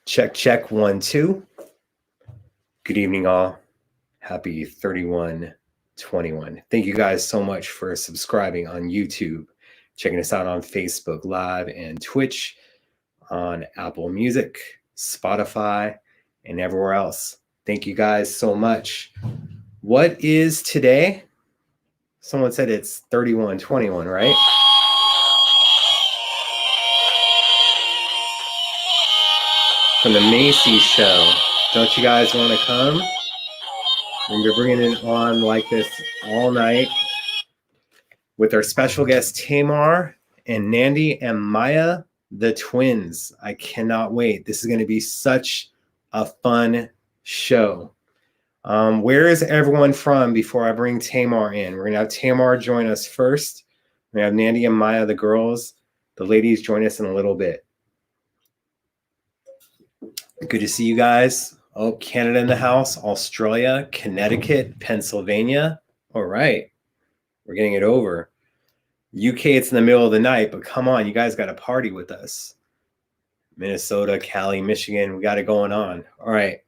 Check, check, 1, 2. Good evening, all. Happy 31/21. Thank you guys so much for subscribing on YouTube, checking us out on Facebook Live and Twitch, on Apple Music, Spotify, and everywhere else. Thank you guys so much. What is today? Someone said it's 31/21, right? From the Macy's show. Don't you guys want to come? And we're bringing it on like this all night with our special guests Tamar and Nandy and Maya the Twins. I cannot wait. This is going to be such a fun show. Where is everyone from before I bring Tamar in? We're going to have Tamar join us first. We have Nandy and Maya, the girls. The ladies join us in a little bit. Good to see you guys. Oh, Canada in the house, Australia, Connecticut, Pennsylvania. All right. We're getting it over. UK, it's in the middle of the night, but come on, you guys got to party with us. Minnesota, Cali, Michigan, we got it going on. All right.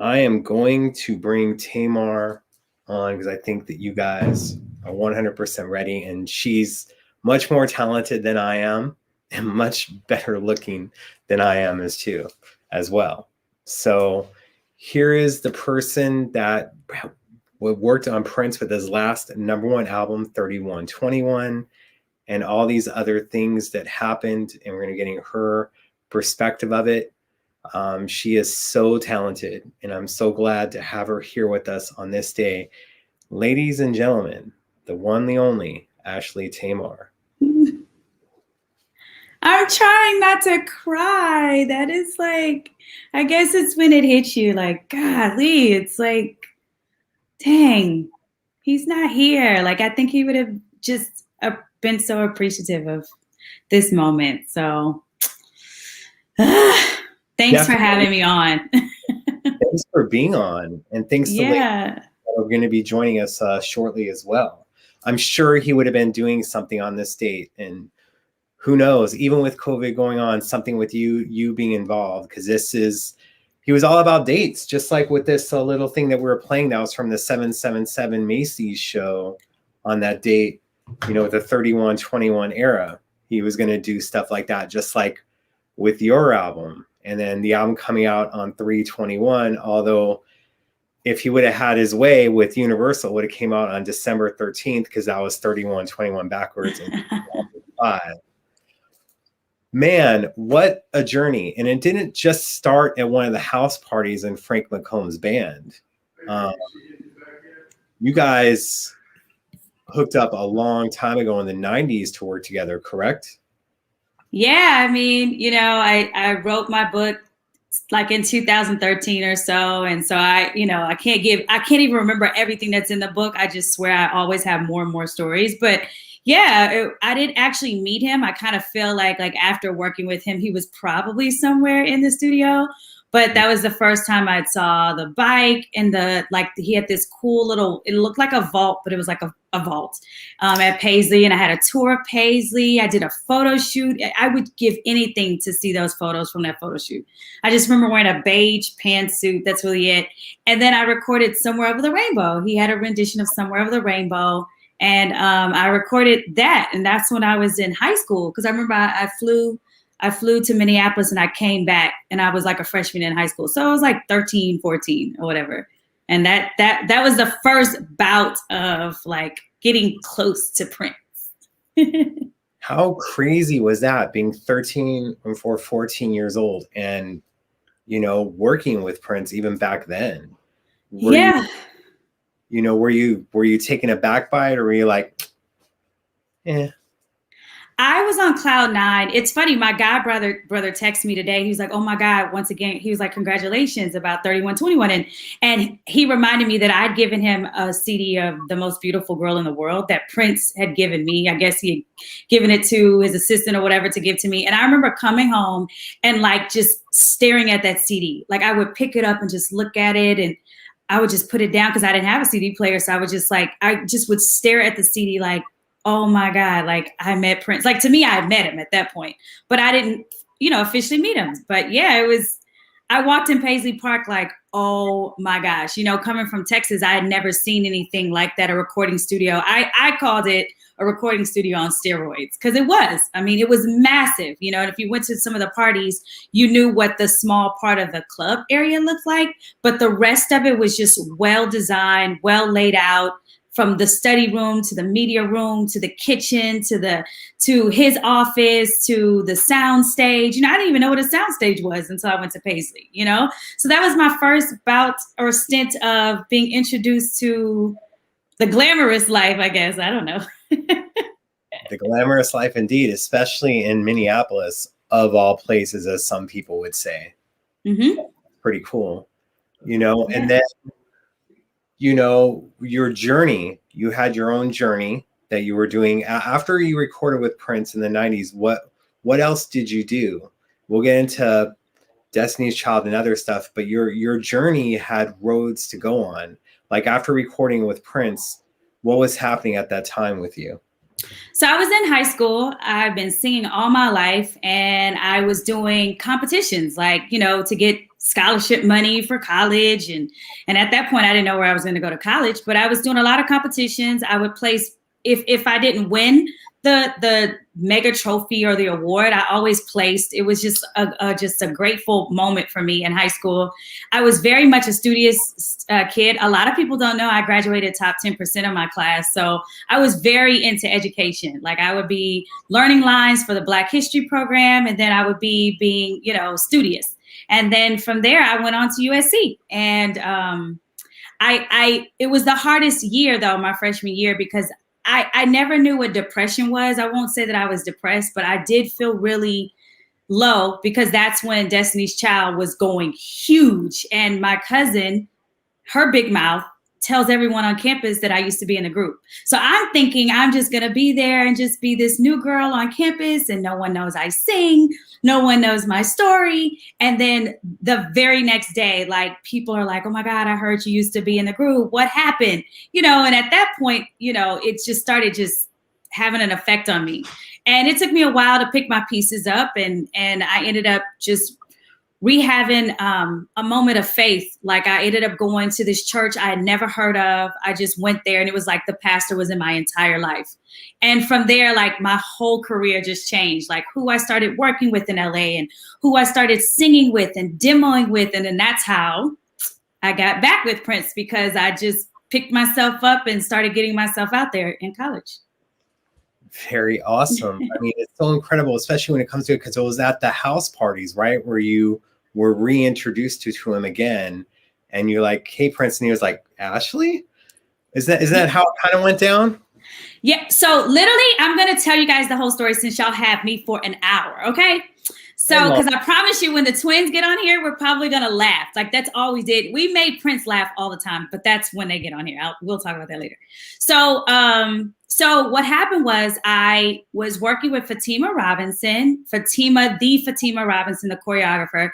I am going to bring Tamar on because I think that you guys are 100% ready, and she's much more talented than I am and much better looking than I am as well. So here is the person that worked on Prince with his last #1 album, 31/21, and all these other things that happened, and we're going to get her perspective of it. She is so talented, and I'm so glad to have her here with us on this day. Ladies and gentlemen, the one, the only, Ashley Tamar. I'm trying not to cry. That is like, I guess it's when it hits you like, golly, it's like, dang, he's not here. Like, I think he would have just been so appreciative of this moment. So thanks for having me on. Thanks for being on. And thanks to ladies that are going to be joining us shortly as well. I'm sure he would have been doing something on this date, and who knows, even with COVID going on, something with you being involved, because he was all about dates, just like with this little thing that we were playing that was from the 777 Macy's show on that date, with the 31/21 era. He was going to do stuff like that, just like with your album. And then the album coming out on 3/21, although if he would have had his way with Universal, it would have came out on December 13th, because that was 31/21 backwards in 2005. Man, what a journey. And it didn't just start at one of the house parties in Frank McComb's band. You guys hooked up a long time ago in the 90s to work together, correct? Yeah, I mean, I wrote my book like in 2013 or so. And so I can't even remember everything that's in the book. I just swear I always have more and more stories. But yeah, I didn't actually meet him. I kind of feel like after working with him, he was probably somewhere in the studio. But that was the first time I saw the bike and he had this cool little, it looked like a vault, but it was like a vault at Paisley. And I had a tour of Paisley. I did a photo shoot. I would give anything to see those photos from that photo shoot. I just remember wearing a beige pantsuit. That's really it. And then I recorded Somewhere Over the Rainbow. He had a rendition of Somewhere Over the Rainbow. And I recorded that. And that's when I was in high school. Because I remember I flew to Minneapolis and I came back and I was like a freshman in high school. So I was like 13, 14 or whatever. And that was the first bout of like getting close to Prince. How crazy was that, being 13 or 14 years old and, working with Prince even back then? Were you taken aback by it, or were you like, eh? I was on cloud 9. It's funny. My god brother texted me today. He was like, "Oh my God!" Once again, he was like, "Congratulations about 31/21," and he reminded me that I'd given him a CD of The Most Beautiful Girl in the World that Prince had given me. I guess he had given it to his assistant or whatever to give to me. And I remember coming home and like just staring at that CD. Like I would pick it up and just look at it, and I would just put it down because I didn't have a CD player. So I just would stare at the CD like, oh my God, like I met Prince. Like to me, I had met him at that point, but I didn't officially meet him. But yeah, I walked in Paisley Park like, oh my gosh, coming from Texas, I had never seen anything like that, a recording studio. I called it a recording studio on steroids because it was. I mean, it was massive, and if you went to some of the parties, you knew what the small part of the club area looked like, but the rest of it was just well designed, well laid out, from the study room to the media room to the kitchen to his office to the sound stage. I didn't even know what a sound stage was until I went to Paisley, So that was my first bout or stint of being introduced to the glamorous life, I guess. I don't know. The glamorous life indeed, especially in Minneapolis, of all places, as some people would say. Mm-hmm. Pretty cool, Yeah. And then your journey, you had your own journey that you were doing after you recorded with Prince in the 90s. What else did you do? We'll get into Destiny's Child and other stuff, but your journey had roads to go on. Like after recording with Prince, what was happening at that time with you? So I was in high school. I've been singing all my life, and I was doing competitions, like, to get scholarship money for college. And at that point, I didn't know where I was going to go to college, but I was doing a lot of competitions. I would place, if I didn't win the mega trophy or the award, I always placed. It was just a grateful moment for me in high school. I was very much a studious kid. A lot of people don't know I graduated top 10% of my class. So I was very into education. Like I would be learning lines for the Black History program, and then I would be being, studious. And then from there, I went on to USC, and it was the hardest year though, my freshman year, because I never knew what depression was. I won't say that I was depressed, but I did feel really low because that's when Destiny's Child was going huge. And my cousin, her big mouth, tells everyone on campus that I used to be in the group. So I'm thinking I'm just going to be there and just be this new girl on campus, and no one knows I sing. No one knows my story. And then the very next day, like people are like, oh my God, I heard you used to be in the group. What happened? And at that point, it just started just having an effect on me. And it took me a while to pick my pieces up. And I ended up just rehabbing a moment of faith. Like I ended up going to this church I had never heard of. I just went there, and it was like the pastor was in my entire life. And from there, like my whole career just changed, like who I started working with in LA and who I started singing with and demoing with. And then that's how I got back with Prince, because I just picked myself up and started getting myself out there in college. Very awesome. I mean, it's so incredible, especially when it comes to it, because it was at the house parties, right, where you were reintroduced to him again, and you're like, hey, Prince, and he was like, Ashley? Is that how it kind of went down? Yeah. So literally, I'm going to tell you guys the whole story since y'all have me for an hour. Okay. So, because I promise you, when the twins get on here, we're probably going to laugh. Like that's all we did. We made Prince laugh all the time, but that's when they get on here. We'll talk about that later. So what happened was I was working with Fatima the Robinson, the choreographer.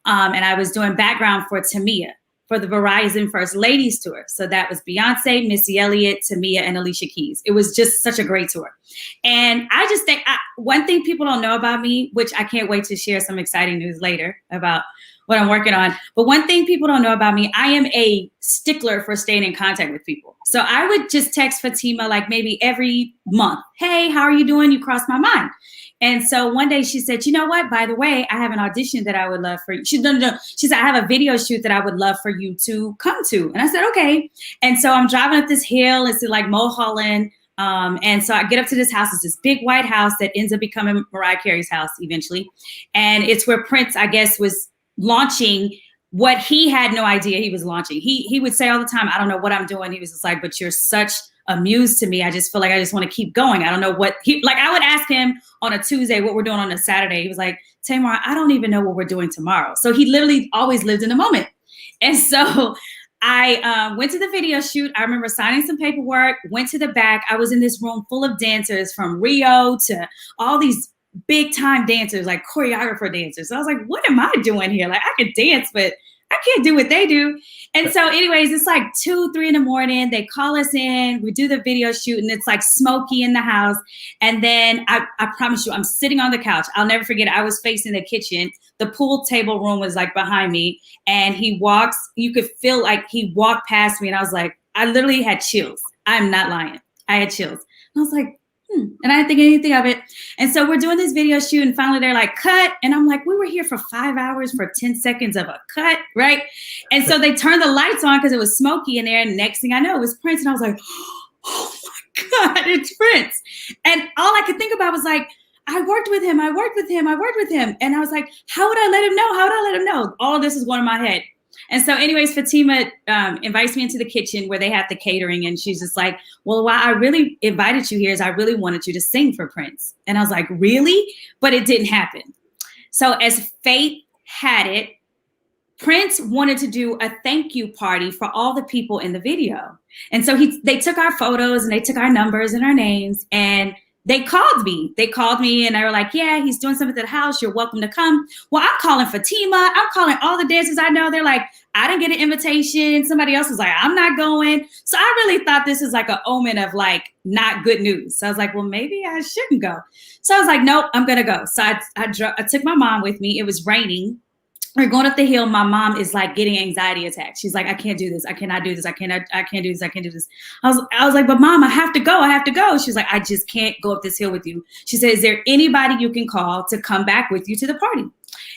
And I was doing background for Tamia for the Verizon First Ladies tour. So that was Beyonce, Missy Elliott, Tamia, and Alicia Keys. It was just such a great tour. And I just think one thing people don't know about me, which I can't wait to share some exciting news later about what I'm working on. But one thing people don't know about me, I am a stickler for staying in contact with people. So I would just text Fatima like maybe every month. Hey, how are you doing? You crossed my mind. And so one day she said, you know what, by the way, I have an audition that I would love for you. She said, I have a video shoot that I would love for you to come to. And I said, okay. And so I'm driving up this hill. It's like Mulholland. And so I get up to this house. It's this big white house that ends up becoming Mariah Carey's house eventually. And it's where Prince, I guess, was launching what he had no idea he was launching. He would say all the time, I don't know what I'm doing. He was just like, but you're such a muse to me. I just feel like I just want to keep going. I don't know what I would ask him on a Tuesday what we're doing on a Saturday. He was like, Tamar, I don't even know what we're doing tomorrow. So he literally always lived in the moment. And so I went to the video shoot. I remember signing some paperwork, went to the back. I was in this room full of dancers from Rio to all these big time dancers, like choreographer dancers. So I was like, what am I doing here? Like I could dance, but I can't do what they do. And so anyways, it's like 2, 3 in the morning. They call us in. We do the video shoot and it's like smoky in the house. And then I promise you, I'm sitting on the couch. I'll never forget. I was facing the kitchen. The pool table room was like behind me. And he walks, you could feel like he walked past me. And I was like, I literally had chills. I'm not lying. I had chills. And I was like, and I didn't think anything of it. And so we're doing this video shoot and finally they're like, cut. And I'm like, we were here for 5 hours for 10 seconds of a cut, right? And so they turned the lights on because it was smoky in there. And next thing I know, it was Prince. And I was like, oh my God, it's Prince. And all I could think about was like, I worked with him. And I was like, how would I let him know? All of this is going in my head. And so anyways, Fatima invites me into the kitchen where they have the catering. And she's just like, well, why I really invited you here is I really wanted you to sing for Prince. And I was like, really? But it didn't happen. So as fate had it, Prince wanted to do a thank you party for all the people in the video. And so they took our photos and they took our numbers and our names and they called me and they were like, yeah, he's doing something at the house. You're welcome to come. Well, I'm calling Fatima. I'm calling all the dancers I know. They're like, I didn't get an invitation. Somebody else was like, I'm not going. So I really thought this was like an omen of like not good news. So I was like, well, maybe I shouldn't go. So I was like, nope, I'm going to go. So I took my mom with me. It was raining. We're going up the hill. My mom is like getting anxiety attacks. She's like, I can't do this. I cannot do this. I can't do this. I was like, but Mom, I have to go. She's like, I just can't go up this hill with you. She said, is there anybody you can call to come back with you to the party?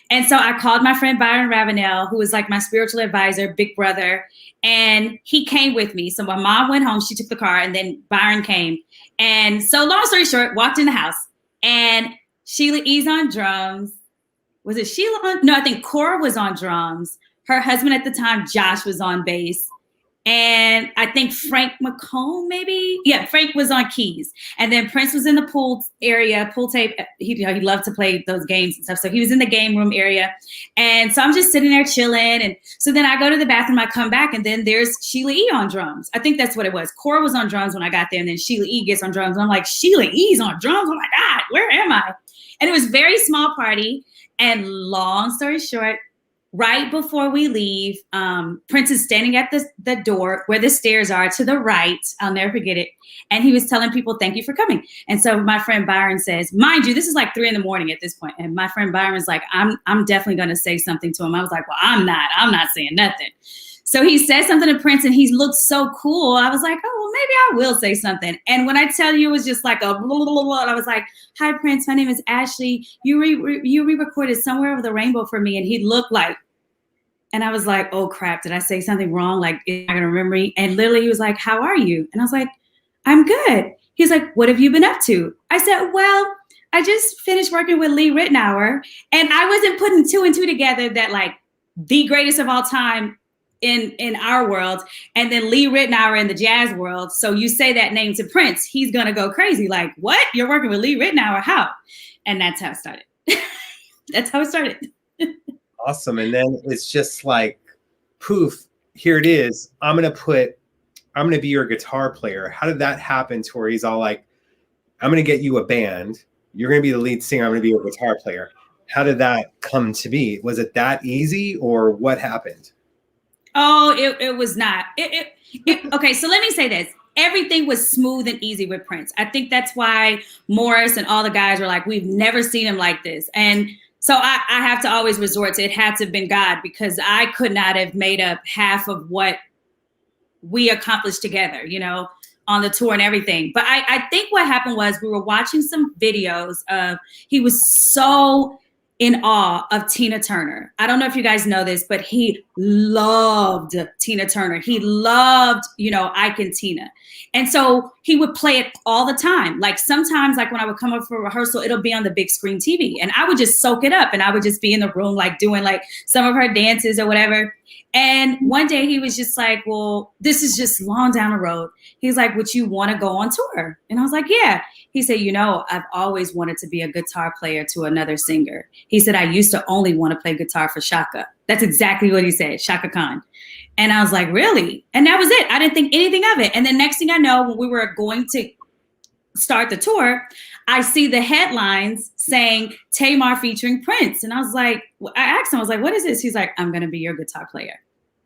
And so I called my friend Byron Ravenel, who was like my spiritual advisor, big brother, and he came with me. So my mom went home, she took the car, and then Byron came. And so long story short, walked in the house, and Sheila E's on drums. Was it Sheila on? No, I think Cora was on drums. Her husband at the time, Josh, was on bass. And I think Frank McComb, maybe? Yeah, Frank was on keys. And then Prince was in the pool area, pool tape. He loved to play those games and stuff. So he was in the game room area. And so I'm just sitting there chilling. And so then I go to the bathroom, I come back, and then there's Sheila E on drums. I think that's what it was. Cora was on drums when I got there, and then Sheila E gets on drums. And I'm like, Sheila E's on drums? Oh my God, where am I? And it was a very small party. And long story short, right before we leave, Prince is standing at the door where the stairs are to the right. I'll never forget it. And he was telling people, thank you for coming. And so my friend Byron says, mind you, this is like 3 a.m. at this point. And my friend Byron was like, I'm definitely going to say something to him. I was like, well, I'm not saying nothing. So he said something to Prince and he looked so cool. I was like, oh, well, maybe I will say something. And when I tell you, it was just like a blah, blah, blah, blah. I was like, hi, Prince, my name is Ashley. You re-recorded Somewhere Over the Rainbow for me. And he looked like, and I was like, oh crap, did I say something wrong? Like, am I gonna remember me? And literally he was like, how are you? And I was like, I'm good. He's like, what have you been up to? I said, well, I just finished working with Lee Ritenour. And I wasn't putting 2 and 2 together that like the greatest of all time in our world, and then Lee Ritenour in the jazz world. So you say that name to Prince, he's gonna go crazy. Like, what? You're working with Lee Ritenour? How? And that's how it started. That's how it started. Awesome. And then it's just like, poof, here it is. I'm going to be your guitar player. How did that happen to where he's all like, I'm going to get you a band. You're going to be the lead singer. I'm going to be your guitar player. How did that come to be? Was it that easy or what happened? Oh, it was not. Okay, so let me say this. Everything was smooth and easy with Prince. I think that's why Morris and all the guys were like, we've never seen him like this. And so I have to always resort to it had to have been God, because I could not have made up half of what we accomplished together, you know, on the tour and everything. But I think what happened was we were watching some videos of, he was so in awe of Tina Turner. I don't know if you guys know this, but he loved Tina Turner. He loved, you know, Ike and Tina. And so he would play it all the time. Like sometimes, like when I would come up for rehearsal, it'll be on the big screen TV and I would just soak it up and I would just be in the room, like doing like some of her dances or whatever. And one day he was just like, well, this is just long down the road. He's like, would you want to go on tour? And I was like, yeah. He said, you know, I've always wanted to be a guitar player to another singer. He said, I used to only want to play guitar for Chaka. That's exactly what he said, Chaka Khan. And I was like, really? And that was it. I didn't think anything of it. And then next thing I know, when we were going to start the tour, I see the headlines saying Tamar featuring Prince. And I was like, I asked him, I was like, what is this? He's like, I'm going to be your guitar player.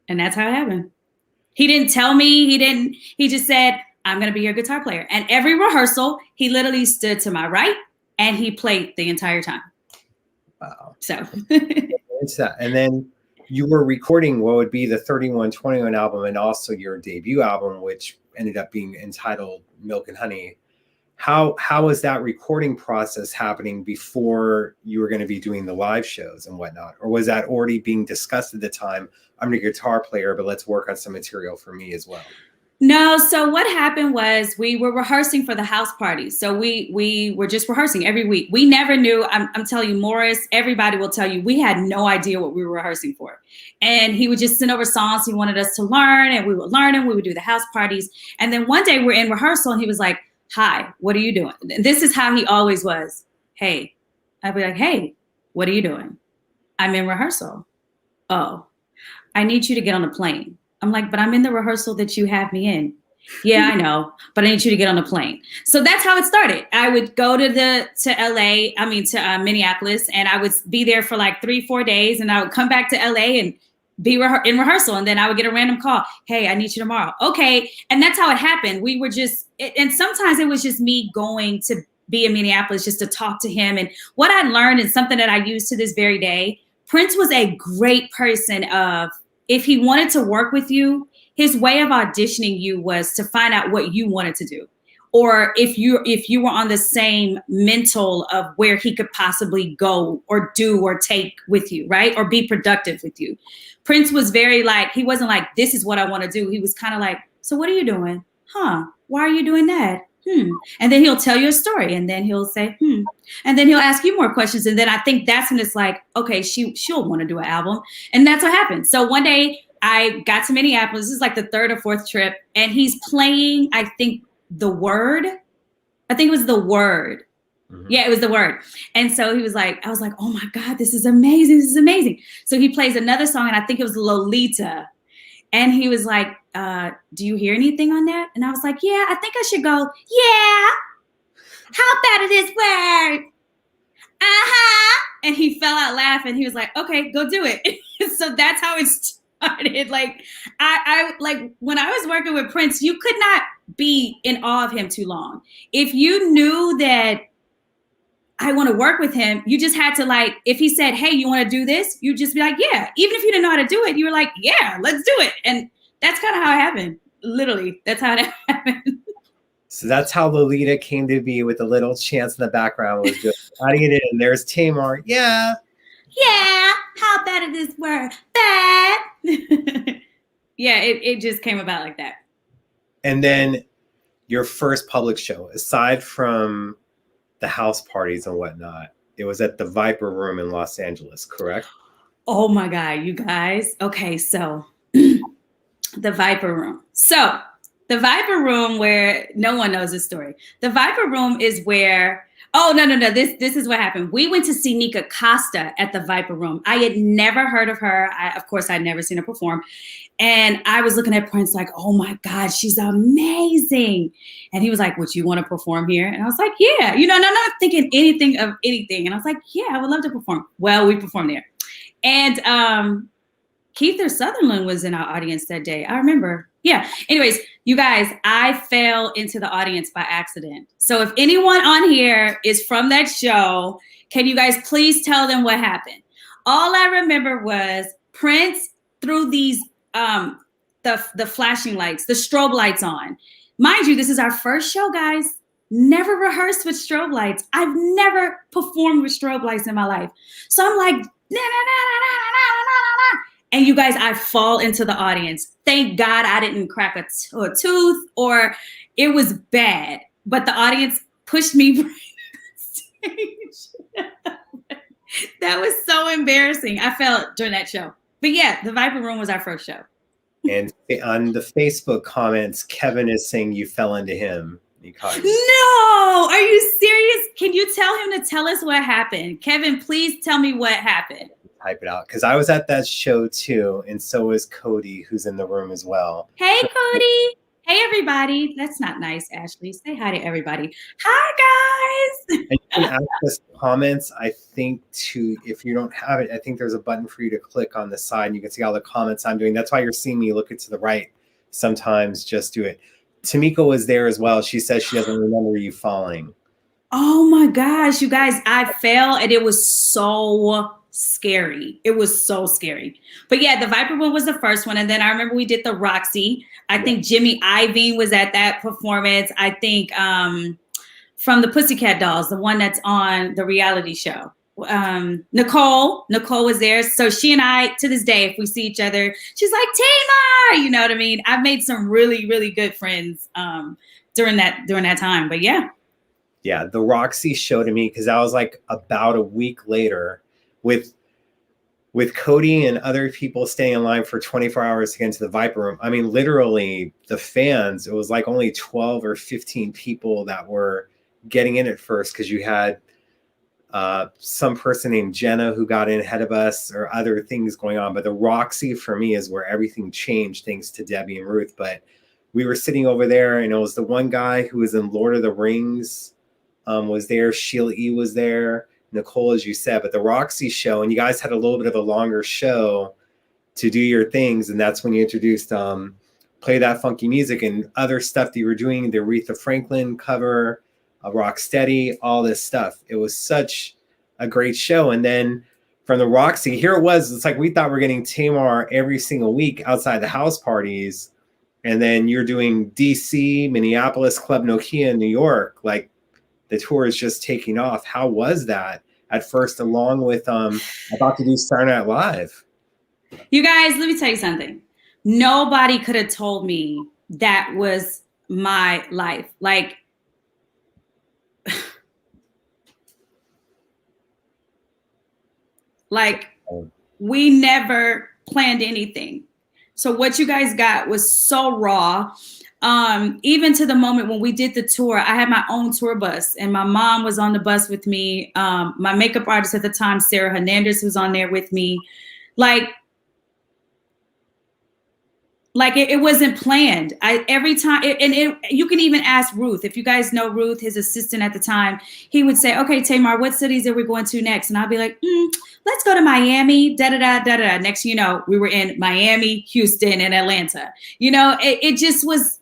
And that's how it happened. He didn't tell me. He just said, I'm going to be your guitar player. And every rehearsal, he literally stood to my right and he played the entire time. Wow. So. It's that. And then you were recording what would be the 3121 album and also your debut album, which ended up being entitled Milk and Honey. How was that recording process happening before you were going to be doing the live shows and whatnot? Or was that already being discussed at the time? I'm a guitar player, but let's work on some material for me as well. No, so what happened was we were rehearsing for the house party. So we were just rehearsing every week. We never knew. I'm telling you, Morris, everybody will tell you, we had no idea what we were rehearsing for. And he would just send over songs he wanted us to learn, and we would learn them. We would do the house parties. And then one day we're in rehearsal and he was like, hi, what are you doing? This is how he always was. Hey, I'd be like, hey, what are you doing? I'm in rehearsal. Oh, I need you to get on a plane. I'm like, but I'm in the rehearsal that you have me in. Yeah, I know, but I need you to get on a plane. So that's how it started. I would go to Minneapolis, and I would be there for like 3-4 days, and I would come back to LA and be in rehearsal. And then I would get a random call. Hey, I need you tomorrow. Okay. And that's how it happened. We were and sometimes it was just me going to be in Minneapolis just to talk to him. And what I learned is something that I use to this very day. Prince was a great person of, if he wanted to work with you, his way of auditioning you was to find out what you wanted to do. Or if you were on the same mental of where he could possibly go or do or take with you, right? Or be productive with you. Prince was very like, he wasn't like, this is what I want to do. He was kind of like, so what are you doing? Huh? Why are you doing that? And then he'll tell you a story, and then he'll say, and then he'll ask you more questions. And then I think that's when it's like, okay, she'll want to do an album. And that's what happened. So one day I got to Minneapolis. This is like the 3rd or 4th trip. And he's playing, I think, The Word. I think it was The Word. Mm-hmm. Yeah, it was The Word. And so he was like, I was like, oh my God, this is amazing. This is amazing. So he plays another song, and I think it was Lolita. And he was like, do you hear anything on that? And I was like, yeah, I think I should go, yeah. How about this word? Uh-huh. And he fell out laughing. He was like, okay, go do it. So that's how it started. Like, I like when I was working with Prince, you could not be in awe of him too long. If you knew that I want to work with him, you just had to, like, if he said, hey, you want to do this? You just be like, yeah. Even if you didn't know how to do it, you were like, yeah, let's do it. And that's kind of how it happened. Literally, that's how it happened. So that's how Lolita came to be, with a little chance in the background was just adding it in. There's Tamar. Yeah. Yeah. How bad is this word? Bad. Yeah, it just came about like that. And then your first public show, aside from the house parties and whatnot, it was at the Viper Room in Los Angeles, correct? Oh my God, you guys. Okay, so the Viper Room. So the Viper Room, where no one knows this story. The Viper Room is where, oh, no. This is what happened. We went to see Nika Costa at the Viper Room. I had never heard of her. Of course, I'd never seen her perform. And I was looking at Prince like, oh my God, she's amazing. And he was like, would you want to perform here? And I was like, yeah, I'm not thinking anything of anything. And I was like, yeah, I would love to perform. Well, we performed there. And Keith Sutherland was in our audience that day. I remember. Yeah. Anyways, you guys, I fell into the audience by accident. So if anyone on here is from that show, can you guys please tell them what happened? All I remember was Prince threw these the flashing lights, the strobe lights on. Mind you, this is our first show, guys. Never rehearsed with strobe lights. I've never performed with strobe lights in my life. So I'm like, and you guys, I fall into the audience. Thank God I didn't crack a tooth, or it was bad. But the audience pushed me right on stage. That was so embarrassing. I felt during that show. But yeah, the Viper Room was our first show. And on the Facebook comments, Kevin is saying you fell into him. No, are you serious? Can you tell him to tell us what happened? Kevin, please tell me what happened. Type it out, because I was at that show too, and so was Cody, who's in the room as well. Hey, Cody. Hey, everybody. That's not nice, Ashley. Say hi to everybody. Hi, guys. And you can access comments, I think, if you don't have it, I think there's a button for you to click on the side and you can see all the comments I'm doing. That's why you're seeing me look it to the right. Sometimes just do it. Tamika was there as well. She says she doesn't remember you falling. Oh my gosh, you guys, I fell and it was so scary. It was so scary. But yeah, the Viper one was the first one. And then I remember we did the Roxy. I think Jimmy Iovine was at that performance. I think from the Pussycat Dolls, the one that's on the reality show. Nicole was there. So she and I, to this day, if we see each other, she's like, Tamar, you know what I mean? I've made some really, really good friends during that time. But yeah. Yeah, the Roxy show to me, because that was like about a week later with Cody and other people staying in line for 24 hours to get into the Viper room. I mean, literally the fans, it was like only 12 or 15 people that were getting in at first, because you had some person named Jenna who got in ahead of us or other things going on. But the Roxy for me is where everything changed, thanks to Debbie and Ruth. But we were sitting over there, and it was the one guy who was in Lord of the Rings was there. Sheila E. was there. Nicole, as you said. But the Roxy show, and you guys had a little bit of a longer show to do your things, and that's when you introduced Play That Funky Music and other stuff that you were doing, the Aretha Franklin cover, Rocksteady, all this stuff. It was such a great show. And then from the Roxy, here it was. It's like we thought we were getting Tamar every single week outside the house parties. And then you're doing DC, Minneapolis, Club Nokia in New York. Like, the tour is just taking off. How was that at first, along with about to do Saturday Night Live? You guys, let me tell you something. Nobody could have told me that was my life. Like we never planned anything. So what you guys got was so raw. Even to the moment when we did the tour, I had my own tour bus and my mom was on the bus with me. My makeup artist at the time, Sarah Hernandez, was on there with me. Like it wasn't planned. Every time, you can even ask Ruth. If you guys know Ruth, his assistant at the time, he would say, okay, Tamar, what cities are we going to next? And I'd be like, let's go to Miami, da-da-da. Next, you know, we were in Miami, Houston, and Atlanta. You know, it just was,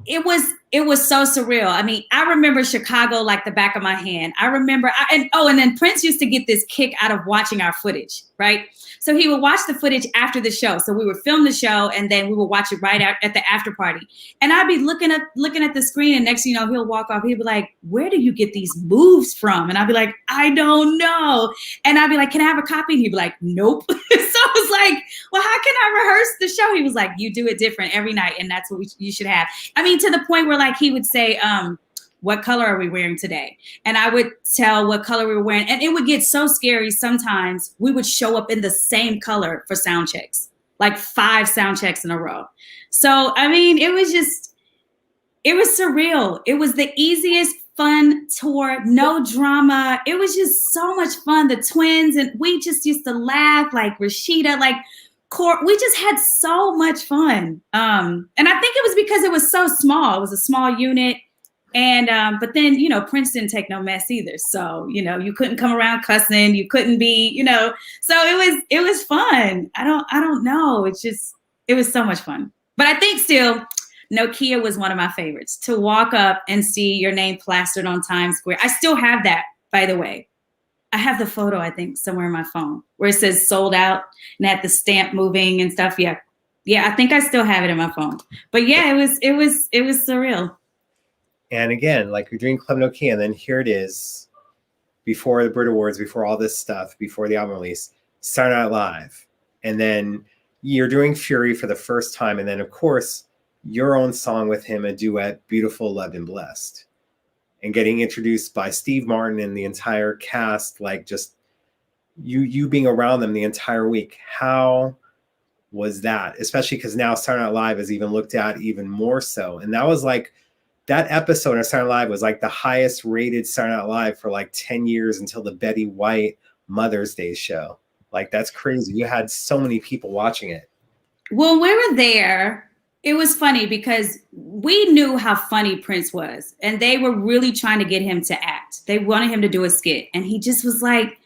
it was so surreal. I mean, I remember Chicago like the back of my hand. I remember, and then Prince used to get this kick out of watching our footage, right? So he would watch the footage after the show. So we would film the show and then we would watch it right at the after party. And I'd be looking at the screen, and next thing you know, he'll walk off. He'd be like, where do you get these moves from? And I'd be like, I don't know. And I'd be like, can I have a copy? And he'd be like, nope. So I was like, well, how can I rehearse the show? He was like, you do it different every night. And that's what you should have. I mean, to the point where like he would say, what color are we wearing today? And I would tell what color we were wearing. And it would get so scary. Sometimes we would show up in the same color for sound checks, like 5 sound checks in a row. So, I mean, it was surreal. It was the easiest fun tour, no drama. It was just so much fun. The twins, and we just used to laugh, like Rashida, like we just had so much fun. And I think it was because it was so small. It was a small unit. And but then, you know, Prince didn't take no mess either. So, you know, you couldn't come around cussing. You couldn't be, you know. So it was fun. I don't know. It was so much fun. But I think still, Nokia was one of my favorites. To walk up and see your name plastered on Times Square. I still have that, by the way. I have the photo, I think, somewhere in my phone where it says sold out and had the stamp moving and stuff. Yeah. Yeah, I think I still have it in my phone. But yeah, it was surreal. And again, like you're doing Club Nokia, and then here it is, before the Brit Awards, before all this stuff, before the album release, Saturday Night Live. And then you're doing Fury for the first time. And then, of course, your own song with him, a duet, Beautiful, Loved, and Blessed. And getting introduced by Steve Martin and the entire cast, like just you being around them the entire week. How was that? Especially because now Saturday Night Live is even looked at even more so. And that was like, that episode of Saturday Night Live was like the highest rated Saturday Night Live for like 10 years until the Betty White Mother's Day show. Like, that's crazy. You had so many people watching it. Well, we were there. It was funny because we knew how funny Prince was, and they were really trying to get him to act. They wanted him to do a skit, and he just was like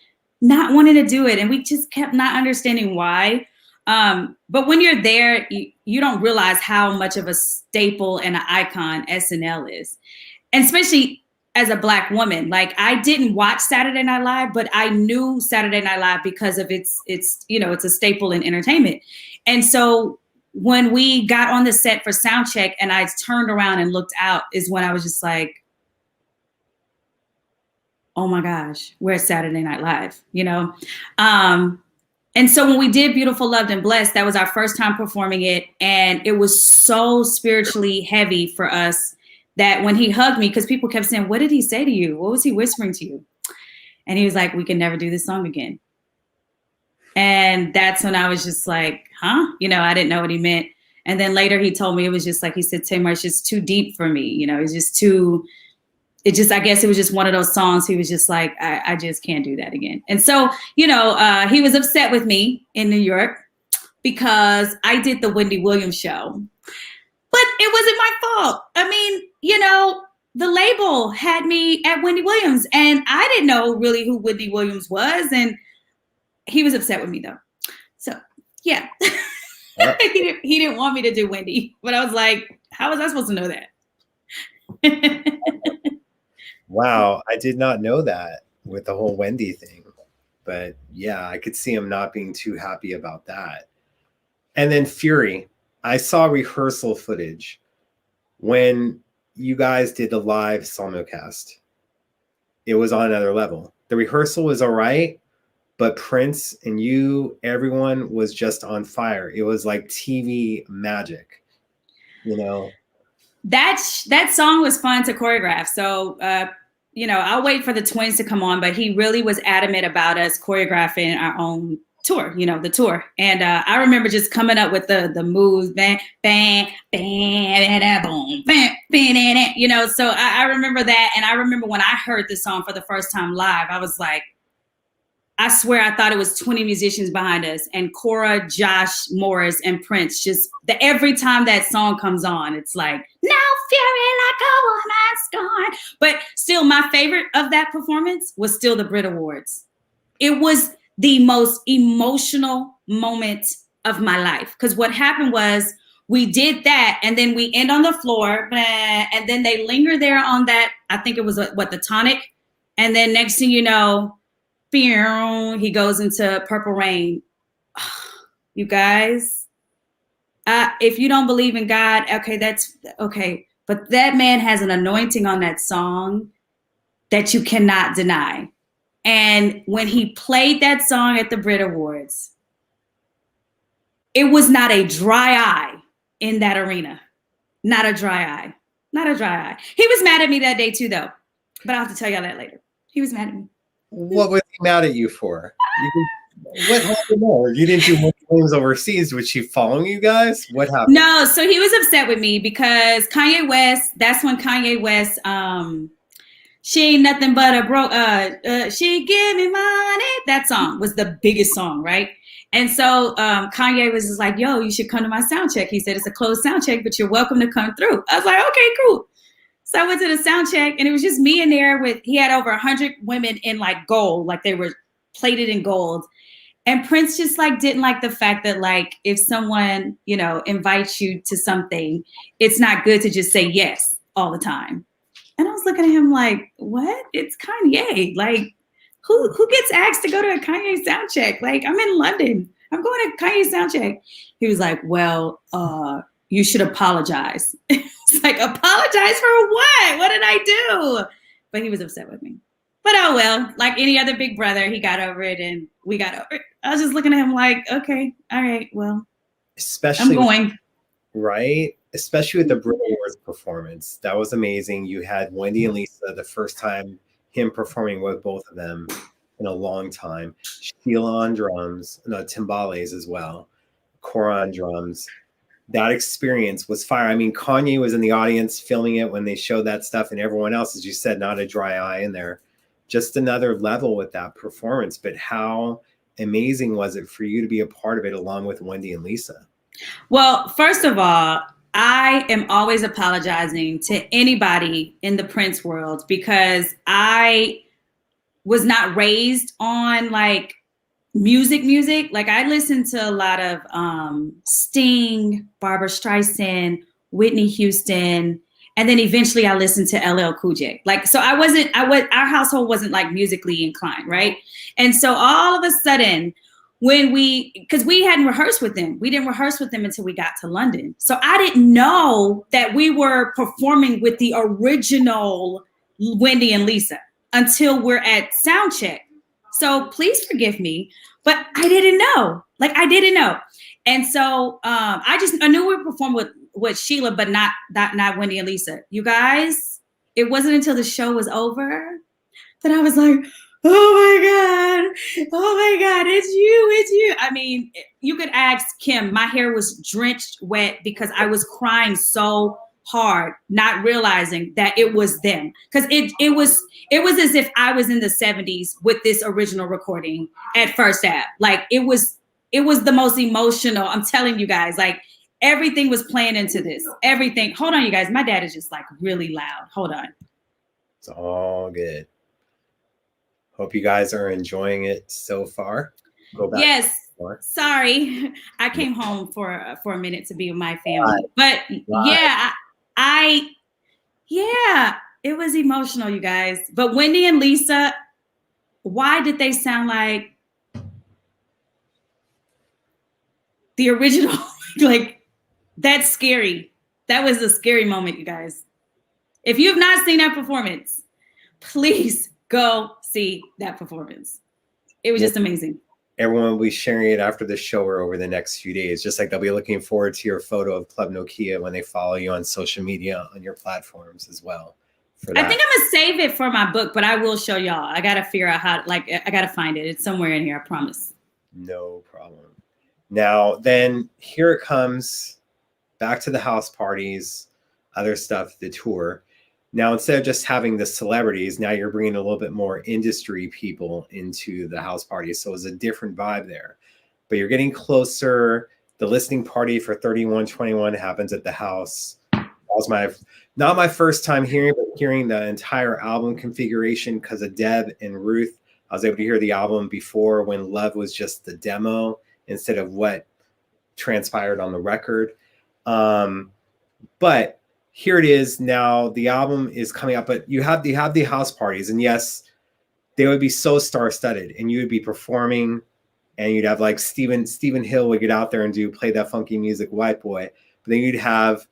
not wanting to do it, and we just kept not understanding why. But when you're there, you don't realize how much of a staple and an icon SNL is, and especially as a Black woman. Like, I didn't watch Saturday Night Live, but I knew Saturday Night Live because of it's it's a staple in entertainment, and so when we got on the set for sound check and I turned around and looked out is when I was just like, oh my gosh, we're at Saturday Night Live, And so when we did Beautiful, Loved, and Blessed, that was our first time performing it. And it was so spiritually heavy for us that when he hugged me, because people kept saying, what did he say to you? What was he whispering to you? And he was like, we can never do this song again. And that's when I was just like, huh? I didn't know what he meant. And then later he told me, it was just like, he said, Tamar, it's just too deep for me. It's just too, I guess it was just one of those songs. He was just like, I just can't do that again. And so, he was upset with me in New York because I did the Wendy Williams show, but it wasn't my fault. I mean, the label had me at Wendy Williams and I didn't know really who Wendy Williams was. And he was upset with me though. So yeah, he didn't want me to do Wendy, but I was like, how was I supposed to know that? Wow. I did not know that with the whole Wendy thing, but yeah, I could see him not being too happy about that. And then Fury, I saw rehearsal footage when you guys did the live simulcast. It was on another level. The rehearsal was all right, but Prince and you, everyone was just on fire. It was like TV magic, That song was fun to choreograph. So, I'll wait for the twins to come on, but he really was adamant about us choreographing our own tour, the tour. And I remember just coming up with the moves, bang, bang, bang, boom, bang, bang, so I remember that. And I remember when I heard the song for the first time live, I was like, I swear I thought it was 20 musicians behind us, and Cora, Josh, Morris, and Prince. Just every time that song comes on, it's like, now fury like a woman scorned. But still, my favorite of that performance was still the Brit Awards. It was the most emotional moment of my life. Because what happened was we did that, and then we end on the floor, and then they linger there on that, I think it was the tonic. And then next thing you know, he goes into Purple Rain. You guys, if you don't believe in God, okay, that's okay. But that man has an anointing on that song that you cannot deny. And when he played that song at the Brit Awards, it was not a dry eye in that arena. Not a dry eye. Not a dry eye. He was mad at me that day too, though. But I'll have to tell y'all that later. He was mad at me. What was he mad at you for? What happened there? You didn't do more games overseas. Was she following you guys? What happened? No, so he was upset with me because Kanye West, that's when Kanye West, she ain't nothing but a broke, she give me money. That song was the biggest song, right? And so Kanye was just like, yo, you should come to my sound check. He said, it's a closed sound check, but you're welcome to come through. I was like, okay, cool. So I went to the sound check and it was just me in there he had over 100 women in like gold, like they were plated in gold. And Prince just like didn't like the fact that like if someone, invites you to something, it's not good to just say yes all the time. And I was looking at him like, what? It's Kanye. Like who gets asked to go to a Kanye sound check? Like I'm in London. I'm going to Kanye sound check. He was like, well, you should apologize. It's like, apologize for what? What did I do? But he was upset with me. But oh well, like any other big brother, he got over it and we got over it. I was just looking at him like, okay, all right, well, especially I'm going. Right? Especially with the Brit Awards performance. That was amazing. You had Wendy and Lisa, the first time him performing with both of them in a long time. Sheila on drums, timbales as well. Cora on drums. That experience was fire. I mean, Kanye was in the audience filming it when they showed that stuff, and everyone else, as you said, not a dry eye in there. Just another level with that performance. But how amazing was it for you to be a part of it along with Wendy and Lisa? Well, first of all, I am always apologizing to anybody in the Prince world because I was not raised on like music. Like I listened to a lot of Sting, Barbara Streisand, Whitney Houston, and then eventually I listened to LL Cool J. Like, so our household wasn't like musically inclined, right? And so all of a sudden, because we hadn't rehearsed with them, we didn't rehearse with them until we got to London. So I didn't know that we were performing with the original Wendy and Lisa until we're at sound check. So please forgive me, but I didn't know. Like I didn't know. And so I knew we performed with Sheila, but not Wendy and Lisa. You guys, it wasn't until the show was over that I was like, oh my God, it's you. I mean, you could ask Kim. My hair was drenched wet because I was crying so hard, not realizing that it was them. Because it was as if I was in the 70s with this original recording at First Ave. Like it was the most emotional. I'm telling you guys, like everything was playing into this. Everything. Hold on, you guys. My dad is just like really loud. Hold on. It's all good. Hope you guys are enjoying it so far. Yes. Sorry, I came home for a minute to be with my family, but yeah, yeah, it was emotional, you guys. But Wendy and Lisa, why did they sound like the original? Like that's scary. That was a scary moment, you guys. If you have not seen that performance, please go see that performance. It was just amazing. Everyone will be sharing it after the show or over the next few days. Just like they'll be looking forward to your photo of Club Nokia when they follow you on social media on your platforms as well. I think I'm gonna save it for my book, but I will show y'all. I gotta figure out how. Like, I gotta find it. It's somewhere in here. I promise. No problem. Now, then here it comes. Back to the house parties, other stuff, the tour. Now, instead of just having the celebrities, now you're bringing a little bit more industry people into the house party. So it's a different vibe there. But you're getting closer. The listening party for 3121 happens at the house. That was not my first time hearing, but hearing the entire album configuration because of Deb and Ruth. I was able to hear the album before when Love was just the demo instead of what transpired on the record. But here it is now. The album is coming up, but you have the house parties, and yes, they would be so star-studded, and you would be performing, and you'd have like Stephen Hill would get out there and play that funky music, White Boy. But then you'd have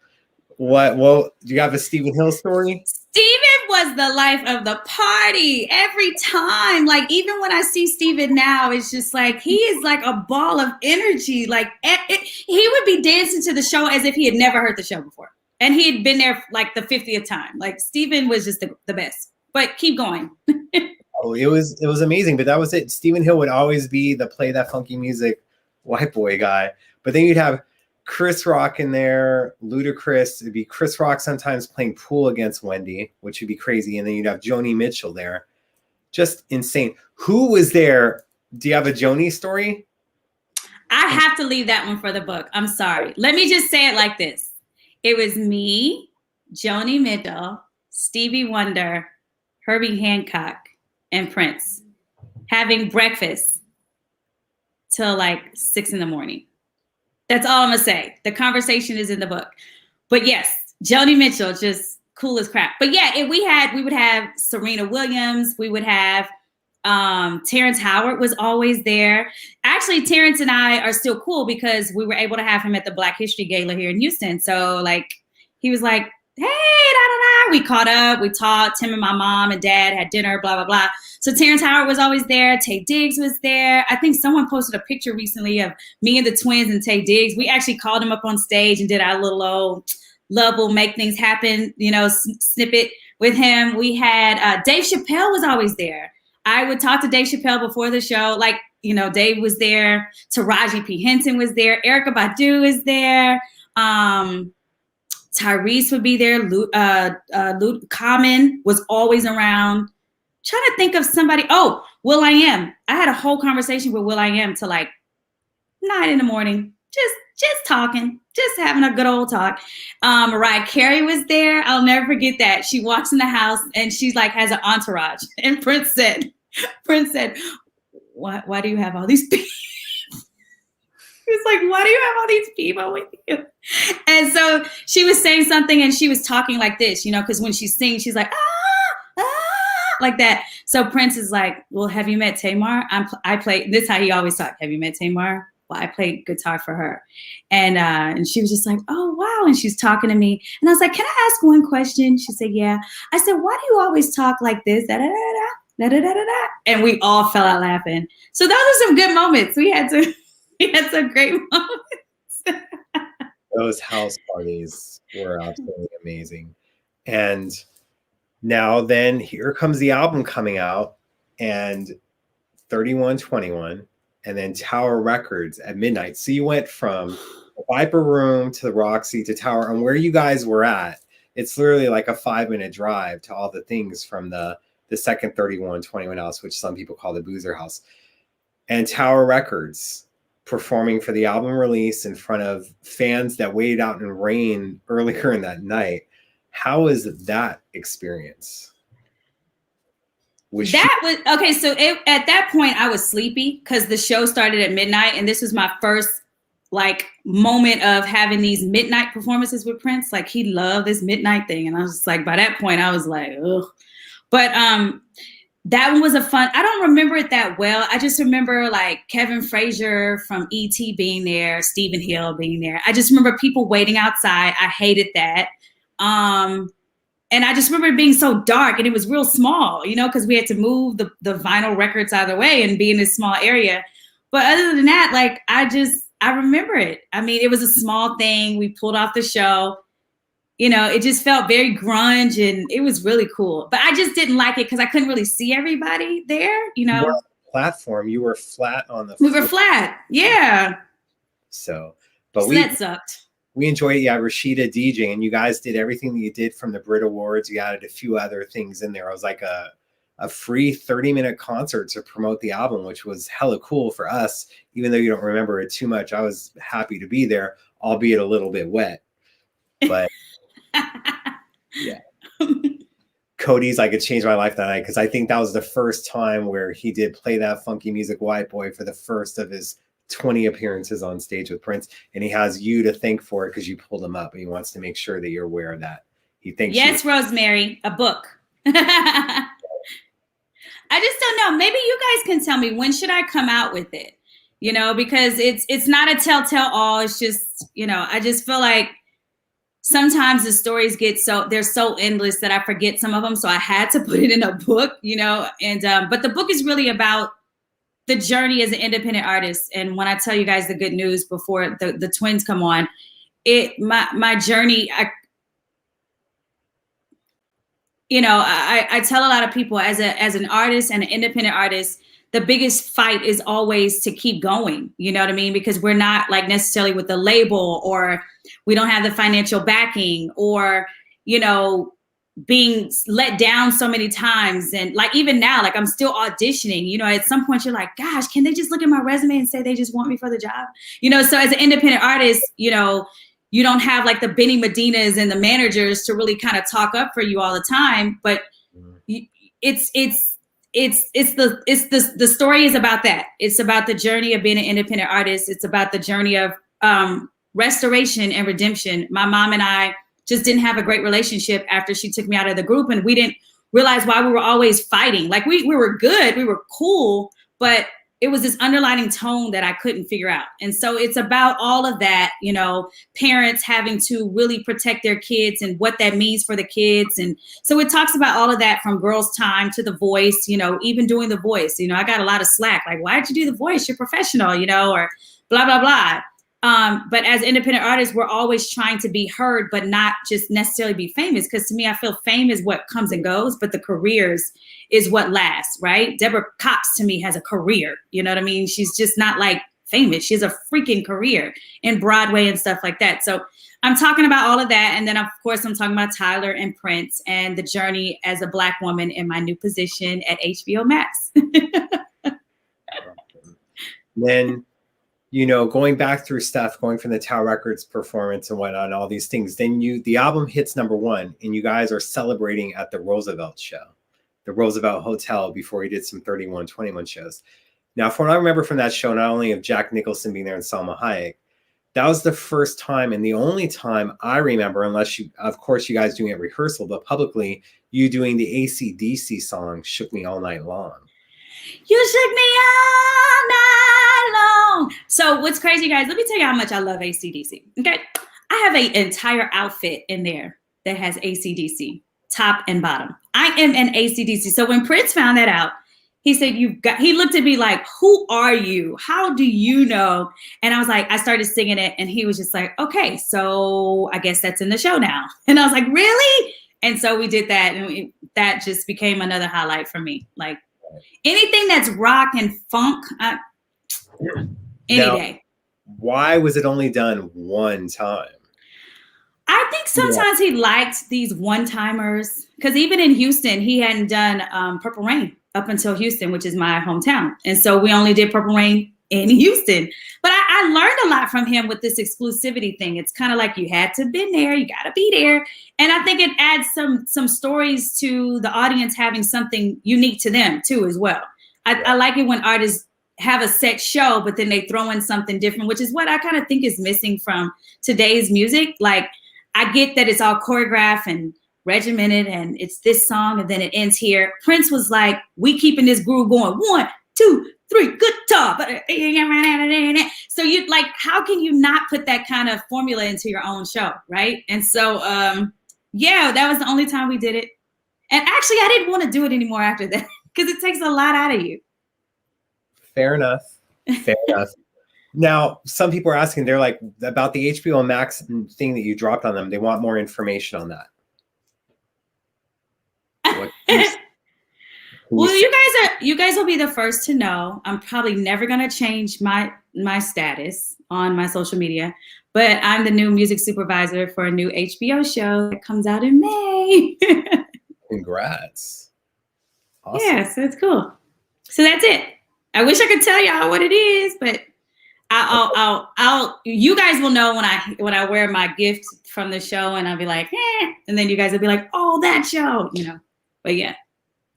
what? Well, do you have a Stephen Hill story? Stephen was the life of the party every time. Like even when I see Stephen now, it's just like he is like a ball of energy. Like he would be dancing to the show as if he had never heard the show before. And he had been there like the 50th time. Like Stephen was just the best. But keep going. Oh, it was amazing. But that was it. Stephen Hill would always be the play that funky music white boy guy. But then you'd have Chris Rock in there, Ludacris. It'd be Chris Rock sometimes playing pool against Wendy, which would be crazy. And then you'd have Joni Mitchell there. Just insane. Who was there? Do you have a Joni story? I have to leave that one for the book. I'm sorry. Let me just say it like this. It was me, Joni Mitchell, Stevie Wonder, Herbie Hancock, and Prince having breakfast till like 6 a.m. That's all I'm gonna say. The conversation is in the book. But yes, Joni Mitchell, just cool as crap. But yeah, we would have Serena Williams, we would have Terrence Howard was always there. Actually, Terrence and I are still cool because we were able to have him at the Black History Gala here in Houston. So like he was like, hey, da, da, da. We caught up, we talked. Tim and my mom and dad had dinner, blah, blah, blah. So Terrence Howard was always there. Tay Diggs was there. I think someone posted a picture recently of me and the twins and Tay Diggs. We actually called him up on stage and did our little old Love Will Make Things Happen, snippet with him. We had Dave Chappelle was always there. I would talk to Dave Chappelle before the show. Like, Dave was there. Taraji P. Henson was there. Erykah Badu is there. Tyrese would be there. Common was always around. Trying to think of somebody. Oh, Will.i.am. I had a whole conversation with Will.i.am till like 9 a.m. just talking, just having a good old talk. Mariah Carey was there. I'll never forget that. She walks in the house and she's like has an entourage. And Prince said, why do you have all these people? He was like, why do you have all these people with you? And so she was saying something and she was talking like this, you know, because when she sings, she's like, like that. So Prince is like, well, have you met Tamar? I play, this is how he always talked. Have you met Tamar? Well, I played guitar for her. And she was just like, oh, wow. And she's talking to me. And I was like, can I ask one question? She said, yeah. I said, why do you always talk like this? Da, da, da, da, da, da, da, da. And we all fell out laughing. So those are some good moments. We had some great moments. Those house parties were absolutely amazing. And now then here comes the album coming out, and 3121, and then Tower Records at midnight. So you went from the Viper Room to the Roxy to Tower, and where you guys were at, it's literally like a 5-minute drive to all the things from the second 3121 house, which some people call the Boozer House. And Tower Records performing for the album release in front of fans that waited out in rain earlier in that night. How is that experience? Okay. So at that point I was sleepy because the show started at midnight, and this was my first like moment of having these midnight performances with Prince. Like he loved this midnight thing, and I was just like, by that point I was like, ugh. But that one was a fun. I don't remember it that well. I just remember like Kevin Frazier from E.T. being there, Stephen Hill being there. I just remember people waiting outside. I hated that. And I just remember it being so dark, and it was real small, you know, because we had to move the vinyl records out of the way and be in this small area. But other than that, like, I remember it. I mean, it was a small thing. We pulled off the show. You know, it just felt very grunge, and it was really cool. But I just didn't like it because I couldn't really see everybody there, you know. You were on the platform. You were flat on the floor. We were flat, yeah. So that sucked. We enjoyed it. Yeah, Rashida DJ, and you guys did everything that you did from the Brit Awards. You added a few other things in there. It was like a free 30-minute concert to promote the album, which was hella cool for us. Even though you don't remember it too much, I was happy to be there, albeit a little bit wet. But yeah. Cody's I Could Change My Life That Night, because I think that was the first time where he did play that funky music white boy for the first of his 20 appearances on stage with Prince, and he has you to thank for it because you pulled him up, and he wants to make sure that you're aware of that. He thinks yes, Rosemary, a book. I just don't know. Maybe you guys can tell me, when should I come out with it? You know, because it's not a tell all. It's just, you know, I just feel like sometimes the stories they're so endless that I forget some of them. So I had to put it in a book, you know, and but the book is really about the journey as an independent artist. And when I tell you guys the good news before the twins come on, my journey, I tell a lot of people as an artist and an independent artist, the biggest fight is always to keep going. You know what I mean? Because we're not like necessarily with the label, or we don't have the financial backing, or, you know, being let down so many times. And like, even now, like I'm still auditioning, you know, at some point you're like, gosh, can they just look at my resume and say they just want me for the job? You know, so as an independent artist, you know, you don't have like the Benny Medinas and the managers to really kind of talk up for you all the time. But the story is about that. It's about the journey of being an independent artist. It's about the journey of restoration and redemption. My mom and I just didn't have a great relationship after she took me out of the group, and we didn't realize why we were always fighting. Like we were good, we were cool, but it was this underlying tone that I couldn't figure out. And so it's about all of that, you know, parents having to really protect their kids and what that means for the kids. And so it talks about all of that, from Girls Time to The Voice, you know, even doing The Voice. You know, I got a lot of slack, like, why'd you do The Voice? You're professional, you know, or blah, blah, blah. But as independent artists, we're always trying to be heard, but not just necessarily be famous. Because to me, I feel fame is what comes and goes, but the careers is what lasts, right? Deborah Cox, to me, has a career. You know what I mean? She's just not like famous. She has a freaking career in Broadway and stuff like that. So I'm talking about all of that. And then, of course, I'm talking about Tyler and Prince and the journey as a Black woman in my new position at HBO Max. Then you know, going back through stuff, going from the Tower Records performance and whatnot, and all these things, then the album hits #1, and you guys are celebrating at the Roosevelt show, the Roosevelt Hotel, before he did some 3121 shows. Now, from what I remember from that show, not only of Jack Nicholson being there and Salma Hayek, that was the first time and the only time I remember, unless you, of course, you guys doing it at rehearsal, but publicly, you doing the AC/DC song, Shook Me All Night Long. You shook me all night long. So what's crazy, guys, let me tell you how much I love AC/DC, okay? I have an entire outfit in there that has AC/DC, top and bottom. I am an AC/DC. So when Prince found that out, he said, he looked at me like, who are you? How do you know? And I was like, I started singing it, and he was just like, okay, so I guess that's in the show now. And I was like, really? And so we did that, and that just became another highlight for me. Like anything that's rock and funk, any day. Why was it only done one time? I think sometimes he liked these one-timers, because even in Houston, he hadn't done Purple Rain up until Houston, which is my hometown. And so we only did Purple Rain in Houston. But I learned a lot from him with this exclusivity thing. It's kind of like you had to been there, you got to be there. And I think it adds some stories to the audience having something unique to them too as well. I like it when artists have a set show, but then they throw in something different, which is what I kind of think is missing from today's music. Like, I get that it's all choreographed and regimented and it's this song and then it ends here. Prince was like, we keeping this groove going. 1, 2, 3, good job. So you like, how can you not put that kind of formula into your own show, right? And so, yeah, that was the only time we did it. And actually, I didn't want to do it anymore after that because it takes a lot out of you. Fair enough. Fair enough. Now, some people are asking, they're like, about the HBO Max thing that you dropped on them, they want more information on that. Well, you guys will be the first to know. I'm probably never going to change my status on my social media, but I'm the new music supervisor for a new HBO show that comes out in May. Congrats. Awesome. Yeah, so it's cool. So that's it. I wish I could tell y'all what it is, but I'll you guys will know when I wear my gift from the show, and I'll be like, and then you guys will be like, oh, that show, you know. But yeah.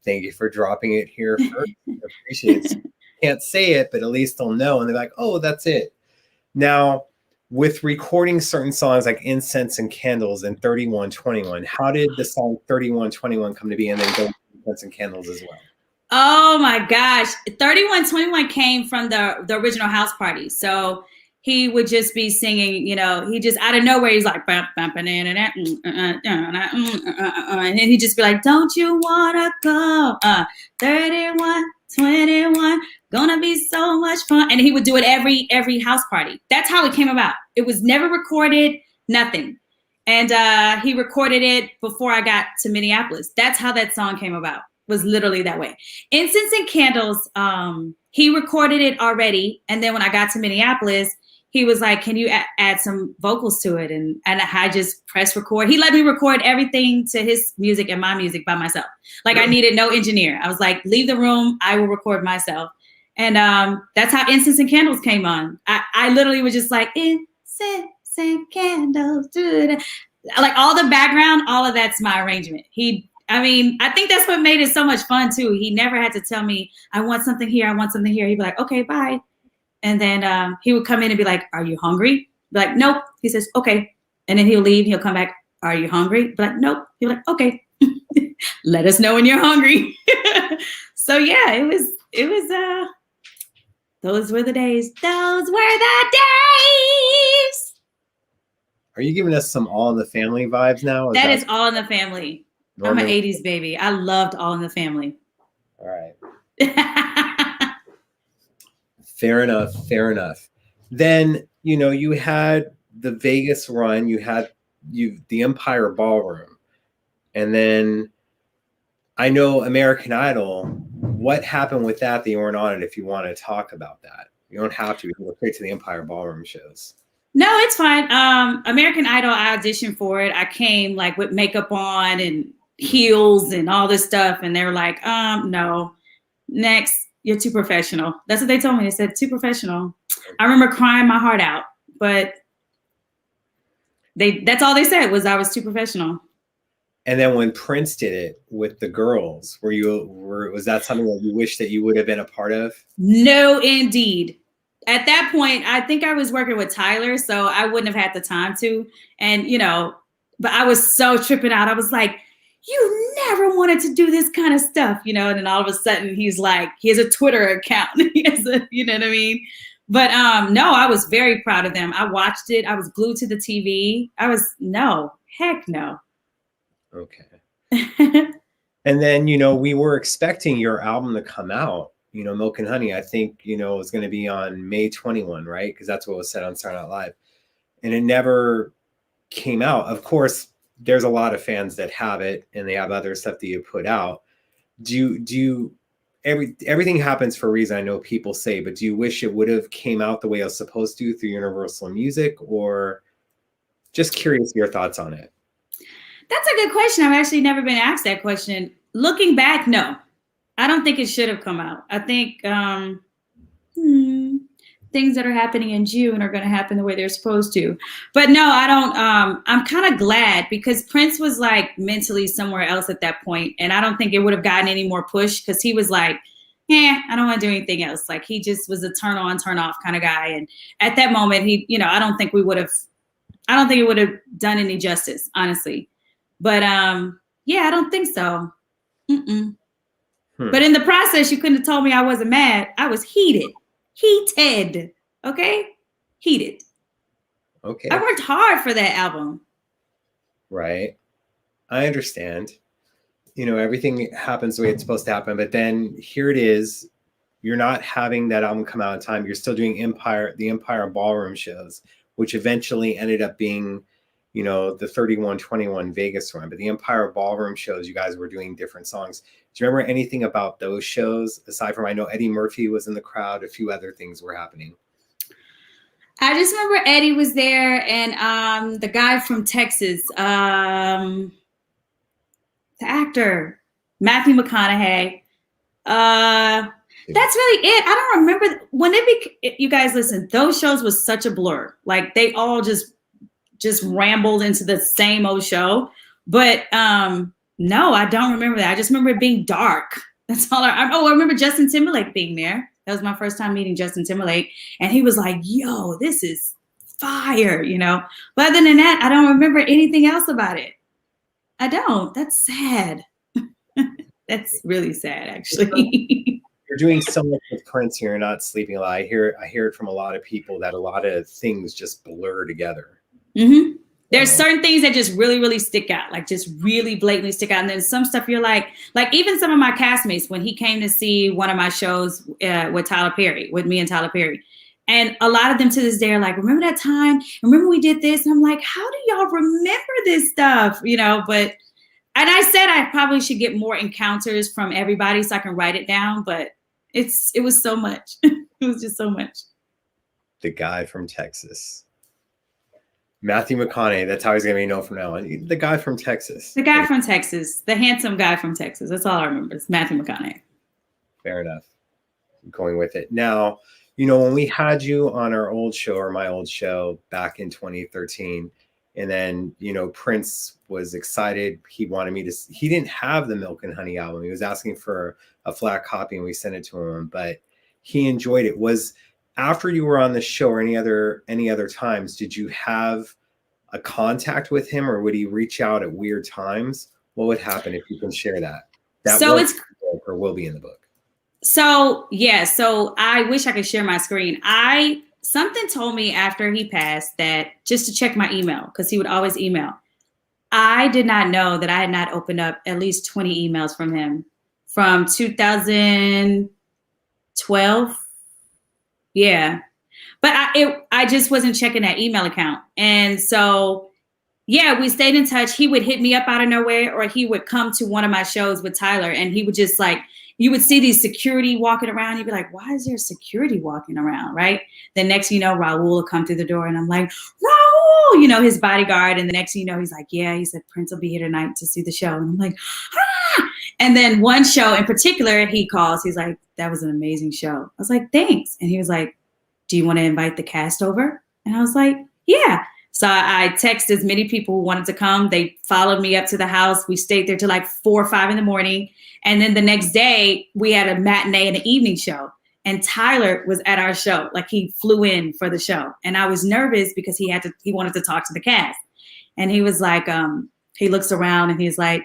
Thank you for dropping it here first. I appreciate it. Can't say it, but at least they'll know, and they're like, oh, that's it. Now, with recording certain songs like Incense and Candles and 3121, how did the song 3121 come to be, and then go Incense and Candles as well? Oh my gosh. 3121 came from the original House Party. So he would just be singing, you know, he just out of nowhere, he's like, and he'd just be like, don't you wanna go? 3121, gonna be so much fun. And he would do it every house party. That's how it came about. It was never recorded, nothing. And he recorded it before I got to Minneapolis. That's how that song came about. Was literally that way. Incense and Candles, he recorded it already. And then when I got to Minneapolis, he was like, can you add some vocals to it? And I just pressed record. He let me record everything to his music and my music by myself. Like I needed no engineer. I was like, leave the room. I will record myself. And that's how Incense and Candles came on. I literally was just like, Incense and Candles. Like all the background, all of that's my arrangement. I think that's what made it so much fun too. He never had to tell me, I want something here, I want something here. He'd be like, okay, bye. And then he would come in and be like, are you hungry? Be like, nope. He says, okay. And then he'll leave, he'll come back, are you hungry? Be like, nope. He'll be like, okay. Let us know when you're hungry. So yeah, it was those were the days. Those were the days. Are you giving us some All in the Family vibes now? That is All in the Family. I'm an 80s baby. I loved All in the Family. All right. Fair enough. Fair enough. Then, you know, you had the Vegas run, you had the Empire Ballroom. And then I know American Idol. What happened with that you weren't on it if you want to talk about that? You don't have to. You can go straight to the Empire Ballroom shows. No, it's fine. American Idol, I auditioned for it. I came like with makeup on and heels and all this stuff. And they were like, no, next, you're too professional. That's what they told me. They said, too professional. I remember crying my heart out, but that's all they said was I was too professional. And then when Prince did it with the girls, was that something that you wish that you would have been a part of? No, indeed. At that point, I think I was working with Tyler, so I wouldn't have had the time to. And, but I was so tripping out. I was like, you never wanted to do this kind of stuff, and then all of a sudden he's like, he has a Twitter account. You know what I mean? But no, I was very proud of them. I watched it. I was glued to the TV. Heck no. Okay. And then, we were expecting your album to come out, Milk and Honey. I think, it was going to be on May 21, right? Because that's what was said on Saturday Night Live. And it never came out. Of course, there's a lot of fans that have it and they have other stuff that you put out. Everything happens for a reason, I know people say, but do you wish it would have came out the way it was supposed to through Universal Music, or just curious your thoughts on it? That's a good question. I've actually never been asked that question. Looking back, no, I don't think it should have come out. I think things that are happening in June are going to happen the way they're supposed to. But no, I don't. I'm kind of glad because Prince was like mentally somewhere else at that point, and I don't think it would have gotten any more push because he was like, I don't want to do anything else. Like he just was a turn on, turn off kind of guy. And at that moment, I don't think it would have done any justice, honestly. But I don't think so. But in the process, you couldn't have told me I wasn't mad. I was heated. Okay? Heated. Okay. I worked hard for that album. Right. I understand. Everything happens the way it's supposed to happen. But then here it is. You're not having that album come out in time. You're still doing the Empire Ballroom shows, which eventually ended up being the 3121 Vegas run, but the Empire Ballroom shows, you guys were doing different songs. Do you remember anything about those shows aside from, I know Eddie Murphy was in the crowd, a few other things were happening? I just remember Eddie was there and the guy from Texas, the actor, Matthew McConaughey. That's really it. I don't remember when you guys listen, those shows was such a blur. Like they all just rambled into the same old show. But no, I don't remember that. I just remember it being dark. That's all I remember Justin Timberlake being there. That was my first time meeting Justin Timberlake. And he was like, yo, this is fire, But other than that, I don't remember anything else about it. I don't. That's sad. That's really sad, actually. You're doing so much with Prince here, not sleeping a lot. I hear it from a lot of people that a lot of things just blur together. Mm-hmm. There's certain things that just really, really stick out, like just really blatantly stick out. And then some stuff you're like even some of my castmates, when he came to see one of my shows with me and Tyler Perry. And a lot of them to this day are like, remember that time? Remember we did this? And I'm like, how do y'all remember this stuff? And I said I probably should get more encounters from everybody so I can write it down. But it was so much. It was just so much. The guy from Texas. Matthew McConaughey, that's how he's going to be known from now on. The guy from Texas. The guy from Texas. The handsome guy from Texas. That's all I remember. It's Matthew McConaughey. Fair enough. I'm going with it. Now, when we had you on our old show or my old show back in 2013, and then, Prince was excited. He wanted me to, he didn't have the Milk and Honey album. He was asking for a flat copy and we sent it to him, but he enjoyed it. Was after you were on the show or any other times, did you have a contact with him or would he reach out at weird times? What would happen if you can share that? Or will be in the book. So I wish I could share my screen. Something told me after he passed that just to check my email, because he would always email. I did not know that I had not opened up at least 20 emails from him from 2012. Yeah. But I just wasn't checking that email account. And so, we stayed in touch. He would hit me up out of nowhere, or he would come to one of my shows with Tyler and he would just you would see these security walking around. You'd be like, why is there security walking around? Right. The next, Raul will come through the door and I'm like, Raul, his bodyguard. And the next, he's like, yeah, he said, Prince will be here tonight to see the show. And I'm like, ah. And then one show in particular, he calls, he's like, that was an amazing show. I was like, thanks. And he was like, do you want to invite the cast over? And I was like, yeah. So I texted as many people who wanted to come. They followed me up to the house. We stayed there till like 4 or 5 in the morning. And then the next day we had a matinee and an evening show. And Tyler was at our show. Like he flew in for the show. And I was nervous because he wanted to talk to the cast. And he was like, he looks around and he's like,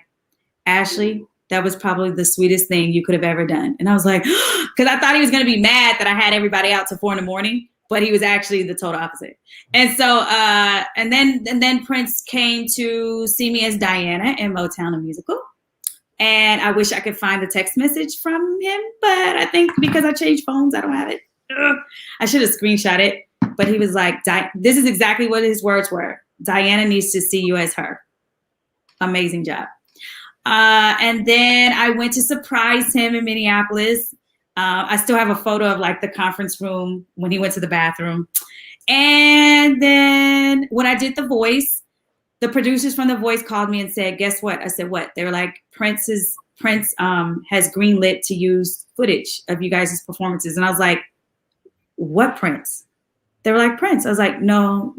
Ashley, that was probably the sweetest thing you could have ever done. And I was like, because I thought he was going to be mad that I had everybody out till 4 in the morning, but he was actually the total opposite. And so, and then Prince came to see me as Diana in Motown the Musical. And I wish I could find the text message from him, but I think because I changed phones, I don't have it. Ugh. I should have screenshot it. But he was like, this is exactly what his words were. Diana needs to see you as her. Amazing job. And then I went to surprise him in Minneapolis. I still have a photo of like the conference room when he went to the bathroom. And then when I did The Voice, the producers from The Voice called me and said, guess what? I said, what? They were like, Prince has greenlit to use footage of you guys' performances. And I was like, what Prince? They were like, Prince. I was like, no,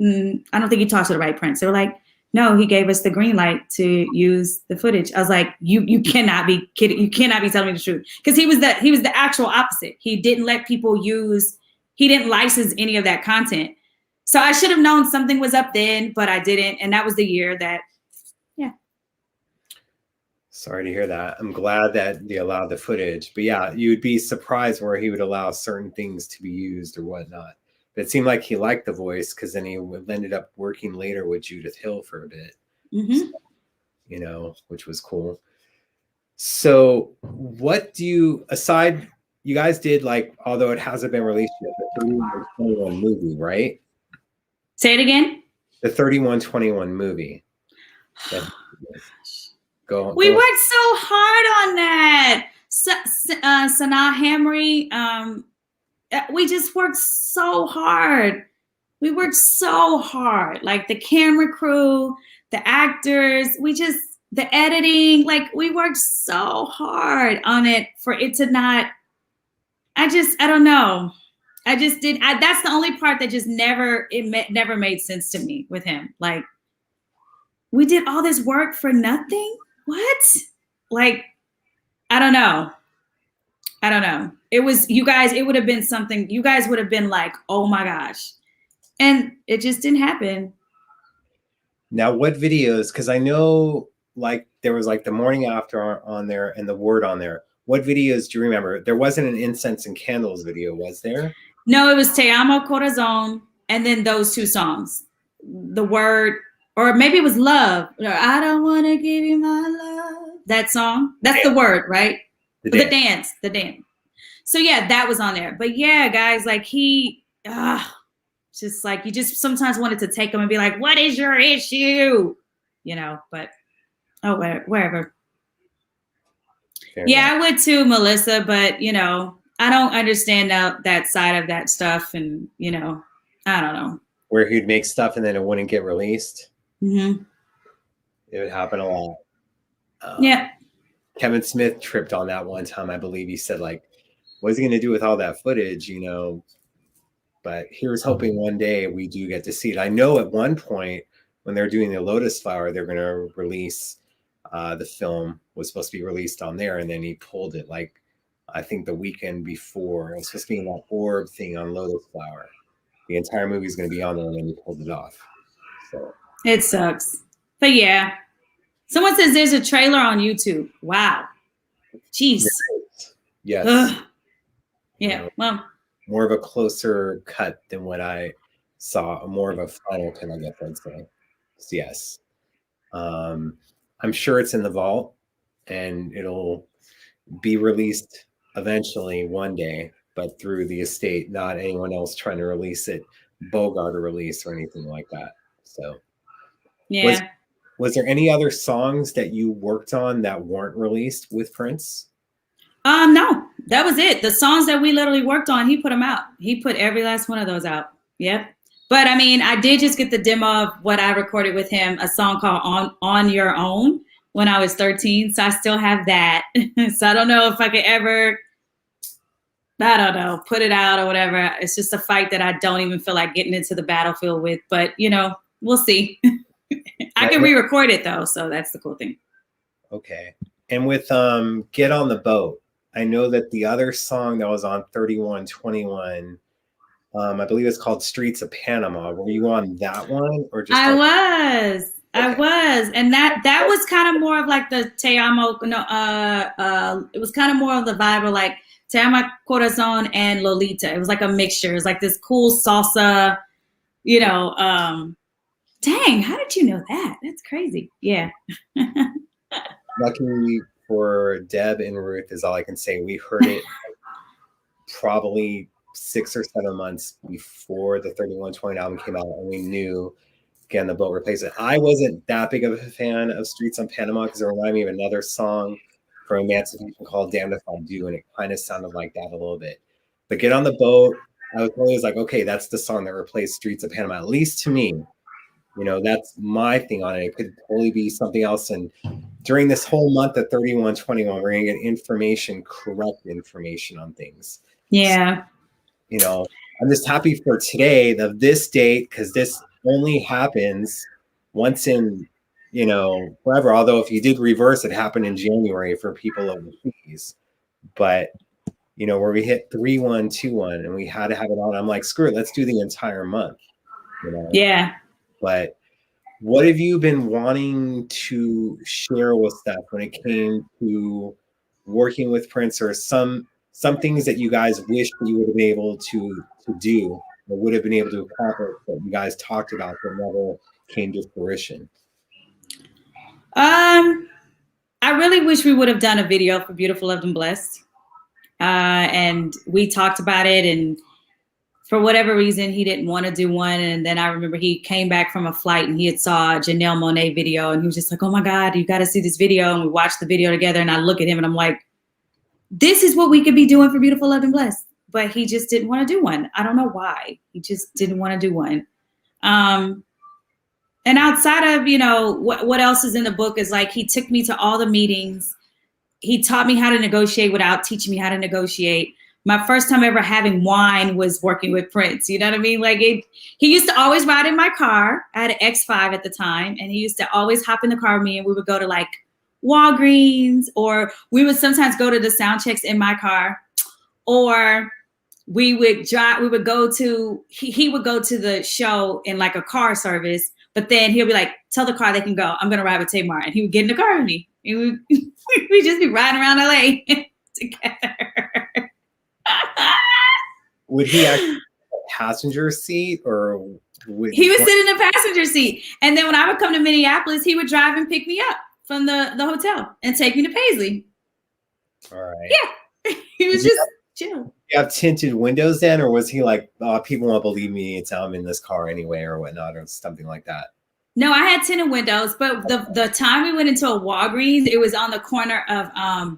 I don't think you talked to the right Prince. They were like, no, he gave us the green light to use the footage. I was like, you cannot be kidding. You cannot be telling me the truth. Because he was the actual opposite. He didn't let people he didn't license any of that content. So I should have known something was up then, but I didn't. And that was the year that, yeah. Sorry to hear that. I'm glad that they allowed the footage. But yeah, you would be surprised where he would allow certain things to be used or whatnot. But it seemed like he liked The Voice because then he ended up working later with Judith Hill for a bit. Mm-hmm. So, which was cool. So what do you, aside, you guys did like, although it hasn't been released yet, the 3121 movie, right? Say it again. The 3121 movie. We worked so hard on that. Sanaa Hamri, we just worked so hard. We worked so hard. Like the camera crew, the actors, the editing, like we worked so hard on it for it to not, I don't know. That's the only part that just never made sense to me with him. Like, we did all this work for nothing? What? Like, I don't know. It was, you guys, it would have been something, you guys would have been like, oh my gosh. And it just didn't happen. Now, what videos, because I know like there was like the morning after on there and the word on there. What videos do you remember? There wasn't an incense and candles video, was there? No, it was Te Amo Corazon, and then those 2 songs. The word, or maybe it was Love. I don't want to give you my love. That song. That's the word, right? The dance. So yeah, that was on there. But yeah, guys, like just like, you just sometimes wanted to take them and be like, what is your issue? You know, but wherever. Yeah, I would too, Melissa, but you know, I don't understand that side of that stuff. And, you know, I don't know. Where he'd make stuff and then it wouldn't get released. Mm-hmm. It would happen a lot. Yeah. Kevin Smith tripped on that one time. I believe he said, like, what's he going to do with all that footage, you know? But he was hoping one day we do get to see it. I know at one point when they're doing the Lotus Flower, they're going to release the film was supposed to be released on there. And then he pulled it, like, I think the weekend before. It was supposed to be in that orb thing on Lotus Flower. The entire movie is going to be on there, and then he pulled it off. So it sucks. But yeah. Someone says there's a trailer on YouTube. Wow. Jeez. Yes. Ugh. Yeah. You know, well, more of a closer cut than what I saw. More of a final cut, I guess I'd say. So yes. I'm sure it's in the vault, and it'll be released eventually one day, but through the estate, not anyone else trying to release it, Bogart or release or anything like that. So yeah. Was there any other songs that you worked on that weren't released with Prince? No, that was it. The songs that we literally worked on, he put them out. He put every last one of those out. Yep. But I mean, I did just get the demo of what I recorded with him, a song called On Your Own when I was 13. So I still have that. So I don't know if I could ever I don't know, put it out or whatever. It's just a fight that I don't even feel like getting into the battlefield with. But we'll see. I can re-record it though, so that's the cool thing. Okay. And with Get on the Boat, I know that the other song that was on 3121, I believe it's called Streets of Panama. Were you on that one or just? I was. And that was kind of more of like the Te Amo. No, it was kind of more of the vibe of like Te Amo Corazon and Lolita. It was like a mixture. It was like this cool salsa. Dang, how did you know that? That's crazy. Yeah. Luckily for Deb and Ruth is all I can say. We heard it probably 6 or 7 months before the 3120 album came out, and we knew Get on the Boat replaced it. I wasn't that big of a fan of Streets on Panama because it reminded me of another song from Emancipation called Damned If I Do, and it kind of sounded like that a little bit. But Get on the Boat, I was always like, okay, that's the song that replaced Streets of Panama, at least to me. That's my thing on it. It could totally be something else. And during this whole month of 3121, we're going to get correct information on things. Yeah. So, I'm just happy for today of this date, because this only happens once in, forever. Although if you did reverse, it happened in January for people overseas. But, where we hit 3121 and we had to have it on, I'm like, screw it, let's do the entire month. Yeah. But what have you been wanting to share with Steph when it came to working with Prince, or some things that you guys wish that you would have been able to do, or would have been able to accomplish, that you guys talked about that never came to fruition? I really wish we would have done a video for Beautiful, Loved, and Blessed. And we talked about it, and for whatever reason, he didn't want to do one. And then I remember he came back from a flight and he had saw a Janelle Monáe video, and he was just like, oh my God, you got to see this video. And we watched the video together, and I look at him and I'm like, this is what we could be doing for Beautiful, Loved, and Blessed. But he just didn't want to do one. I don't know why. He just didn't want to do one. And outside of, what else is in the book is like, he took me to all the meetings. He taught me how to negotiate without teaching me how to negotiate. My first time ever having wine was working with Prince. You know what I mean? Like he used to always ride in my car. I had an X5 at the time, and he used to always hop in the car with me, and we would go to like Walgreens, or we would sometimes go to the sound checks in my car, or we would drive. We would go to he would go to the show in like a car service, but then he'll be like, "Tell the car they can go. I'm gonna ride with Tamar," and he would get in the car with me, and we'd just be riding around LA together. Would he actually have a passenger seat, or he would sit in the passenger seat? And then when I would come to Minneapolis, he would drive and pick me up from the hotel and take me to Paisley. All right. Yeah. He was just chill. You have tinted windows then, or was he like, oh, people won't believe me, it's I'm in this car anyway, or whatnot, or something like that? No, I had tinted windows, but the time we went into a Walgreens, it was on the corner of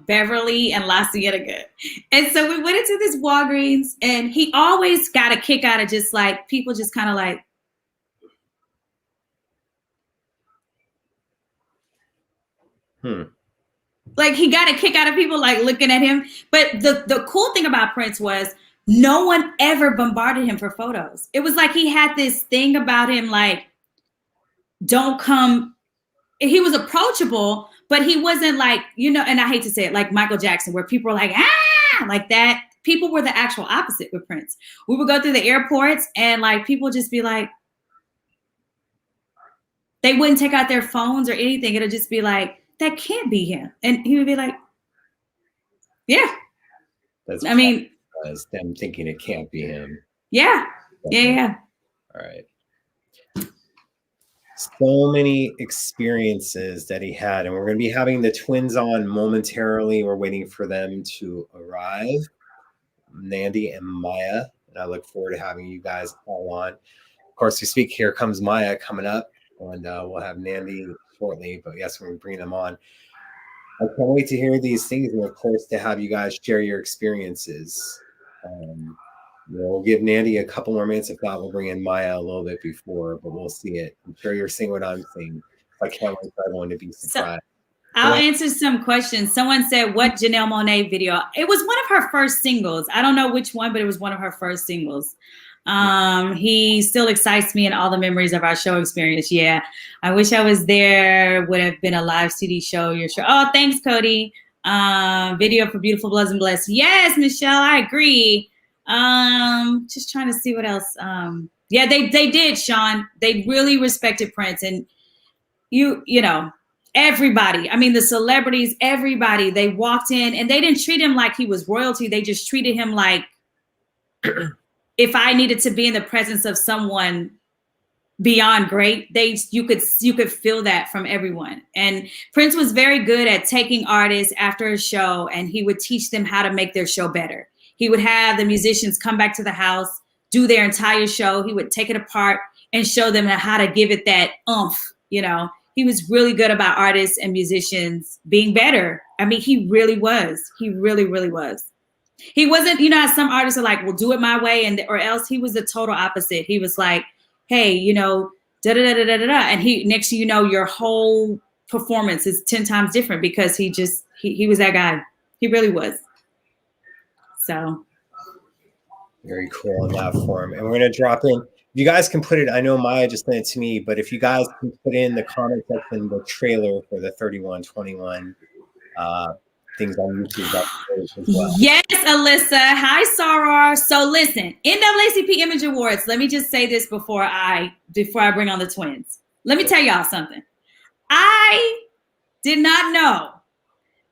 Beverly and La Cienega. And so we went into this Walgreens, and he always got a kick out of just like people just kind of like, like he got a kick out of people like looking at him. But the cool thing about Prince was no one ever bombarded him for photos. It was like he had this thing about him, like, don't come. He was approachable, but he wasn't like, and I hate to say it, like Michael Jackson, where people are like, like that. People were the actual opposite with Prince. We would go through the airports, and like people just be like, they wouldn't take out their phones or anything. It'll just be like, that can't be him. And he would be like, yeah. That's them thinking it can't be him. Yeah. Yeah. All right. So many experiences that he had, and we're going to be having the twins on momentarily. We're waiting for them to arrive, Nandy and Maya, and I look forward to having you guys all on. Of course, we speak Here Comes Maya coming up, and we'll have Nandy shortly, but yes, when we bring them on, I can't wait to hear these things, and of course to have you guys share your experiences. We'll give Nandy a couple more minutes. If not, we'll bring in Maya a little bit before, but we'll see it. I'm sure you're seeing what I'm seeing. I can't wait for everyone to be surprised. I'll answer some questions. Someone said, what Janelle Monáe video? It was one of her first singles. I don't know which one, but it was one of her first singles. He still excites me in all the memories of our show experience. Yeah. I wish I was there. Would have been a live CD show. Your show. Oh, thanks, Cody. Video for Beautiful Bloods and Blessed. Yes, Michelle, I agree. Just trying to see what else. Yeah, they did, Sean. They really respected Prince, and you know, everybody. I mean, the celebrities, everybody. They walked in, and they didn't treat him like he was royalty. They just treated him like if I needed to be in the presence of someone beyond great, you could feel that from everyone. And Prince was very good at taking artists after a show, and he would teach them how to make their show better. He would have the musicians come back to the house, do their entire show. He would take it apart and show them how to give it that oomph. You know, he was really good about artists and musicians being better. I mean, he really was. He really, really was. He wasn't, you know, how some artists are like, well, do it my way, or else. He was the total opposite. He was like, hey, you know, da da da da da da, and he, next thing you know, your whole performance is 10 times different because he was that guy. He really was. So very cool in that form. And we're going to drop in. You guys can put it. I know Maya just sent it to me, but if you guys can put in the comment section the trailer for the 3121 things on YouTube, that's great as well. Yes, Alyssa. Hi, Sarah. So listen, NAACP Image Awards. Let me just say this before I bring on the twins. Let me tell y'all something. I did not know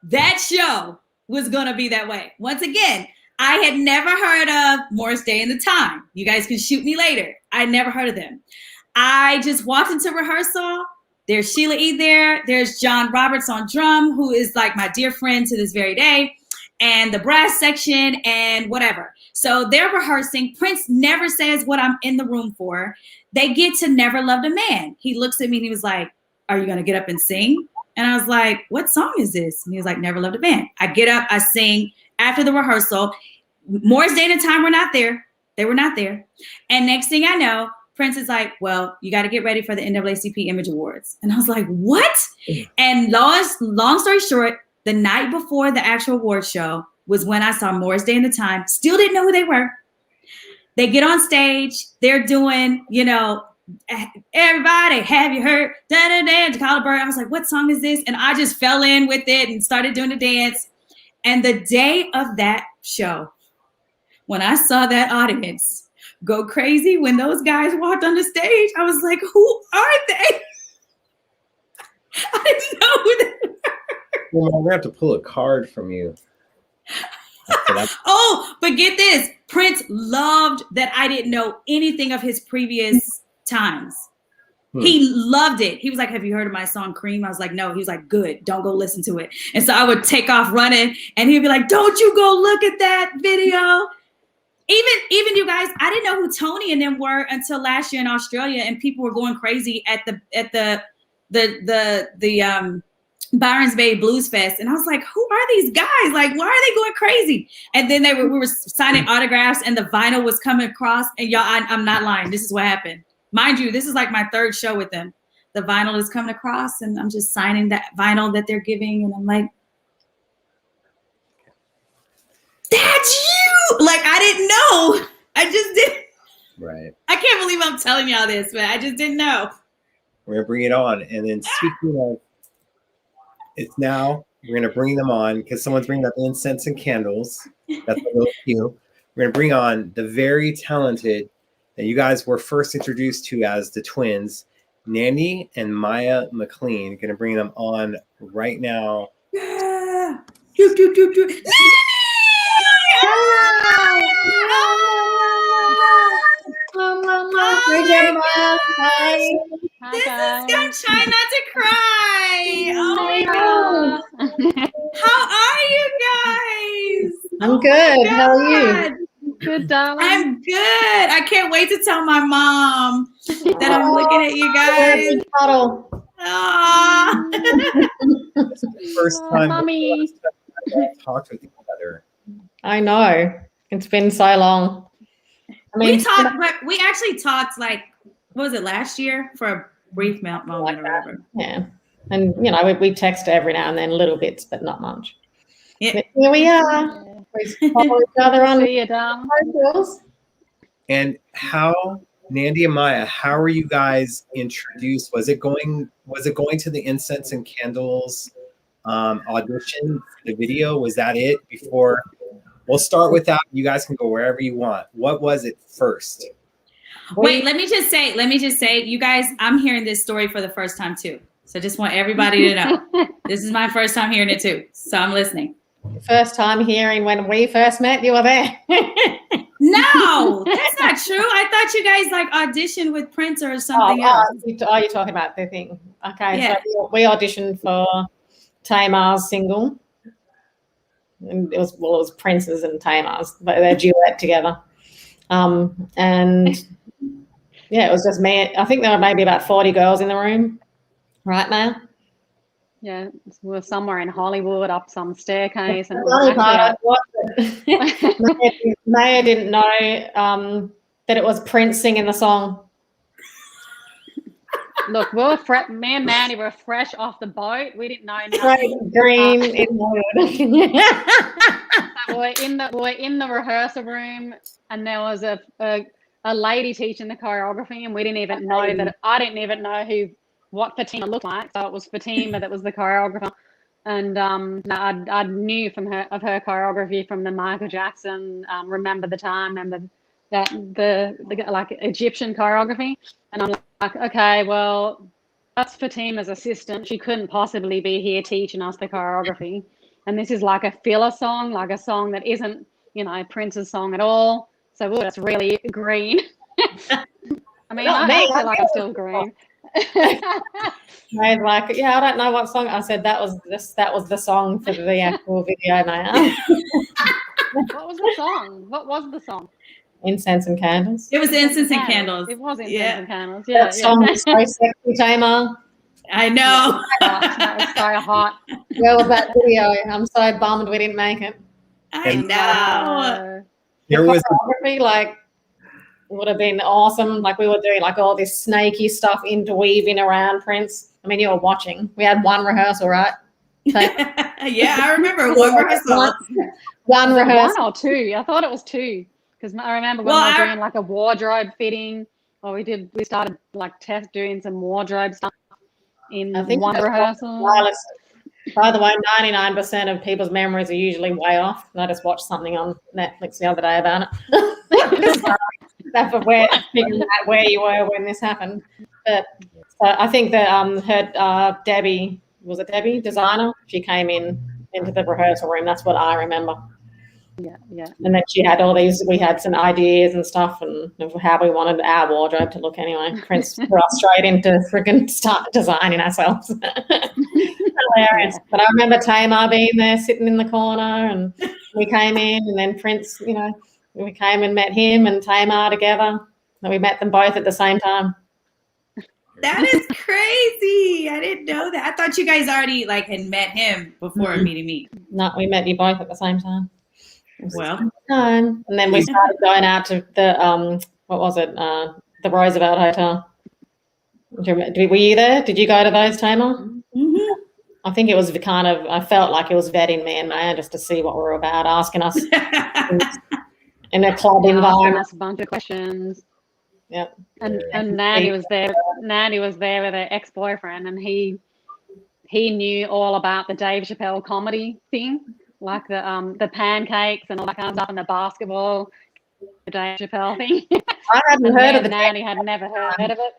that show was going to be that way. Once again, I had never heard of Morris Day and the Time. You guys can shoot me later. I never heard of them. I just walked into rehearsal. There's Sheila E. there. There's John Roberts on drum, who is like my dear friend to this very day, and the brass section and whatever. So they're rehearsing. Prince never says what I'm in the room for. They get to Never Loved a Man. He looks at me and he was like, are you going to get up and sing? And I was like, what song is this? And he was like, Never Loved a Man. I get up, I sing after the rehearsal. Morris Day and Time were not there. They were not there. And next thing I know, Prince is like, well, you got to get ready for the NAACP Image Awards. And I was like, what? And long story short, the night before the actual award show was when I saw Morris Day and the Time. Still didn't know who they were. They get on stage. They're doing, you know, everybody, have you heard? Da-da-da, to Call a Bird. I was like, what song is this? And I just fell in with it and started doing the dance. And the day of that show, when I saw that audience go crazy when those guys walked on the stage, I was like, who are they? I didn't know who they were. Well, we're going to have to pull a card from you. Oh, but get this. Prince loved that I didn't know anything of his previous times. He loved it. He was like, have you heard of my song Cream? I was like, no. He was like, good. Don't go listen to it. And so I would take off running and he'd be like, don't you go look at that video. Even you guys, I didn't know who Tony and them were until last year in Australia, and people were going crazy at the Byron's Bay Blues Fest, and I was like, who are these guys? Like, why are they going crazy? And then we were signing autographs, and the vinyl was coming across, and y'all, I'm not lying. This is what happened. Mind you, this is like my third show with them. The vinyl is coming across, and I'm just signing that vinyl that they're giving, and I'm like, that's you. Like, I didn't know. I just didn't. Right. I can't believe I'm telling y'all this, but I just didn't know. We're going to bring it on. And then speaking of, it's now, we're going to bring them on because someone's bringing up incense and candles. That's a little cute. We're going to bring on the very talented, that you guys were first introduced to as the twins, Nandy and Maya McLean. Going to bring them on right now. Yeah. Hi. This is gonna try not to cry. Oh my God. How are you guys? I'm good. How are you? Good, darling. I'm good. I can't wait to tell my mom that I'm looking at you guys. First time Mommy. talked with each other. I know. It's been so long. I mean, we actually talked like, what was it, last year for a brief moment or whatever. Yeah. And, you know, we text every now and then, little bits, but not much. Yeah. But here we are. We follow each other on See you, darling. socials. And how, Nandy and Maya, how were you guys introduced? Was it going to the Incense and Candles audition, the video? Was that it before? We'll start with that. You guys can go wherever you want. What was it first? Wait, let me just say, you guys, I'm hearing this story for the first time too. So just want everybody to know. This is my first time hearing it too. So I'm listening. First time hearing when we first met, you were there. No, that's not true. I thought you guys like auditioned with Prince or something else. Are you talking about the thing? Okay, Yeah. so we auditioned for Tamar's single. And it was Prince's and Tamar's, but they're duet together. And yeah, it was just me. I think there were maybe about 40 girls in the room, right now. Yeah, we were somewhere in Hollywood up some staircase. And Maya didn't know that it was Prince singing the song. Look, me and Mandy were fresh off the boat. We didn't know nothing. Green in we're in the rehearsal room, and there was a lady teaching the choreography, and we didn't even know that. I didn't even know what Fatima looked like. So it was Fatima that was the choreographer, and I knew of her choreography from the Michael Jackson Remember the Time and the like Egyptian choreography, and I'm like, okay, well, that's Fatima's assistant. She couldn't possibly be here teaching us the choreography. And this is like a filler song, like a song that isn't, you know, Prince's song at all. So we were just really green. I mean, I feel like I'm still green. I was like, yeah, I don't know what song. I said that was the song for the actual video, Maya. What was the song? What was the song? Incense and Candles. It was Incense and Candles. It was Incense and Candles. Yeah, that song was so sexy, Tamar. I know. That was so hot. Where was that video? I'm so bummed we didn't make it. I know. There was choreography, like, would have been awesome. Like, we were doing like all this snaky stuff interweaving around Prince. I mean, you were watching. We had one rehearsal, right? So, yeah, I remember one rehearsal. One rehearsal. One or two. I thought it was two. Because I remember when we were doing like a wardrobe fitting, or we started like doing some wardrobe stuff in one rehearsal. By the way, 99% of people's memories are usually way off. I just watched something on Netflix the other day about it. That's figuring out where you were when this happened. But so I think that her Debbie, was it Debbie, designer? She came into the rehearsal room. That's what I remember. Yeah. And then she had all these, we had some ideas and stuff and of how we wanted our wardrobe to look anyway. Prince threw us straight into freaking start designing ourselves. Hilarious. But I remember Tamar being there sitting in the corner, and we came in, and then Prince, you know, we came and met him and Tamar together. And we met them both at the same time. That is crazy. I didn't know that. I thought you guys already like had met him before meeting me. No, we met you both at the same time. Well, and then we started going out to the what was it? The Roosevelt Hotel. Were you there? Did you go to those, Tamar? Mm-hmm. I think it was I felt like it was vetting me and Maya just to see what we were about, asking us in a club environment. Asking us a bunch of questions. Yep. And Nandy was there. Nandy was there with her ex-boyfriend, and he knew all about the Dave Chappelle comedy thing. Like the pancakes and all that kind of stuff, and the basketball, the Dave Chappelle thing. I hadn't heard of it. Nandy had never heard of it.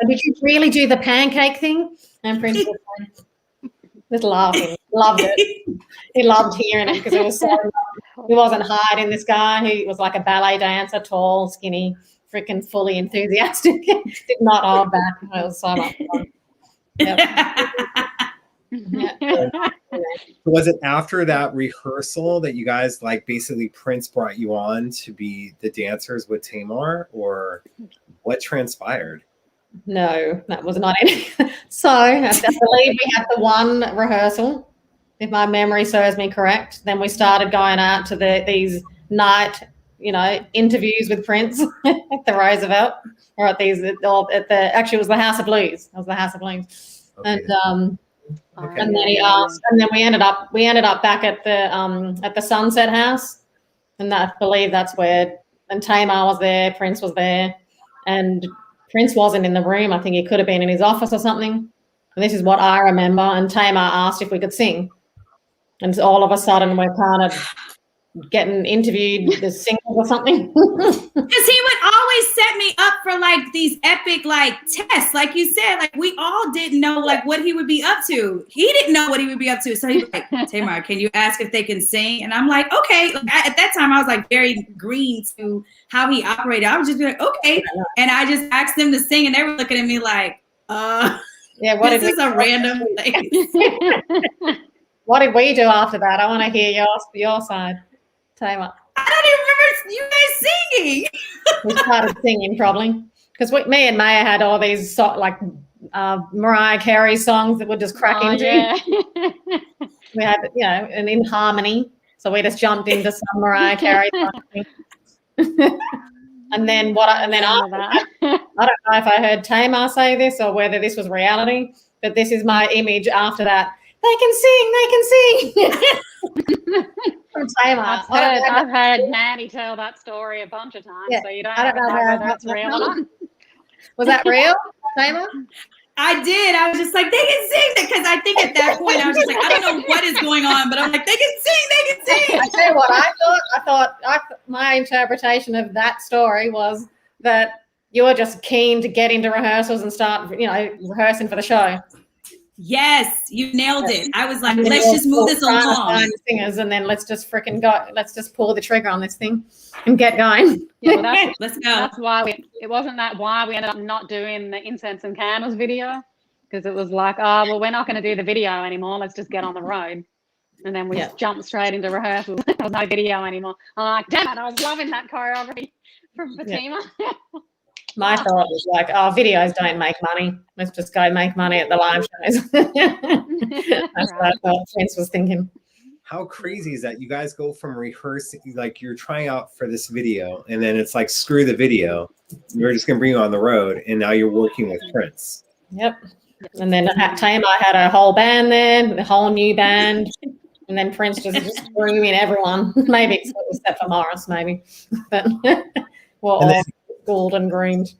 Did you really do the pancake thing? And Prince was just laughing. Loved it. He loved hearing it because it was so. He wasn't hiding. This guy, he was like a ballet dancer, tall, skinny, freaking fully enthusiastic. Did not hold back. It was so much fun. Yep. Yeah. Was it after that rehearsal that you guys like basically Prince brought you on to be the dancers with Tamar, or what transpired? No, that was not it. So I believe we had the one rehearsal, if my memory serves me correct. Then we started going out to these night, you know, interviews with Prince at the Roosevelt, or at actually it was the House of Blues. It was the House of Blues. Okay. And Okay. and then he asked, and then we ended up back at the Sunset House, and I believe that's where, and Tamar was there, Prince was there, and Prince wasn't in the room. I think he could have been in his office or something. And this is what I remember. And Tamar asked if we could sing, and so all of a sudden we're kind of getting interviewed as singers or something. Because he would always set me up for like these epic like tests, like you said, like we all didn't know like what he would be up to. He didn't know what he would be up to, so he'd be like, Tamar, can you ask if they can sing? And I'm like, okay. Like, at that time, I was like very green to how he operated. I would just be like, okay, and I just asked them to sing, and they were looking at me like, yeah, this is a random thing. What did we do after that? I want to hear your side, Tamar. I don't even remember you guys singing. We started singing probably because me and Maya had all these Mariah Carey songs that would just crack into. Yeah. We had, and in harmony, so we just jumped into some Mariah Carey song. And then after that, I don't know if I heard Tamar say this or whether this was reality, but this is my image after that. They can sing. From Tamar. I've heard Maddie tell that story a bunch of times, so you don't know whether it's real or not. Was that real, Tamar? I did. I was just like, they can sing, because I think at that point I was just like, I don't know what is going on, but I'm like, they can sing. I tell you what, I thought my interpretation of that story was that you were just keen to get into rehearsals and start, rehearsing for the show. Yes, you nailed it. I was like, let's just move this along. Singers, and then let's just freaking go. Let's just pull the trigger on this thing and get going. Yeah, well, let's go. That's why it wasn't that why we ended up not doing the incense and candles video, because it was like, oh well, we're not going to do the video anymore. Let's just get on the road, and then we jumped straight into rehearsals. There was no video anymore. I'm like, damn it! I was loving that choreography from Fatima. Yeah. My thought was like, videos don't make money. Let's just go make money at the live shows. That's what I thought Prince was thinking. How crazy is that? You guys go from rehearsing, like you're trying out for this video, and then it's like, screw the video. We're just going to bring you on the road, and now you're working with Prince. Yep. And then Tamar had a whole band there, a whole new band. And then Prince just threw in everyone. Maybe except for Morris, maybe. But well, gold and groomed.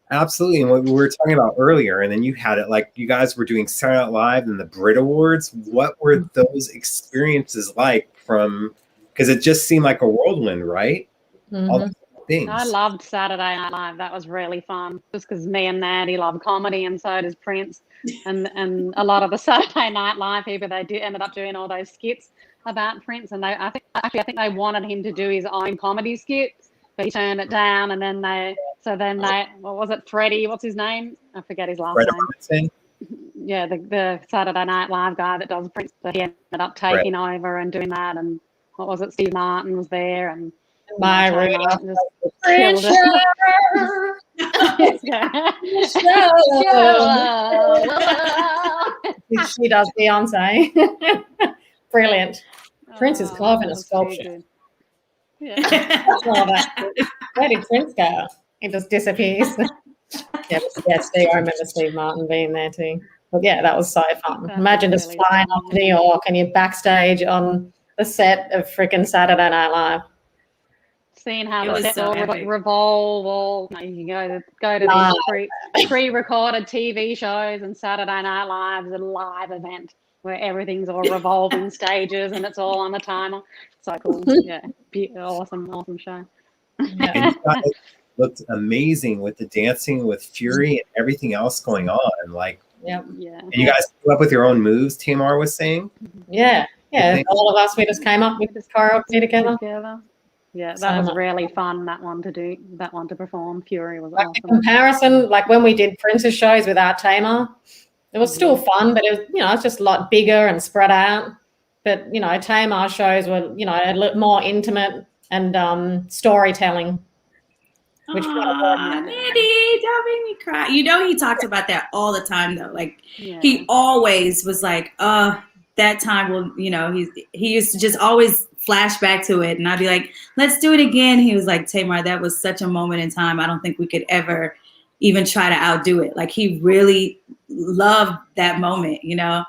Absolutely. And what we were talking about earlier, and then you had it like you guys were doing Saturday Night Live and the Brit Awards. What were those experiences like because it just seemed like a whirlwind, right? Mm-hmm. All the things. I loved Saturday Night Live. That was really fun. Just because me and Maddie love comedy, and so does Prince. And a lot of the Saturday Night Live people, ended up doing all those skits about Prince. And I think they wanted him to do his own comedy skit, but he turned it down. And then what was it, Freddie? What's his name? I forget his last name. Yeah, the Saturday Night Live guy that does Prince. So he ended up taking over and doing that. And what was it? Steve Martin was there, and my just killed it. She does Beyonce. Brilliant. Prince is carving a sculpture. Yeah. Where did Prince go? He just disappears. Steve. I remember Steve Martin being there too. But yeah, that was so fun. Imagine just flying up to New York and you're backstage on the set of freaking Saturday Night Live. Seeing how the set will revolve, or you go to these pre-recorded TV shows, and Saturday Night Live is a live event where everything's all revolving stages and it's all on the timer. So cool. Yeah, awesome show. And you guys looked amazing with the dancing, with Fury and everything else going on. Like, yeah. And you guys came up with your own moves, Tamar was saying? Yeah. All of us, we just came up with this choreography together. Yeah, that was really fun, that one to perform. Fury was awesome. In comparison, like when we did Prince's shows without Tamar, it was still fun, but it was, it's just a lot bigger and spread out. But, Tamar's shows were, a little more intimate and storytelling. Which Mandy, don't make me cry. He talks about that all the time, though. Like, he always was like, that time will, he used to just always flash back to it. And I'd be like, let's do it again. He was like, Tamar, that was such a moment in time. I don't think we could ever even try to outdo it. Like he really loved that moment, you know.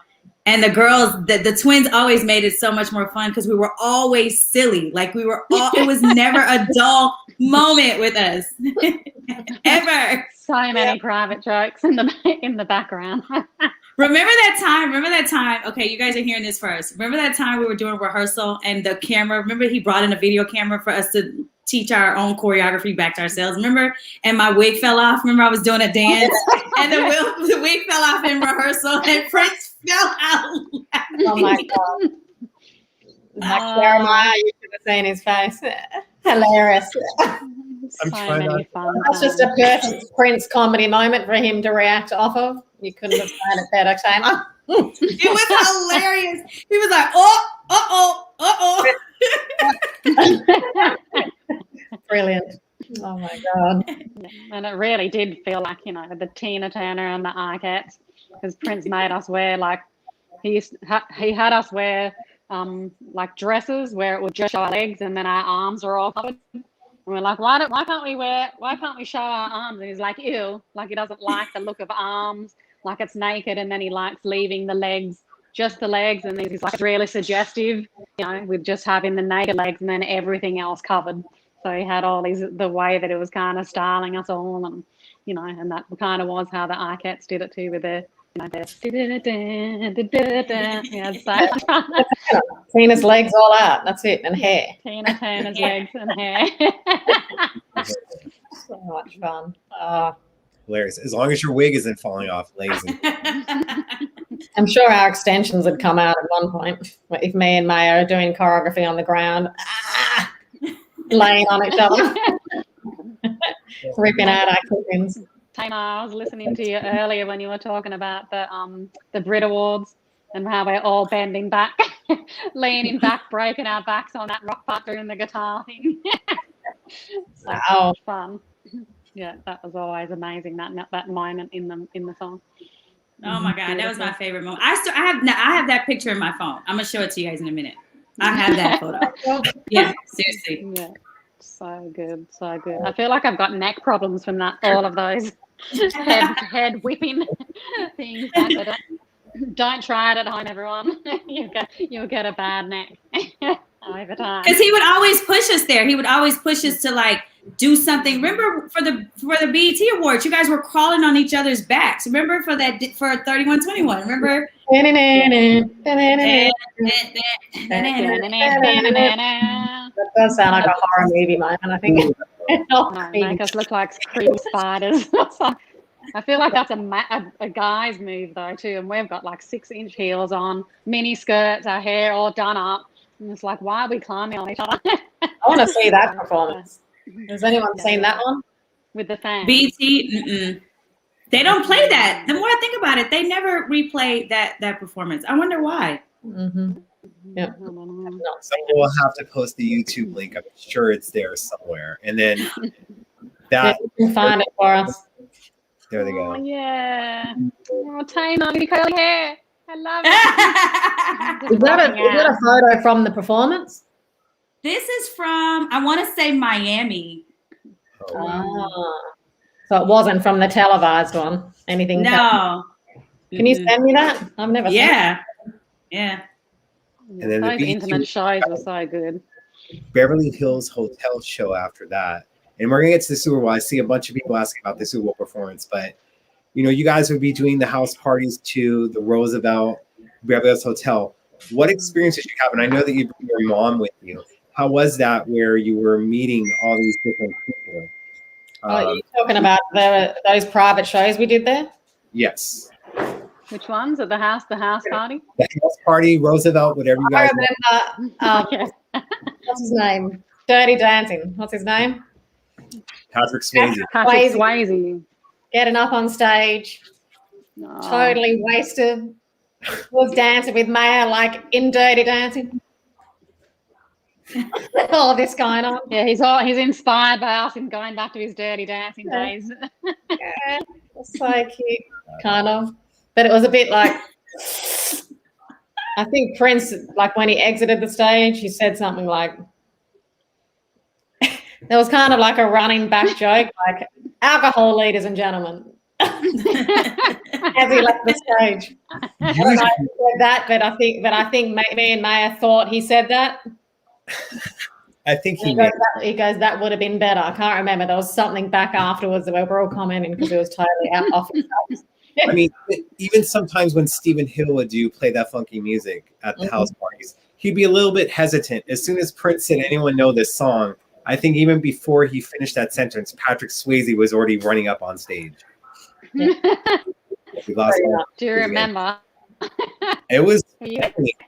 And the girls, the twins always made it so much more fun because we were always silly. Like we were all, it was never a dull moment with us. Ever. So many private jokes in the background. Remember that time? Okay, you guys are hearing this first. Remember that time we were doing rehearsal and the camera, remember he brought in a video camera for us to teach our own choreography back to ourselves. Remember? And my wig fell off. Remember I was doing a dance and the wig fell off in rehearsal and Prince fell out. Oh my God. Like Jeremiah, you should have seen his face. Hilarious. So many fun. That's just a perfect Prince comedy moment for him to react off of. You couldn't have done it better, Tamar. It was hilarious. He was like, oh. Brilliant. Oh my God. And it really did feel like, you know, the Tina Turner and the Arquettes, because Prince made us wear like, he had us wear like dresses where it would just show our legs and then our arms are all covered. And we're like, why can't we show our arms? And he's like, ew, like he doesn't like the look of arms, like it's naked, and then he likes leaving the legs, just the legs, and he's like, it's really suggestive, you know, with just having the naked legs and then everything else covered. So he had all these, the way that it was kind of styling us all, and you know, and that kind of was how the Arquettes did it too, with their, you know, yeah, so Tina's legs all out. That's it, and hair. Tina Turner's legs and hair. So much fun. Hilarious. As long as your wig isn't falling off, lazy. I'm sure our extensions had come out at one point. If me and Maya are doing choreography on the ground, laying on each other, ripping out our clippings. Tamar, I was listening to you earlier when you were talking about the Brit Awards and how we're all bending back, leaning back, breaking our backs on that rock part doing the guitar thing. So much fun. Yeah, that was always amazing. That moment in the song. Oh my God, that was my favorite moment. I have that picture in my phone. I'm gonna show it to you guys in a minute. I have that photo. Yeah, seriously. Yeah, so good, so good. I feel like I've got neck problems from all of those head whipping things. Don't try it at home, everyone. You'll get a bad neck over time. Because he would always push us there. He would always push us to like do something. Remember for the BET Awards, you guys were crawling on each other's backs. Remember for 3121. Remember? That does sound like a horror movie moment, I think. Make us look like creepy spiders. I feel like that's a guy's move though too, and we've got like 6-inch heels on, mini skirts, our hair all done up, and it's like, why are we climbing on each other? I want to see that performance. Has anyone seen that one? With the fans? BT, they don't play that. The more I think about it, they never replay that performance. I wonder why. Mm-hmm. Yeah. Someone will have to post the YouTube link. I'm sure it's there somewhere. And then that you can find it for us. There they go. Oh, yeah. Oh, Tamar, with your curly hair. I love it. Is that a photo from the performance? This is from, I want to say Miami. So it wasn't from the televised one. Anything? No. Can you send me that? I've never seen it. Yeah. And then those intimate shows were so good. Beverly Hills Hotel show after that. And we're going to get to the Super Bowl. I see a bunch of people asking about the Super Bowl performance, but you know, you guys would be doing the house parties to the Roosevelt, Beverly Hills Hotel. What experience did you have? And I know that you brought your mom with you. How was that where you were meeting all these different people? You're talking about those private shows we did there? Yes. Which ones? At the house party? The house party, Roosevelt, whatever you guys remember. What's his name? Dirty Dancing. What's his name? Patrick Swayze. Patrick Swayze. Getting up on stage, totally wasted. Was dancing with Maya like in Dirty Dancing. All this going on. Yeah, he's inspired by us and going back to his Dirty Dancing days. Yeah, it's so cute, kind of. But it was a bit like, I think Prince, like when he exited the stage, he said something like, there was kind of like a running back joke, like alcohol, ladies and gentlemen. As he left the stage. I don't know if he said that, but I think me and Maya thought he said that. I think he goes, that would have been better. I can't remember. There was something back afterwards that we were all commenting because it was totally out off himself. I mean, even sometimes when Stephen Hill would play that funky music at the house parties, he'd be a little bit hesitant. As soon as Prince said, anyone know this song? I think even before he finished that sentence, Patrick Swayze was already running up on stage. Yeah. Do you remember? It was he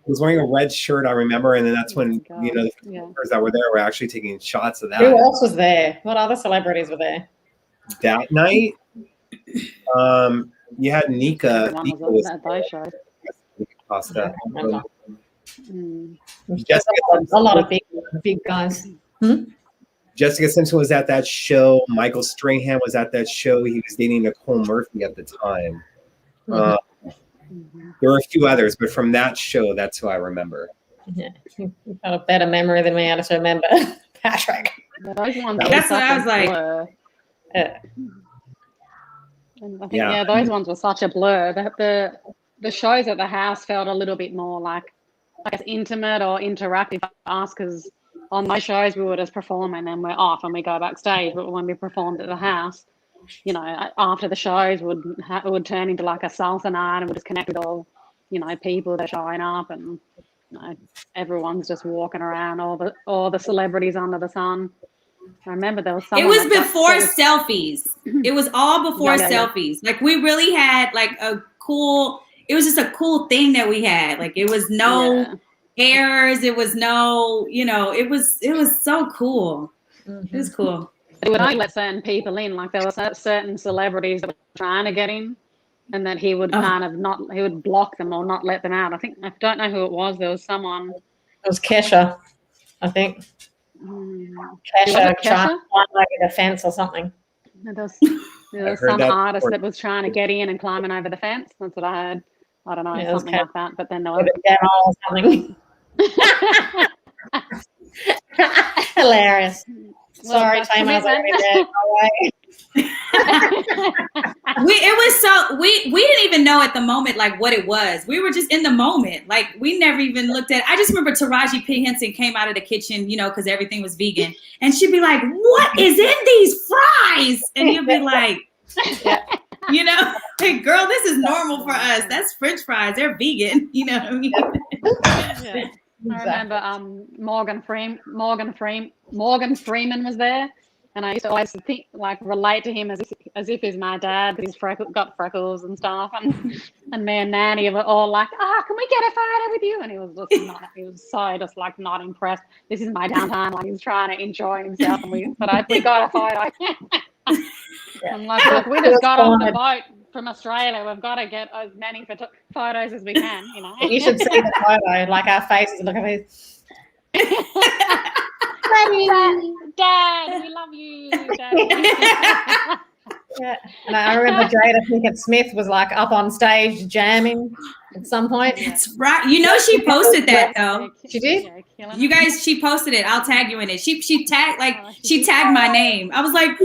was wearing a red shirt, I remember, and then that's when the photographers that were there were actually taking shots of that. Who else was there? What other celebrities were there? That night, you had Nika. Nika was Costa. A lot of big guys. Jessica Simpson was at that show. Michael Strahan was at that show. He was dating Nicole Murphy at the time. There were a few others, but from that show, that's who I remember. Yeah, you've got a better memory than me. I just remember Patrick. Those ones that's what I was like. I think, those ones were such a blur. The shows at the house felt a little bit more like, I guess, intimate or interactive for us, because on those shows we would just perform and then we're off and we go backstage. But when we performed at the house, after the shows would turn into like a salsa night, and we'd just connect with all, people that are showing up, and everyone's just walking around, all the celebrities under the sun. I remember there was someone. It was before selfies. It was all before selfies. Like we really had like it was just a cool thing that we had. Like it was no errors. It was no, it was so cool. It was cool. It would only let certain people in. Like there were certain celebrities that were trying to get in, and that he would he would block them or not let them out. I don't know who it was. There was someone. It was Kesha, I think. Kesha trying to climb over the fence or something. There was some artist that was trying to get in and climbing over the fence. That's what I heard. I don't know, something like that. But then there was a demo or something. Hilarious. Sorry, Tamar. We didn't even know at the moment like what it was. We were just in the moment. Like we never even looked at. I just remember Taraji P. Henson came out of the kitchen, because everything was vegan, and she'd be like, "What is in these fries?" And you'd be like, "Hey, girl, this is normal for us. That's French fries. They're vegan." You know what I mean? Yeah. I remember Morgan Freeman was there, and I used to always think, relate to him as if he's my dad, because he's got freckles and stuff, and me and Nanny were all like, can we get a photo with you? And he was just not. He was so just like not impressed. This is my downtime. Like he's trying to enjoy himself, and we got a photo. I'm like, look, we just got on the boat from Australia. We've got to get as many photos as we can, You should see the photo, like our faces. Look at this. Dad, we love you. Dad. Yeah, and I remember Jada Pinkett Smith was like up on stage jamming at some point. That's right. She posted that though. She did. You guys, she posted it. I'll tag you in it. She tagged my name. I was like,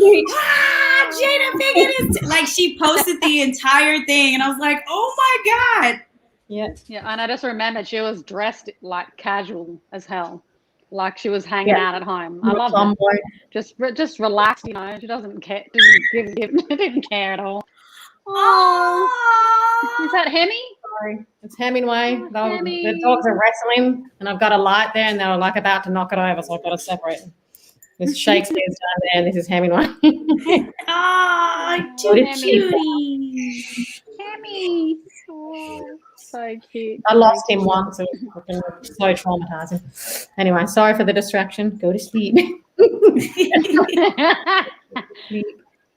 Jada Pinkett is like, she posted the entire thing, and I was like, oh my God. Yeah. Yeah, and I just remembered she was dressed like casual as hell. Like she was hanging out at home. I love it. Just relaxed, She doesn't care. Didn't care at all. Oh, is that Hemi? Sorry, it's Hemingway. The dogs are wrestling, and I've got a light there, and they were like about to knock it over, so I've got to separate them. This Shakespeare's down there, and this is Hemingway. Cutie. Hemi. Oh, so cute. I lost him once. It was so traumatizing. Anyway, sorry for the distraction. Go to sleep.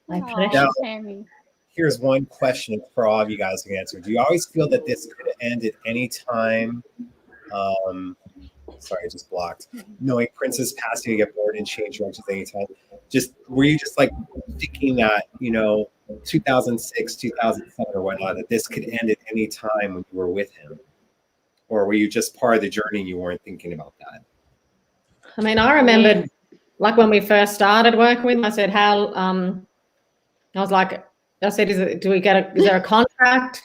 Now, here's one question for all of you guys to answer. Do you always feel that this could end at any time? Sorry, I just blocked. Knowing Prince's passing, you get bored and change directions anytime. Were you just like thinking that 2006, 2007 or whatnot, that this could end at any time when you were with him? Or were you just part of the journey and you weren't thinking about that? I mean, I remembered like when we first started working with him, I said, how I was like, I said, is there a contract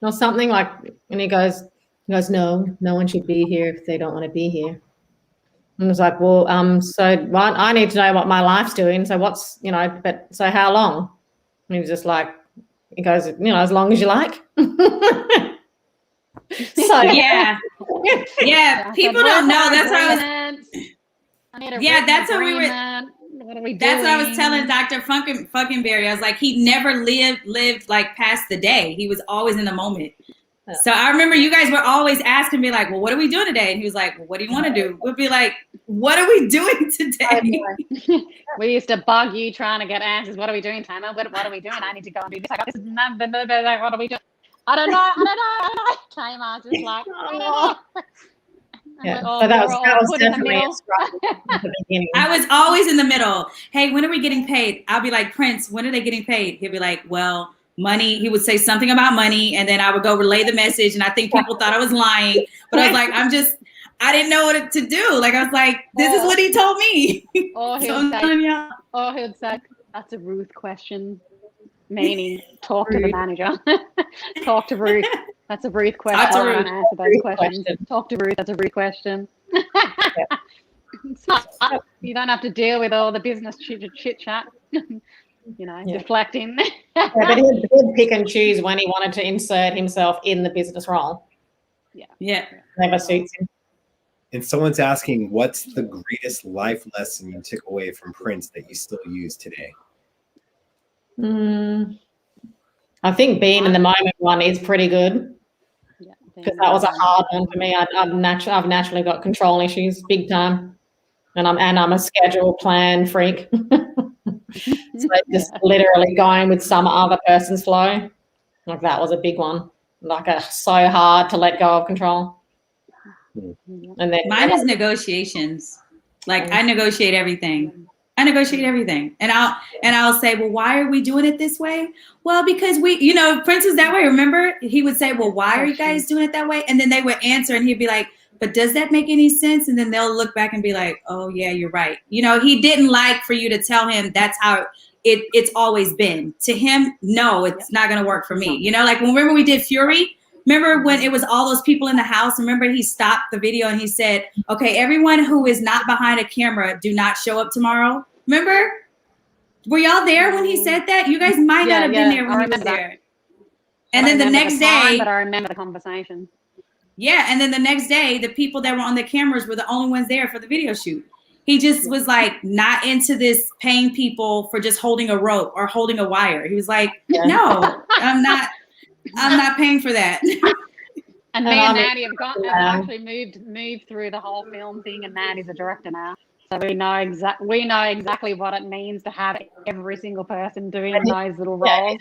or something? Like, and he goes, no one should be here if they don't want to be here. And I was like, well, so I need to know what my life's doing. So what's, but so how long? And he was just like, he goes, as long as you like. So yeah. People don't know. That's why that's what we were. What are we doing? That's what I was telling Dr. Funkenberry. I was like, he never lived like past the day. He was always in the moment. Yeah. So I remember you guys were always asking me like, well, what are we doing today? And he was like, well, what do you want to do? We'd be like, what are we doing today? We used to bug you trying to get answers. What are we doing, Tamar? What are we doing? I need to go and do this. I got this. What are we doing? I don't know. Tamar's just like, I don't know. Yeah, but that was definitely a struggle at the beginning. I was always in the middle. Hey, when are we getting paid? I'll be like, Prince, when are they getting paid? He'll be like, well, money. He would say something about money, and then I would go relay the message, and I think people thought I was lying, but I was like, I didn't know what to do. Like, I was like, this is what he told me. Or he would say, that's a Ruth question, meaning talk to the manager. Talk to Ruth. That's a Ruth question. I don't answer those questions. Talk to Ruth. That's a Ruth question. You don't have to deal with all the business chit chat. Deflecting. But he'd pick and choose when he wanted to insert himself in the business role. Yeah. Never suits him. And someone's asking, what's the greatest life lesson you took away from Prince that you still use today? I think being in the moment one is pretty good. Because that was a hard one for me. I've naturally got control issues, big time, and I'm a schedule plan freak. So just literally going with some other person's flow, like that was a big one. Like so hard to let go of control. And then mine is negotiations. Like I negotiate everything. And I'll say, well, why are we doing it this way? Well, because Prince was that way. Remember, he would say, well, why are you guys doing it that way? And then they would answer, and he'd be like, but does that make any sense? And then they'll look back and be like, oh yeah, you're right. He didn't like for you to tell him that's how it's always been. To him, no, it's not going to work for me. Like remember we did Fury. Remember when it was all those people in the house? Remember he stopped the video and he said, okay, everyone who is not behind a camera, do not show up tomorrow. Remember? Were y'all there when he said that? You guys might not have been there when he was there. And then the next day. But I remember the conversation. Yeah, and then the next day, the people that were on the cameras were the only ones there for the video shoot. He just was like not into this paying people for just holding a rope or holding a wire. He was like, no, I'm not paying for that. And me and Maddie have actually moved through the whole film thing, and Maddie's a director now. So we know exactly what it means to have every single person doing those little roles.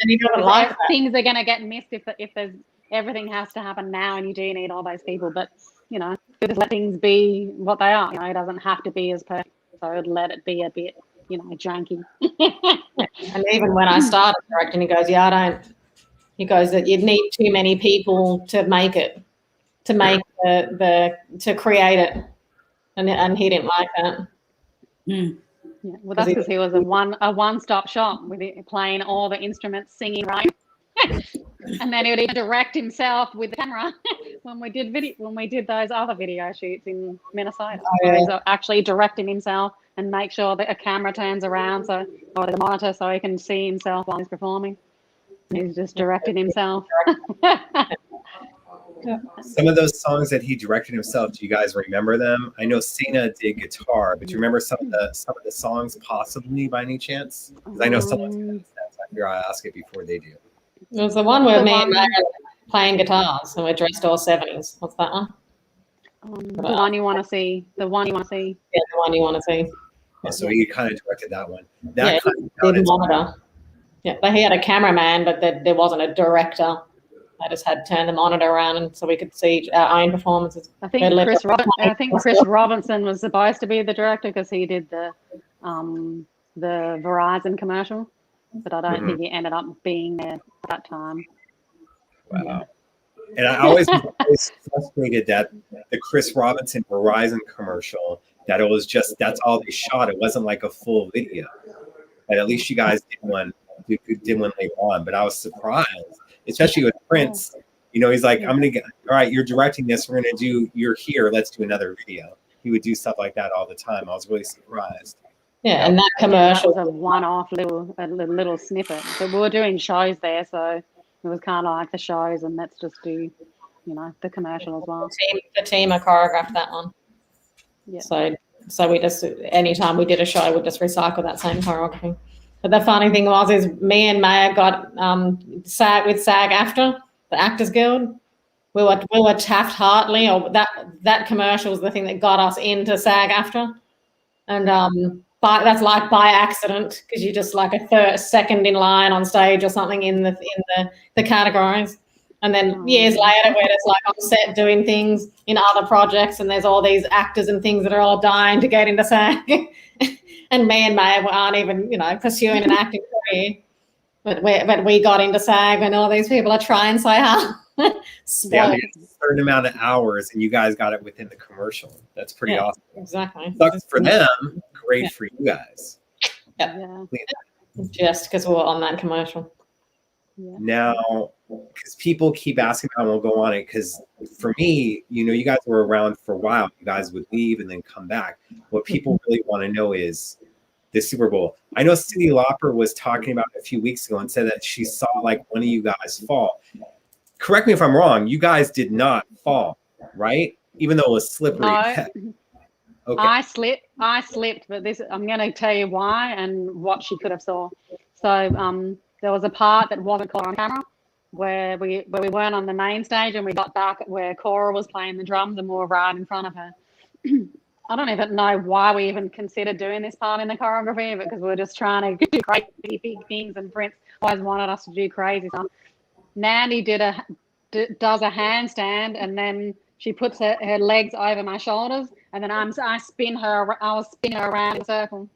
Things are going to get missed if there's everything has to happen now, and you do need all those people. But just let things be what they are. It doesn't have to be as perfect. So let it be a bit, janky. And even when I started directing, he goes, "Yeah, I don't." He goes that you'd need too many people to make it, to create it, and he didn't like that. Mm. Yeah, well, that's because he was a one-stop shop with it, playing all the instruments, singing, right? And then he would even direct himself with the camera when we did those other video shoots in Minnesota. He was actually directing himself and make sure that a camera turns around or the monitor so he can see himself while he's performing. He's just directing himself. Some of those songs that he directed himself, do you guys remember them? I know Cena did guitar, but do you remember some of the songs possibly by any chance? Because I know someone's going to I figure I'll ask it before they do. It was the one where me and Mary were playing guitars and we're dressed all 70s. What's that one? The one you want to see. The one you want to see. Yeah, the one you want to see. Oh, so he kind of directed that one. That did monitor. Yeah, but he had a cameraman, but there wasn't a director. I just had to turn the monitor around and so we could see our own performances. I think Chris Robinson was supposed to be the director because he did the Verizon commercial, but I don't think he ended up being there at that time. Wow. And I always was frustrated that the Chris Robinson Verizon commercial, that it was just, that's all they shot. It wasn't like a full video. But at least you guys did one we did one later on, but I was surprised, especially with Prince. You know, he's like, I'm gonna get, all right, you're directing this. We're gonna do, you're here. Let's do another video. He would do stuff like that all the time. I was really surprised. Yeah, and that commercial that was a one-off little snippet. But we were doing shows there, so it was kind of like the shows, and let's just do, you know, the commercial as well. The team choreographed that one. Yeah. So we just, anytime we did a show, we just recycle that same choreography. But the funny thing is me and Maya got SAG-AFTRA, the Actors Guild. We were Taft-Hartley, or that commercial was the thing that got us into SAG-AFTRA, and that's like by accident, because you're just like a second in line on stage or something in the categories. And then years later, we're just like on set doing things in other projects, and there's all these actors and things that are all dying to get into SAG. And me and Maya aren't even, you know, pursuing an acting career. But we got into SAG, and all these people are trying so hard. Yeah, a certain amount of hours, and you guys got it within the commercial. That's pretty awesome. Exactly. Sucks for them, great for you guys. Yeah. Just because we were on that commercial. Yeah. Now, because people keep asking about, we'll go on it, because for me, you know, you guys were around for a while. You guys would leave and then come back. What people really want to know is the Super Bowl. I know Cyndi Lauper was talking about it a few weeks ago and said that she saw like one of you guys fall. Correct me if I'm wrong. You guys did not fall, right? Even though it was slippery. No. Okay. I slipped, but I'm going to tell you why and what she could have saw. So there was a part that wasn't caught on camera where we weren't on the main stage, and we got back where Cora was playing the drums and we were right in front of her. I don't even know why we even considered doing this part in the choreography, because we were just trying to do crazy big things, and Prince always wanted us to do crazy stuff. Nandy does a handstand, and then she puts her legs over my shoulders, and then I was spinning her around in a circle.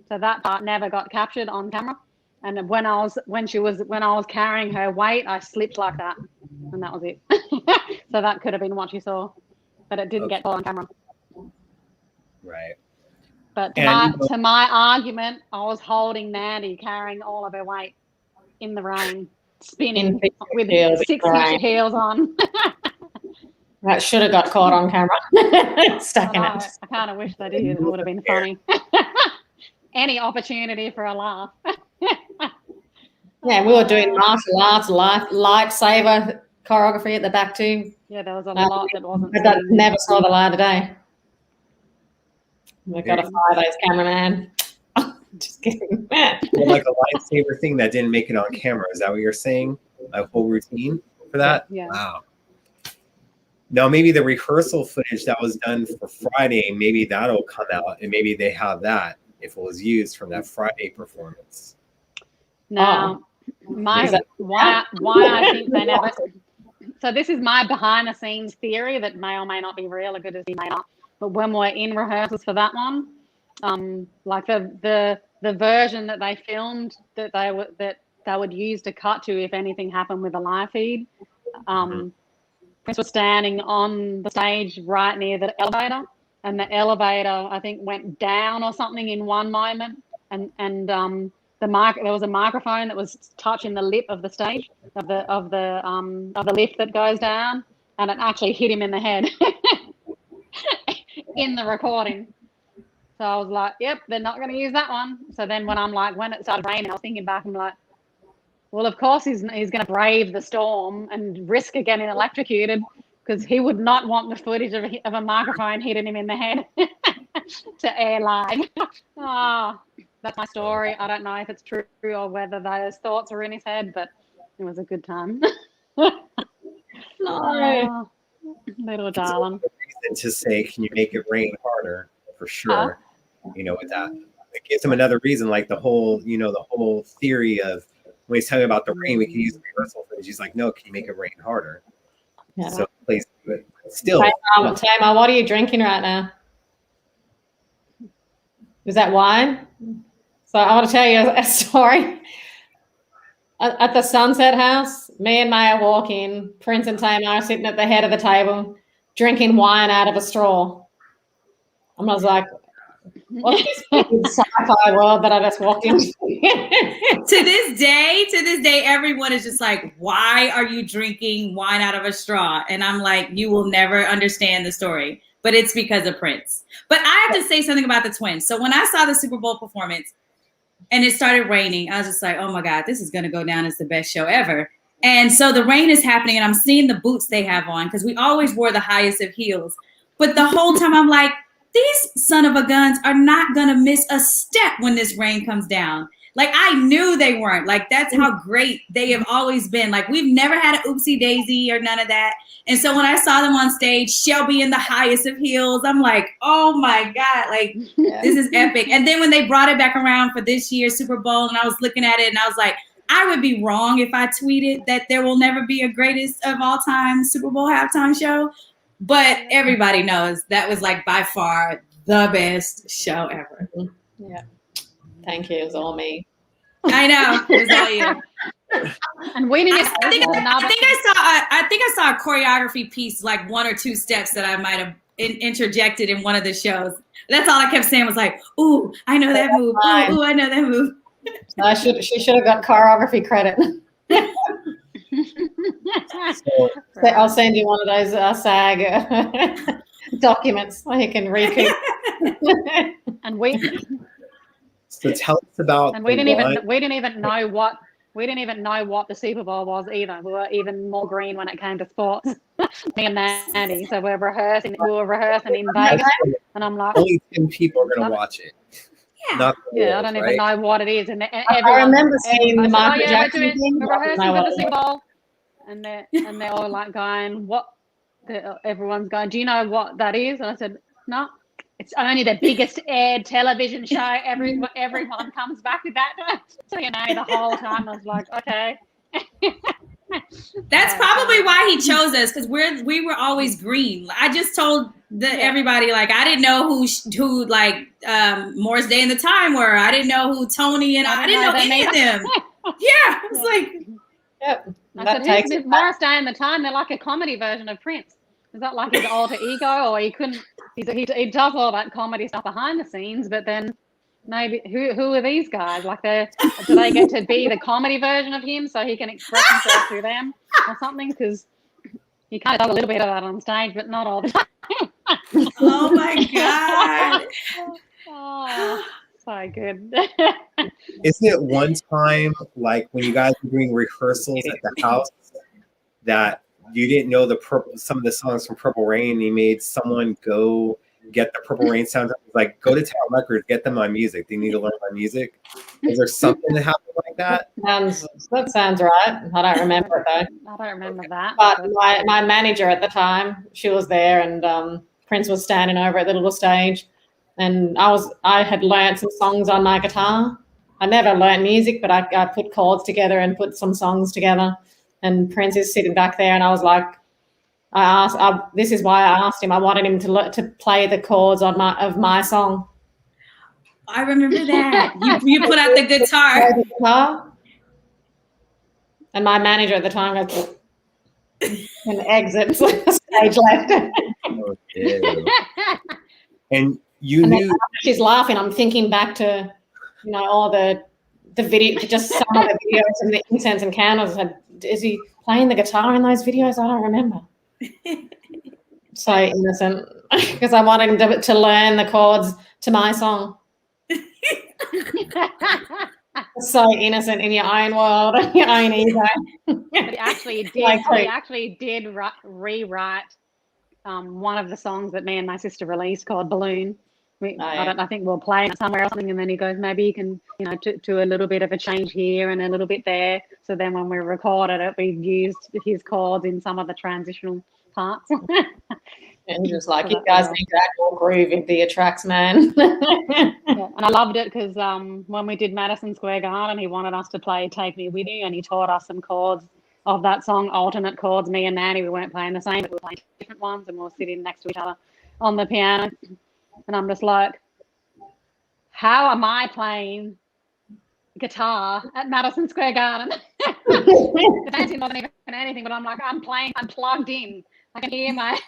So that part never got captured on camera. And when I was carrying her weight, I slipped like that, and that was it. So that could have been what you saw, but it didn't get caught on camera. Right. But to my argument, I was holding Nandy, carrying all of her weight in the rain, spinning with 6-inch heels on. That should have got caught on camera. Stuck in it. I kind of wish they did. It would have been funny. Any opportunity for a laugh. Yeah, we were doing martial arts, lightsaber choreography at the back too. Yeah, there was a lot that wasn't. That never saw the light of day. We've got to fire those cameraman. Just kidding. Well, like a lightsaber thing that didn't make it on camera. Is that what you're saying? A whole routine for that? Yeah. Wow. Now, maybe the rehearsal footage that was done for Friday, maybe that'll come out, and maybe they have that if it was used from that Friday performance. Now, why I think they never. So this is my behind-the-scenes theory that may or may not be real, or good as it may not. But when we're in rehearsals for that one, like the version that they filmed that they would use to cut to if anything happened with the live feed, Prince was standing on the stage right near the elevator, and the elevator I think went down or something in one moment, and there was a microphone that was touching the lip of the stage of the lift that goes down, and it actually hit him in the head in the recording. So I was like, yep, they're not going to use that one. So then when it started raining, I was thinking back, I'm like, well, of course he's going to brave the storm and risk getting electrocuted, because he would not want the footage of a microphone hitting him in the head to air live. That's my story. I don't know if it's true or whether those thoughts were in his head, but it was a good time. No. Little darling. To say, can you make it rain harder? For sure. You know, with that, it gives him another reason, like the whole theory of when he's talking about the rain, we can use the rehearsal footage. He's like, no, can you make it rain harder? Yeah. So please do it. Still, Tamar, what are you drinking right now? Is that wine? So I want to tell you a story. At the Sunset House, me and Maya walk in. Prince and Tamar are sitting at the head of the table, drinking wine out of a straw. I was like, What's this weird sci-fi world that I just walked into? To this day, everyone is just like, why are you drinking wine out of a straw? And I'm like, you will never understand the story, but it's because of Prince. But I have to say something about the Twins. So when I saw the Super Bowl performance and it started raining, I was just like, oh my God, this is going to go down as the best show ever. And so the rain is happening and I'm seeing the boots they have on because we always wore the highest of heels. But the whole time I'm like, these son of a guns are not going to miss a step when this rain comes down. Like, I knew they weren't. Like, that's how great they have always been. Like, we've never had an oopsie daisy or none of that. And so when I saw them on stage, Shelby in the highest of heels, I'm like, oh my God, like, this is epic. And then when they brought it back around for this year's Super Bowl, and I was looking at it and I was like, I would be wrong if I tweeted that there will never be a greatest of all time Super Bowl halftime show. But everybody knows that was like by far the best show ever. Yeah. Thank you. It was all me. I know. It was all you. And we didn't. I think I saw a choreography piece, like 1 or 2 steps that I might have interjected in one of the shows. That's all I kept saying was like, "Ooh, I know that move. Ooh, I know that move." She should have got choreography credit. So I'll send you one of those SAG documents so you can recoup. And we So tell us about. and we didn't even know what the Super Bowl was either. We were even more green when it came to sports. Me and Mandy. So we were rehearsing in Vegas, and I'm like, only 10 people are going to watch it. Yeah. Not the yeah, I world, don't right? even know what it is. And I remember seeing the Michael Jackson we're thing. rehearsing for the Super Bowl, and they're all like going, "What?" Everyone's going, "Do you know what that is?" And I said, "No, it's only the biggest aired television show. Everyone comes back with that." So the whole time I was like, "Okay." That's probably why he chose us, because we were always green. I just told everybody, like, I didn't know who like Morris Day and the Time were. I didn't know who Tony and I didn't know any of them. Yeah, it was like, Yep. I said, who's Morris Day and the Time? They're like a comedy version of Prince. Is that like his alter ego, or he couldn't? He does all that comedy stuff behind the scenes, but then maybe who are these guys? Like, do they get to be the comedy version of him so he can express himself through them or something? Because he kind of does a little bit of that on stage, but not all the time. oh my God. Oh, so good. Isn't it one time, like when you guys were doing rehearsals at the house, that you didn't know some of the songs from Purple Rain, and he made someone go get the Purple Rain soundtrack? Like, go to Tower Records, get them my music. They need to learn my music. Is there something that happened like that? That sounds right. I don't remember it though. I don't remember that. But my manager at the time, she was there, and Prince was standing over at the little stage, and I had learned some songs on my guitar. I never learned music, but I put chords together and put some songs together. And Prince is sitting back there, and I was like, this is why I asked him. I wanted him to play the chords of my song. I remember that. You put out the guitar. And my manager at the time goes and exits stage left. Oh, ew. And you knew. She's laughing. I'm thinking back to, all the video, just some of the videos and the incense and candles. Is he playing the guitar in those videos? I don't remember. So innocent, because I wanted him to learn the chords to my song. So innocent in your own world, your own ego. But he actually did rewrite one of the songs that me and my sister released called Balloon. I think we'll play it somewhere or something, and then he goes, maybe you can, do a little bit of a change here and a little bit there. So then when we recorded it, we used his chords in some of the transitional parts. And just like, you guys need to act more groove into your tracks, man. Yeah. And I loved it because when we did Madison Square Garden, he wanted us to play Take Me With You, and he taught us some chords of that song, alternate chords. Me and Nanny, we weren't playing the same, but we were playing different ones, and we were sitting next to each other on the piano. And I'm just like, how am I playing guitar at Madison Square Garden? The dancing wasn't even anything, but I'm like, I'm plugged in I can hear my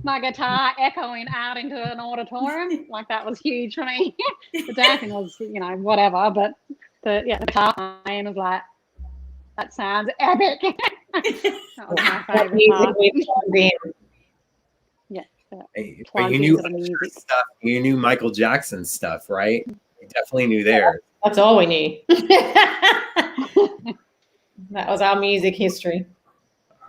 my guitar echoing out into an auditorium. Like that was huge for me. The dancing was, whatever, but the guitar playing was like, that sounds epic. That was my favorite music part. we plugged in. Yeah. Hey, but Plugged you knew into the music. stuff. You knew Michael Jackson's stuff, right? You definitely knew theirs. That's all we knew. That was our music history.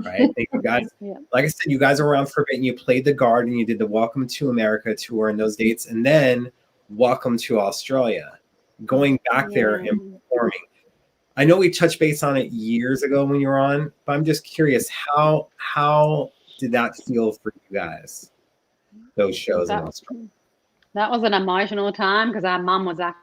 Right? Thank you guys. Yeah. Like I said, you guys were around for a bit and you played the Guard and you did the Welcome to America tour in those dates, and then Welcome to Australia. Going back there and performing. I know we touched base on it years ago when you were on, but I'm just curious, how did that feel for you guys? Those shows in Australia. That was an emotional time because our mum was actually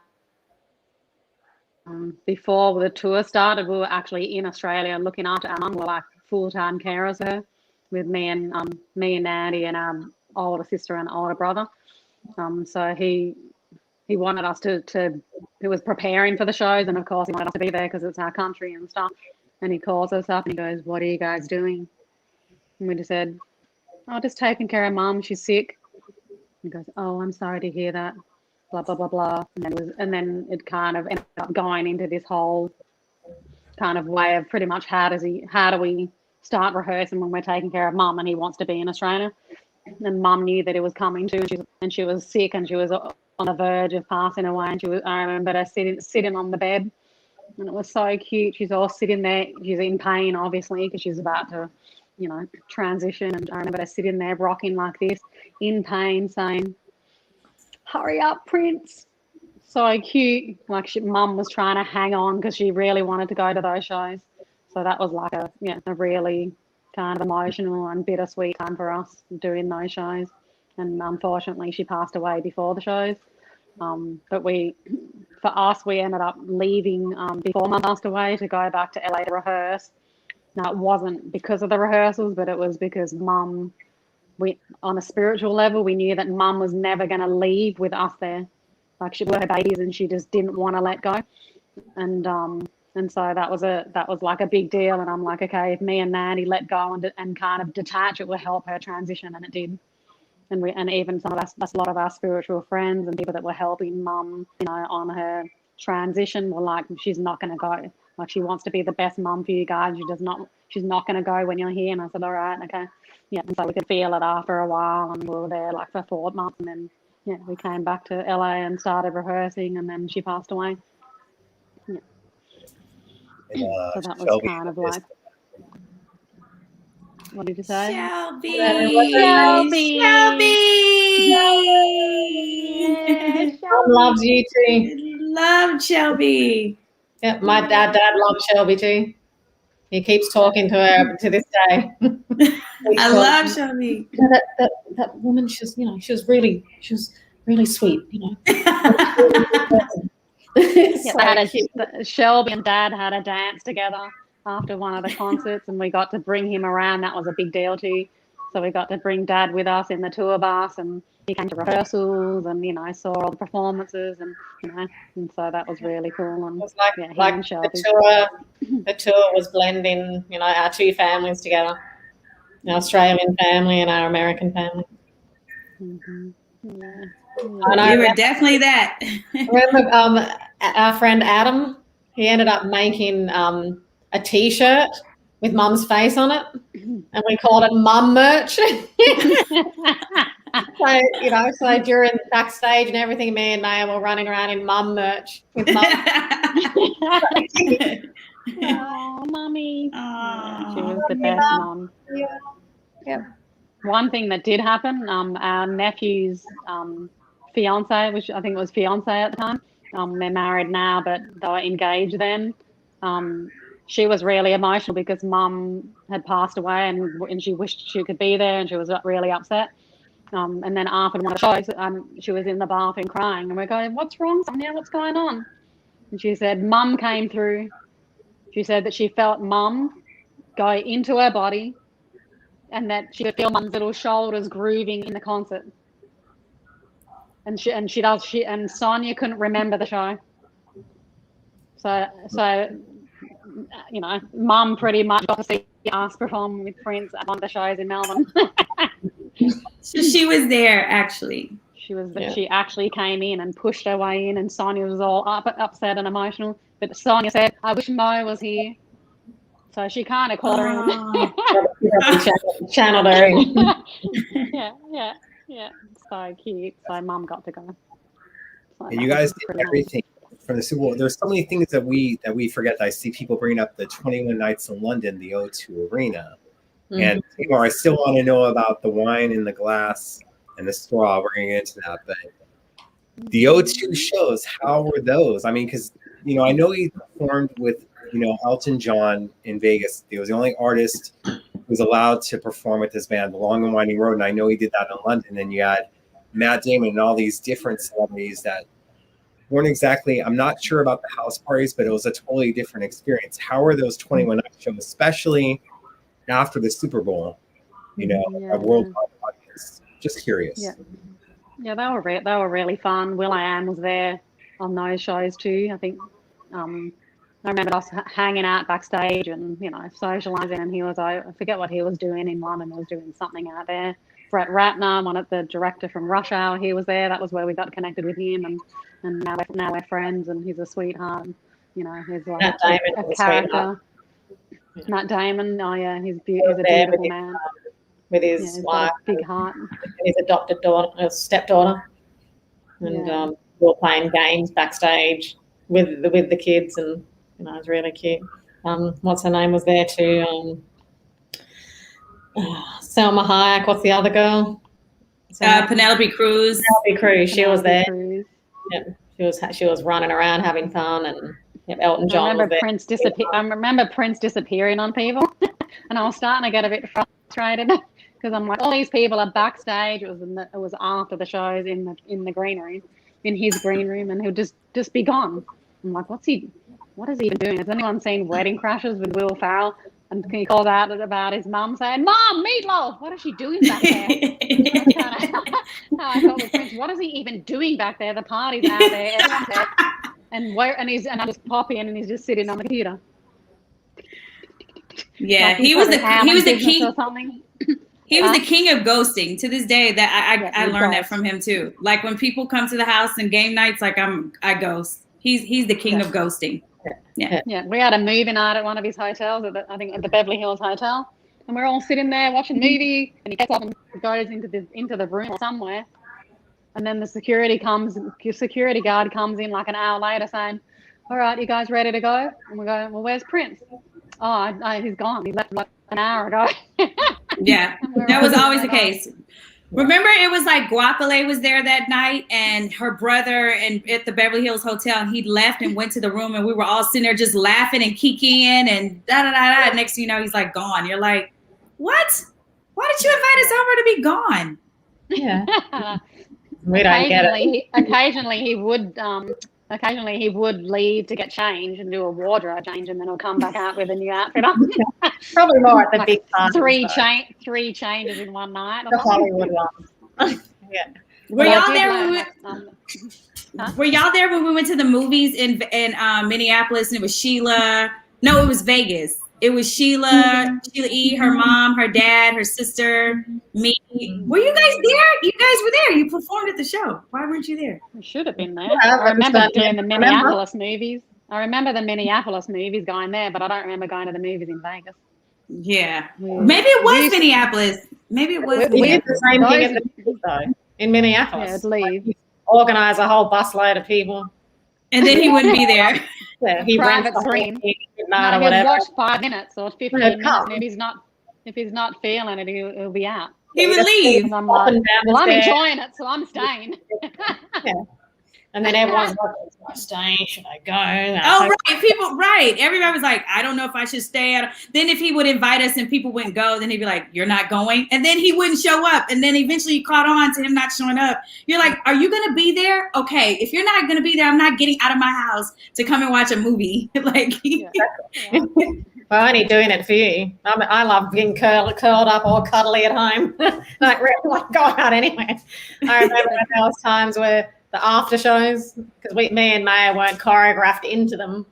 before the tour started. We were actually in Australia looking after our mum. We were like full-time carers for her, with me and Nandy and our older sister and older brother. So he wanted us to he was preparing for the shows, and of course he wanted us to be there because it's our country and stuff. And he calls us up and he goes, "What are you guys doing?" And we just said, "Oh, just taking care of mum. She's sick." He goes, "Oh, I'm sorry to hear that." Blah blah blah blah. And then it kind of ended up going into this whole kind of way of pretty much how do we start rehearsing when we're taking care of mum and he wants to be in Australia. And mum knew that it was coming to, and she was sick and she was on the verge of passing away. And I remember her sitting on the bed, and it was so cute. She's all sitting there. She's in pain, obviously, because she's about to, transition. And I remember her sitting there rocking like this, in pain, saying, "Hurry up, Prince." So cute. Like mum was trying to hang on because she really wanted to go to those shows. So that was like a really kind of emotional and bittersweet time for us doing those shows. And unfortunately, she passed away before the shows. But for us, we ended up leaving before mum passed away to go back to LA to rehearse. Now, it wasn't because of the rehearsals, but it was because mum, on a spiritual level, we knew that mum was never going to leave with us there. Like she were her babies and she just didn't want to let go. And so that was like a big deal. And I'm like, okay, if me and Nanny let go and kind of detach, it will help her transition, and it did. And even some of us, a lot of our spiritual friends and people that were helping mum, on her transition were like, she's not going to go. Like she wants to be the best mum for you guys. She's not going to go when you're here. And I said, all right, okay. Yeah. And so we could feel it after a while, and we were there like for 4 months, and then we came back to LA and started rehearsing, and then she passed away. Yeah. So that was kind of like. What did you say? Shelby. Shelby. Mom loves you too. Love Shelby. Yeah, my dad loves Shelby too. He keeps talking to her to this day. I love Shelby. That woman, she was really sweet, Shelby and Dad had a dance together after one of the concerts, and we got to bring him around. That was a big deal too. So we got to bring Dad with us in the tour bus, and he came to rehearsals and saw all the performances, and and so that was really cool. And it was like the tour was blending our two families together, our Australian family and our American family. Mm-hmm. Yeah. You were definitely that. Remember our friend Adam, he ended up making a t-shirt with mum's face on it, and we called it mum merch. So during backstage and everything, me and Naya were running around in mum merch with mum. Oh, mummy. Oh, she was the best mum. Yeah. One thing that did happen, our nephew's fiance, which I think it was fiance at the time, they're married now, but they were engaged then. She was really emotional because mum had passed away, and she wished she could be there, and she was really upset. And then after one of the shows, she was in the bathroom crying, and we're going, "What's wrong, Sonia? What's going on?" And she said, "Mum came through." She said that she felt mum go into her body, and that she could feel mum's little shoulders grooving in the concert. And Sonia couldn't remember the show. So mum pretty much got to see asked perform with Prince at one of the shows in Melbourne. So she was there actually. She was. Yeah. She actually came in and pushed her way in, and Sonia was all upset and emotional. But Sonia said, "I wish Mo was here." So she kind of called her in. Channeled her in. Yeah. So cute. So Mum got to go. So And you guys did everything from the Super Bowl. There's so many things that we forget. I see people bringing up the 21 Nights in London, the O2 Arena. Mm-hmm. And Tamar, I still want to know about the wine in the glass and the straw. We're going to get into that. But the O2 shows, how were those? I mean, because, I know he performed with, Elton John in Vegas. He was the only artist who was allowed to perform with this band, The Long and Winding Road. And I know he did that in London. And you had Matt Damon and all these different celebrities that weren't exactly, I'm not sure about the house parties, but it was a totally different experience. How are those 21 Nights shows, especially after the Super Bowl, a worldwide audience? Just curious. Yeah, they were really fun. Will.i.am was there on those shows too. I think I remember us hanging out backstage and socializing, and I forget what he was doing in London. He was doing something out there. Brett Ratner, one of the director from Rush Hour, he was there. That was where we got connected with him, and now we're friends, and he's a sweetheart. And, he's like Matt Damon a character. Matt Damon, oh yeah, he's a beautiful man. With his wife, big heart, his adopted daughter, stepdaughter, and we were playing games backstage with the kids, and it was really cute. What's her name was there too? Selma Hayek. What's the other girl? Penelope Cruz. Penelope Cruz. She was there. Cruz. Yep. She was running around having fun, and Elton John. I remember Prince disappearing on people, and I was starting to get a bit frustrated because I'm like, all these people are backstage. It was after the shows in the green room, in his green room, and he'll just be gone. I'm like, what is he even doing? Has anyone seen Wedding Crashers with Will Ferrell? And he calls out about his mum saying, "Mom, Meatloaf, what is she doing back there?" I thought with Prince, what is he even doing back there? The party's out there, everyone's there. And I just pop in and he's just sitting on the computer. Yeah, like he was the king or something. He was the king of ghosting. To this day, that I learned that from him too. Like when people come to the house and game nights, like I ghost. He's the king of ghosting. Yeah. We had a movie night at one of his hotels, I think at the Beverly Hills Hotel, and we're all sitting there watching a movie, and he gets up and goes into the room somewhere, and then the security guard comes in like an hour later saying, "All right, you guys ready to go?" And we go, "Well, where's Prince?" "Oh, he's gone. He left like an hour ago." Yeah, that was always the case. Remember, it was like Guapale was there that night, and her brother, and at the Beverly Hills Hotel, and he left and went to the room, and we were all sitting there just laughing and kikiing and da da da da. Next thing you know, he's like gone. You're like, what? Why did you invite us over to be gone? Yeah, we don't get it. Occasionally he would leave to get changed and do a wardrobe change, and then he'll come back out with a new outfit on. Probably more at the big parties. Three changes in one night. The Hollywood ones. Yeah. Were y'all there? Were y'all there when we went to the movies in Minneapolis, and it was Sheila? No, it was Vegas. It was Sheila E., her mom, her dad, her sister, me. Were you guys there? You guys were there. You performed at the show. Why weren't you there? We should have been there. I remember doing the Minneapolis movies. I remember the Minneapolis movies going there, but I don't remember going to the movies in Vegas. Yeah. Maybe it was Minneapolis. Maybe it was We did the same thing at the movies, though, in Minneapolis. Yeah, leave. Organize a whole busload of people. And then he wouldn't be there. Yeah, he private screen. He'll watch 5 minutes or 15 minutes. And if he's not feeling it, he'll be out. He would leave. And I'm like, well, I'm enjoying it, so I'm staying. Yeah. And then everyone's like, staying, should I go? Oh, right. Everybody was like, I don't know if I should stay. Then if he would invite us and people wouldn't go, then he'd be like, you're not going. And then he wouldn't show up. And then eventually you caught on to him not showing up. You're like, are you going to be there? Okay. If you're not going to be there, I'm not getting out of my house to come and watch a movie. Like, Well, only doing it for you. I love being curled up or cuddly at home. Like, really want to go out anyway. I remember when there was times where the after shows, because me and Maya weren't choreographed into them.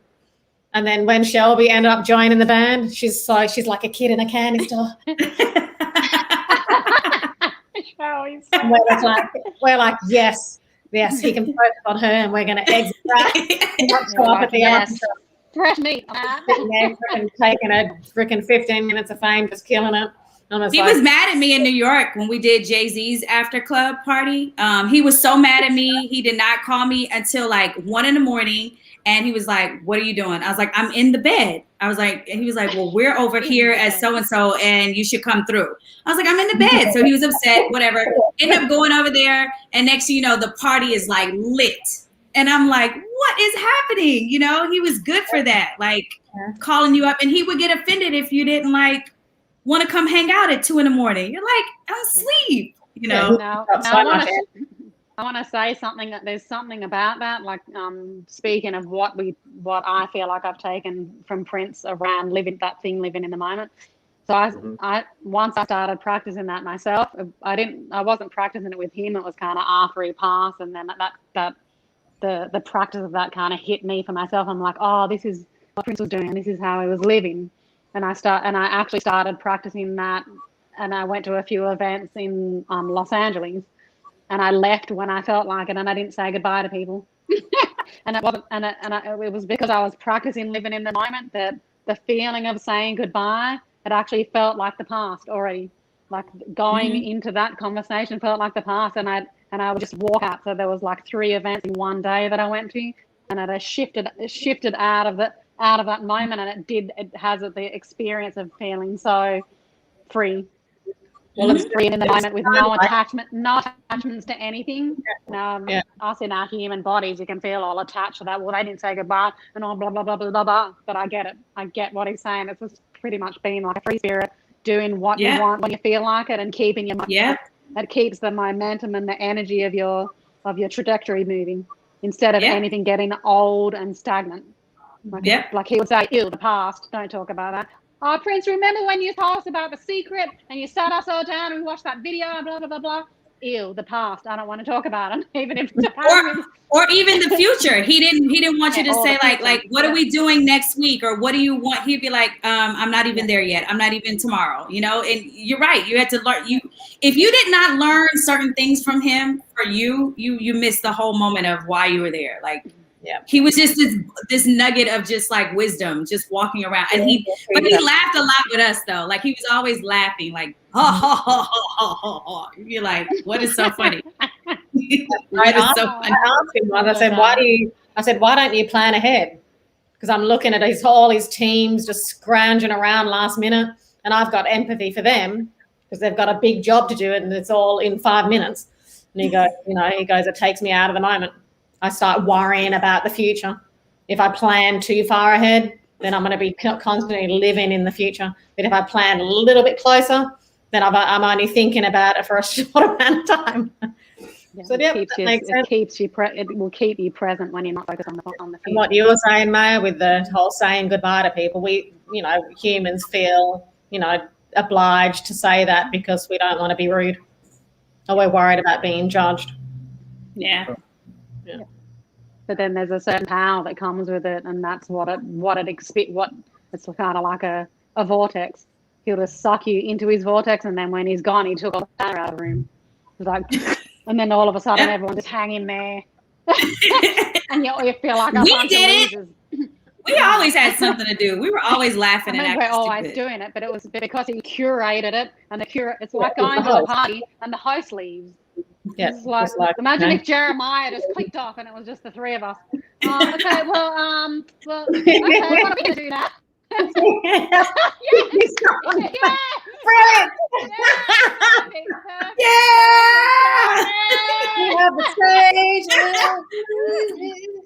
And then when Shelby ended up joining the band, she's like a kid in a candy store. And we're like, yes, he can focus on her, and we're going to exit that. Not show up at the other. Fresh meat. Taking a freaking 15 minutes of fame, just killing it. He was mad at me in New York when we did Jay-Z's after club party. He was so mad at me. He did not call me until like 1 a.m. And he was like, "What are you doing?" I was like, "I'm in the bed." I was like, and he was like, "Well, we're over here as so-and-so and you should come through." I was like, "I'm in the bed." So he was upset, whatever. Ended up going over there. And next thing you know, the party is like lit. And I'm like, what is happening? You know, he was good for that. Like calling you up, and he would get offended if you didn't like want to come hang out at 2 a.m. You're like, I'm asleep, you know? I want to say something. That there's something about that, like speaking of what I feel like I've taken from Prince around living in the moment. So I once I started practicing that myself. I wasn't practicing it with him. It was kind of after he passed, and then the practice of that kind of hit me for myself. I'm like, oh, this is what Prince was doing. This is how he was living. And I actually started practicing that, and I went to a few events in Los Angeles. And I left when I felt like it, and I didn't say goodbye to people. And it wasn't, it was because I was practicing living in the moment that the feeling of saying goodbye, it actually felt like the past already. Like going into that conversation felt like the past, and I would just walk out. So there was like 3 events in one day that I went to, and it shifted out of that moment, and it has the experience of feeling so free. Well, it's free in the moment with no attachments to anything. Us in our human bodies, you can feel all attached to that. Well, they didn't say goodbye and all blah, blah, blah, blah, blah, blah. But I get it. I get what he's saying. It's just pretty much being like a free spirit, doing what you want when you feel like it, and keeping your mind. That keeps the momentum and the energy of your trajectory moving instead of anything getting old and stagnant. Like he would say, ew, the past, don't talk about that. Oh, Prince, remember when you told us about The Secret and you sat us all down and we watched that video and blah, blah, blah, blah? Ew, the past. I don't want to talk about it, even if the past or even the future. He didn't want you to say like what are we doing next week, or what do you want? He'd be like, I'm not even there yet. I'm not even tomorrow, you know? And you're right. You had to learn. If you did not learn certain things from him, for you missed the whole moment of why you were there. Like, he was just this nugget of just like wisdom, just walking around. And he laughed a lot with us though. Like he was always laughing, like, ha ha ha ha ha ha. You're like, what is so funny? I asked him once, I said, why don't you plan ahead? Because I'm looking at all his teams just scrounging around last minute, and I've got empathy for them because they've got a big job to do, and it's all in 5 minutes. And he goes, it takes me out of the moment. I start worrying about the future. If I plan too far ahead, then I'm going to be constantly living in the future. But if I plan a little bit closer, then I'm only thinking about it for a short amount of time. So it will keep you present when you're not focused on the future. And what you were saying, Maya, with the whole saying goodbye to people, we, humans feel, obliged to say that because we don't want to be rude, or we're worried about being judged. Yeah. But then there's a certain power that comes with it, and that's it's kind of like a vortex. He'll just suck you into his vortex, and then when he's gone, he took all the power out of the room. It's like, and then all of a sudden, everyone just hanging there, and you feel like we did it. We always had something to do. We were always laughing and acting we're always doing it, but it was because he curated it, and it's like going to a party and the host leaves. Yeah, imagine if Jeremiah just clicked off and it was just the 3 of us. Okay, well, what are we gonna do now? Brilliant. We have the stage.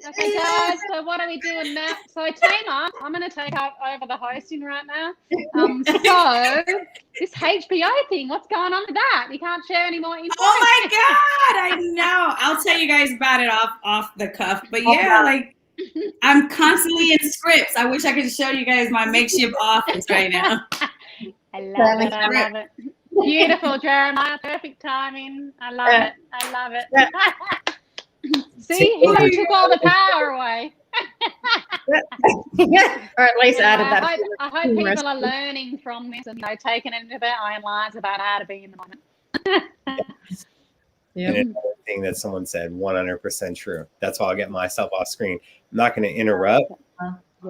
Okay, guys, so what are we doing now? So, Tamar, I'm going to take over the hosting right now. So, this HBO thing, what's going on with that? You can't share any more info. Oh, my God, I know. I'll tell you guys about it off the cuff. But, I'm constantly in scripts. I wish I could show you guys my makeshift office right now. I love it. Beautiful, Jeremiah. Perfect timing. I love it. See, he took all the power away. Or at least added that. I hope people are learning from this and taking it into their own lives about how to be in the moment. Yeah. And another thing that someone said, 100% true. That's why I'll get myself off screen. I'm not going to interrupt.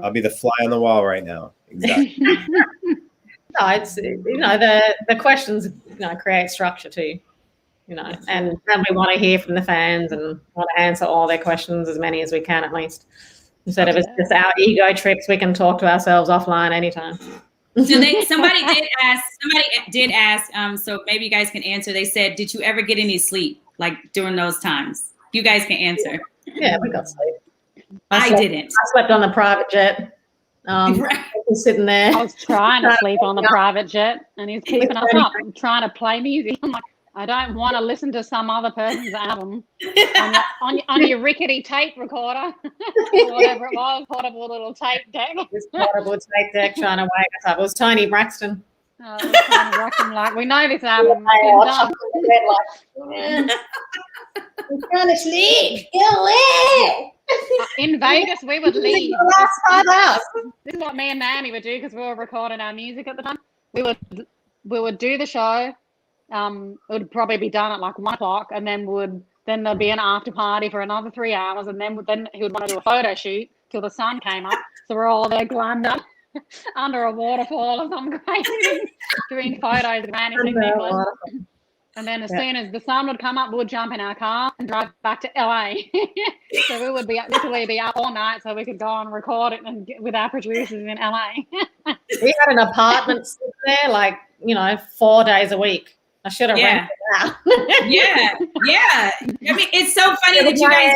I'll be the fly on the wall right now. Exactly. No, it's the questions create structure too. And we want to hear from the fans and want to answer all their questions, as many as we can at least. Instead of it's just our ego trips, we can talk to ourselves offline anytime. So somebody did ask, so maybe you guys can answer. They said, did you ever get any sleep like during those times? You guys can answer. Yeah, we got sleep. I didn't. I slept on the private jet. Right. Was sitting there. I was trying to sleep on the private jet, and he's keeping us up, trying to play music. I'm like, I don't want to listen to some other person's album on your rickety tape recorder, whatever it was, portable little tape deck. This portable tape deck trying to wake us up. It was Tony Braxton. Tony Braxton, like, we know this album. I'm trying to sleep. Get away. In Vegas, we would leave. This is what me and Naomi would do because we were recording our music at the time. We would do the show. It would probably be done at like 1 o'clock, and then there'd be an after party for another 3 hours, and then he would want to do a photo shoot till the sun came up. So we're all there glummed up under a waterfall or something crazy, doing photos of anything. And then as soon as the sun would come up, we would jump in our car and drive back to LA. So we would literally be up all night so we could go and record it and with our producers in LA. We had an apartment there 4 days a week. I should have rented it out. Yeah. I mean, it's so funny that you guys.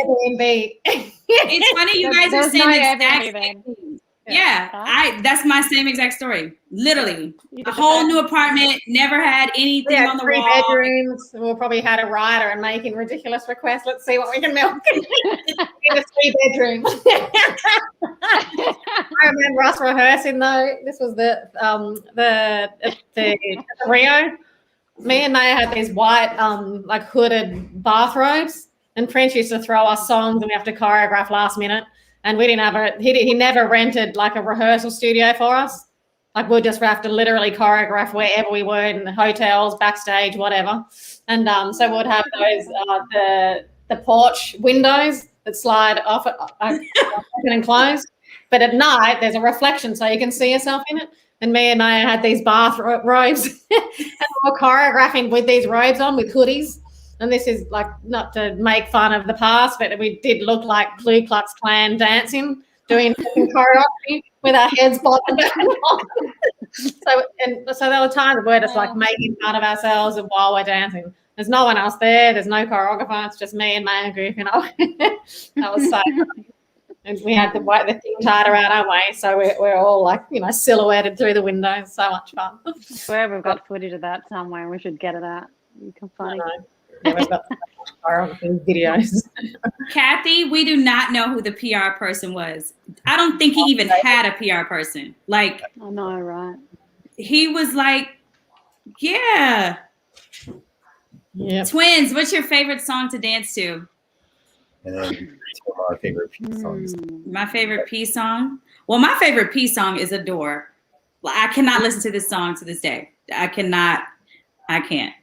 It's funny you guys are saying the exact same thing. Yeah, that's my same exact story. Literally, a whole new apartment, never had anything on the 3 wall. bedrooms. We'll probably had a writer and making ridiculous requests. Let's see what we can milk in a 3 bedroom. I remember us rehearsing though. This was the Rio. Me and Maya had these white hooded bathrobes, and Prince used to throw us songs and we have to choreograph last minute. And we didn't have he never rented like a rehearsal studio for us. Like we'd just have to literally choreograph wherever we were, in the hotels, backstage, whatever. And so we'd have those the porch windows that slide off open and closed. But at night there's a reflection so you can see yourself in it. And me and I had these bathrobes and we were choreographing with these robes on with hoodies. And this is like not to make fun of the past, but we did look like Ku Klux Klan dancing, doing choreography with our heads bottom down. So there were times where we're just like making fun of ourselves while we're dancing. There's no one else there. There's no choreographer. It's just me and my group. That was so funny. And we had the thing tied around our waist, so we're all like silhouetted through the window. So much fun. I swear we've got footage of that somewhere. We should get it out. You can find it. We've got videos. Kathy, we do not know who the PR person was. I don't think he even had a PR person. Like, I know, right? He was like, yeah. Twins, what's your favorite song to dance to? And then two of our favorite peace songs. My favorite peace song? Well, my favorite peace song is Adore. I cannot listen to this song to this day. I can't. I can't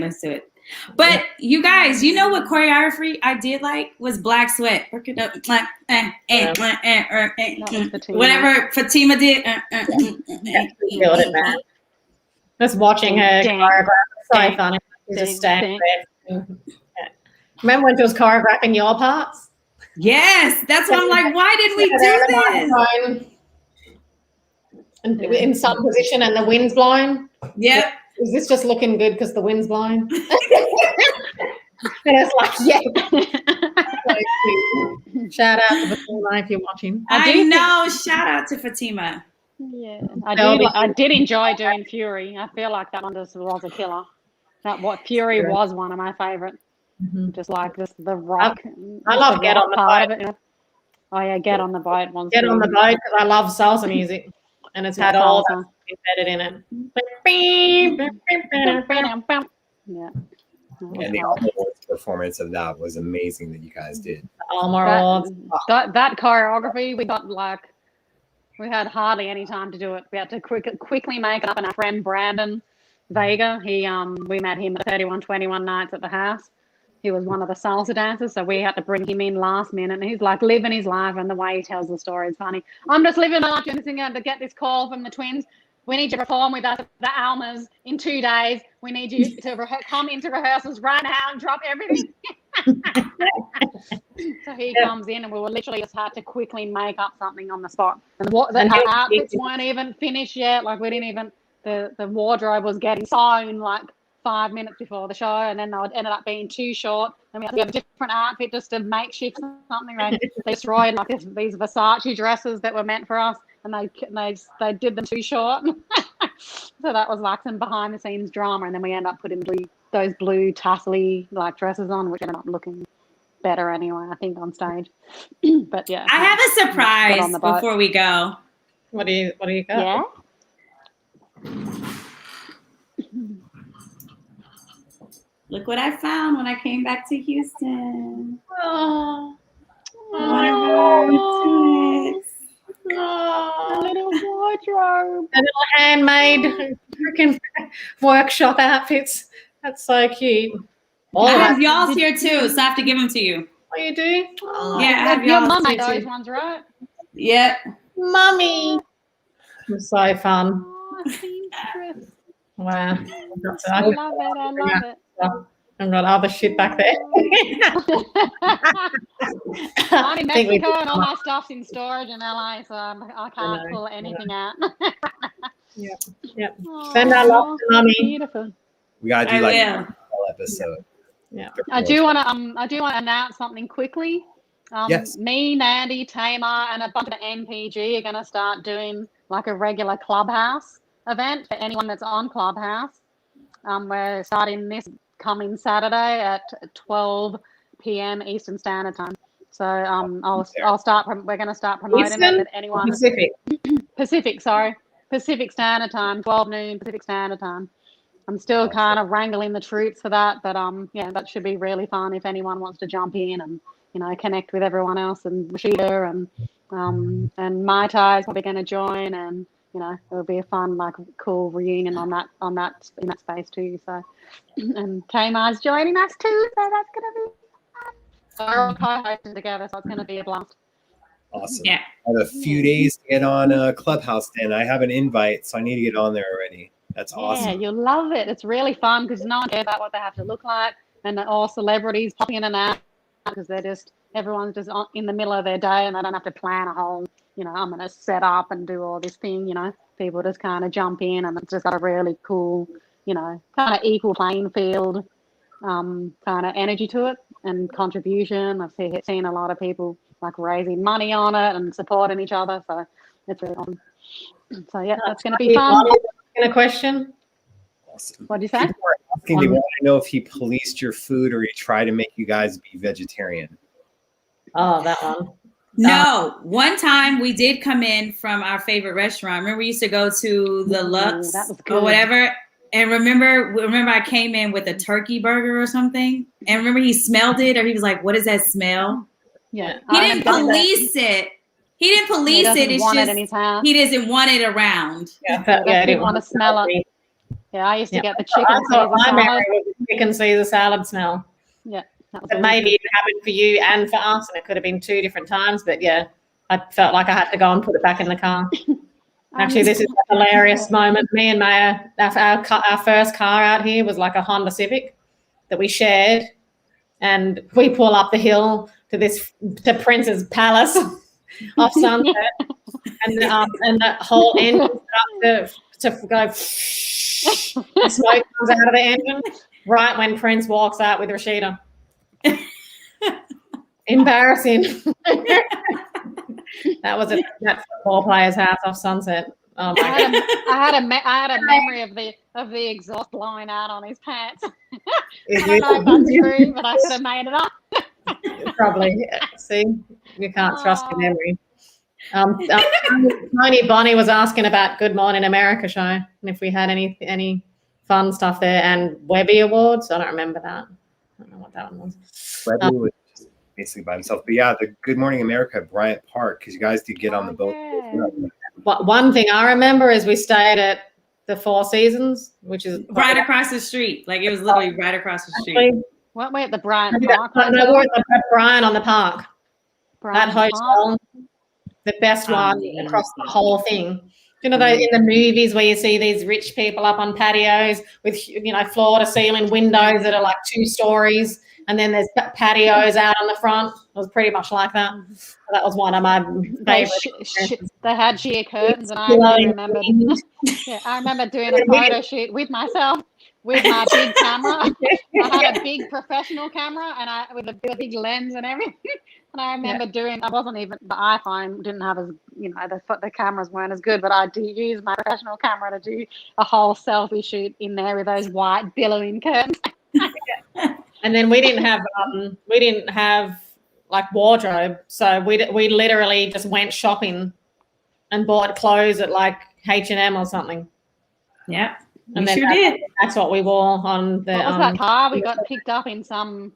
listen to it. But you guys, you know what choreography I did like was Black Sweat. Work it up. Whatever Fatima did. Just watching her choreograph. So funny. Just standing there. Remember when she was choreographing your parts? Yes. That's why I'm like, why did we do this? And in some position and the wind's blowing. Yep. Is this just looking good because the wind's blowing? And it's like, yeah. Shout out to Fatima if you're watching. I know. Shout out to Fatima. Yeah, I did enjoy doing Fury. I feel like that one just was a killer. Fury was one of my favorite. Mm-hmm. Just like the rock. I love Get on the Boat. Oh yeah, Get on the Boat. Get on the Boat because I love salsa music. And it's had all that embedded in it. Yeah. And the Alma Awards performance of that was amazing that you guys did. Alma Awards. That choreography, we had hardly any time to do it. We had to quickly make it up, and our friend Brandon Vega, we met him at 3121 nights at the house. He was one of the salsa dancers, so we had to bring him in last minute. And he's like living his life, and the way he tells the story is funny. I'm just living my life, and to get this call from the twins. We need you to perform with us at the Almas in 2 days. We need you to come into rehearsals right now and drop everything. So he comes in, and we were literally just had to quickly make up something on the spot. And our outfits weren't even finished yet. Like we didn't even, the wardrobe was getting sewn like 5 minutes before the show, and then they ended up being too short. And we had to have a different outfit just to makeshift something. They destroyed like these Versace dresses that were meant for us, and they did them too short. So that was like some behind the scenes drama, and then we ended up putting those blue tassely like dresses on, which ended up looking better anyway, I think, on stage. But yeah, I have a surprise before we go. What do you got? Yeah. Look what I found when I came back to Houston. Oh, A little wardrobe. A little handmade freaking workshop outfits. That's so cute. I have y'all's here too, so I have to give them to you. Oh, you do? Oh, yeah, I have your y'all's mum here made those too. ones, right? Yeah. Mummy. It's so fun. Oh, Wow. I love it. I've got other shit back there. I'm in Mexico and all my stuff's in storage in LA, so I can't pull anything out. Yep. Send our love to Mummy. Beautiful. We gotta do like will. a whole episode. Yeah. I do want to announce something quickly. Yes. Me, Nandy, Tamar, and a bunch of MPG are going to start doing like a regular Clubhouse event for anyone that's on Clubhouse. We're starting this coming Saturday at 12 p.m. Eastern Standard Time. So I'll start. We're going to start promoting Eastern it. That anyone Pacific. Pacific Standard Time, 12 noon Pacific Standard Time. I'm still kind of wrangling the troops for that, but yeah, that should be really fun if anyone wants to jump in and connect with everyone else, and Rashida and Mai Tai is probably going to join, and it'll be a fun, like, cool reunion in that space too. So, and Tamar's joining us too, so that's going to be fun. So we're all co-hosting together, so it's going to be a blast. Awesome. Yeah. I have a few days to get on Clubhouse, then. I have an invite, so I need to get on there already. That's awesome. Yeah, you'll love it. It's really fun because no one cares about what they have to look like, and all celebrities pop in and out because everyone's just in the middle of their day, and they don't have to plan a whole, I'm going to set up and do all this thing, People just kind of jump in, and it's just got a really cool, kind of equal playing field kind of energy to it and contribution. I've seen a lot of people like raising money on it and supporting each other, so it's really awesome. So yeah, that's going to be fun. A question? Awesome. What did you say? People are asking, they want to know if he policed your food or he tried to make you guys be vegetarian. Oh, that one. No, one time we did come in from our favorite restaurant. Remember, we used to go to the Lux or whatever. And remember I came in with a turkey burger or something. And remember he smelled it, or he was like, "What does that smell?" Yeah, he didn't police it. He didn't police it. It's just in his house. He doesn't want it around. Yeah, I didn't want to smell it. Yeah, I used to get the chicken Caesar salad. Chicken Caesar salad smell. Yeah. But maybe it happened for you and for us, and it could have been 2 different times. But yeah, I felt like I had to go and put it back in the car. Actually, this is a hilarious moment. Me and Maya, our first car out here was like a Honda Civic that we shared, and we pull up the hill to Prince's Palace off Sunset, and the whole engine starts to go. The smoke comes out of the engine right when Prince walks out with Rashida. Embarrassing. That was that football player's house off Sunset. Oh my God. I had a memory of the exhaust blowing out on his pants. I don't know if that's true, but I could have made it up. Probably. See, you can't trust your memory. Tony Bonnie was asking about Good Morning America show and if we had any fun stuff there. And Webby Awards. I don't remember that. I don't know what that one was. Webby was just basically by himself. But yeah, the Good Morning America at Bryant Park, because you guys did get on the boat. Yeah. One thing I remember is we stayed at the Four Seasons, which is Right across the street. Like it was literally right across the street. actually, Weren't we at the Bryant no, Park? we're at Brian on the Park. Bryant That hotel, the best one Amazing. across the whole thing. You know, those in the movies where you see these rich people up on patios with, you know, floor to ceiling windows that are like 2 stories, and then there's patios out on the front. It was pretty much like that. So that was one of my favorite. They had sheer curtains, and I really remember. Yeah, I remember doing a photo shoot with myself with my big camera. I had a big professional camera, and with a big lens and everything. And I remember doing. I wasn't even the iPhone didn't have as the cameras weren't as good, but I did use my professional camera to do a whole selfie shoot in there with those white billowing curtains. And then we didn't have like wardrobe, so we literally just went shopping and bought clothes at like H&M or something. Yeah, And we then sure did. That's what we wore on the. What was that car we got picked up in some?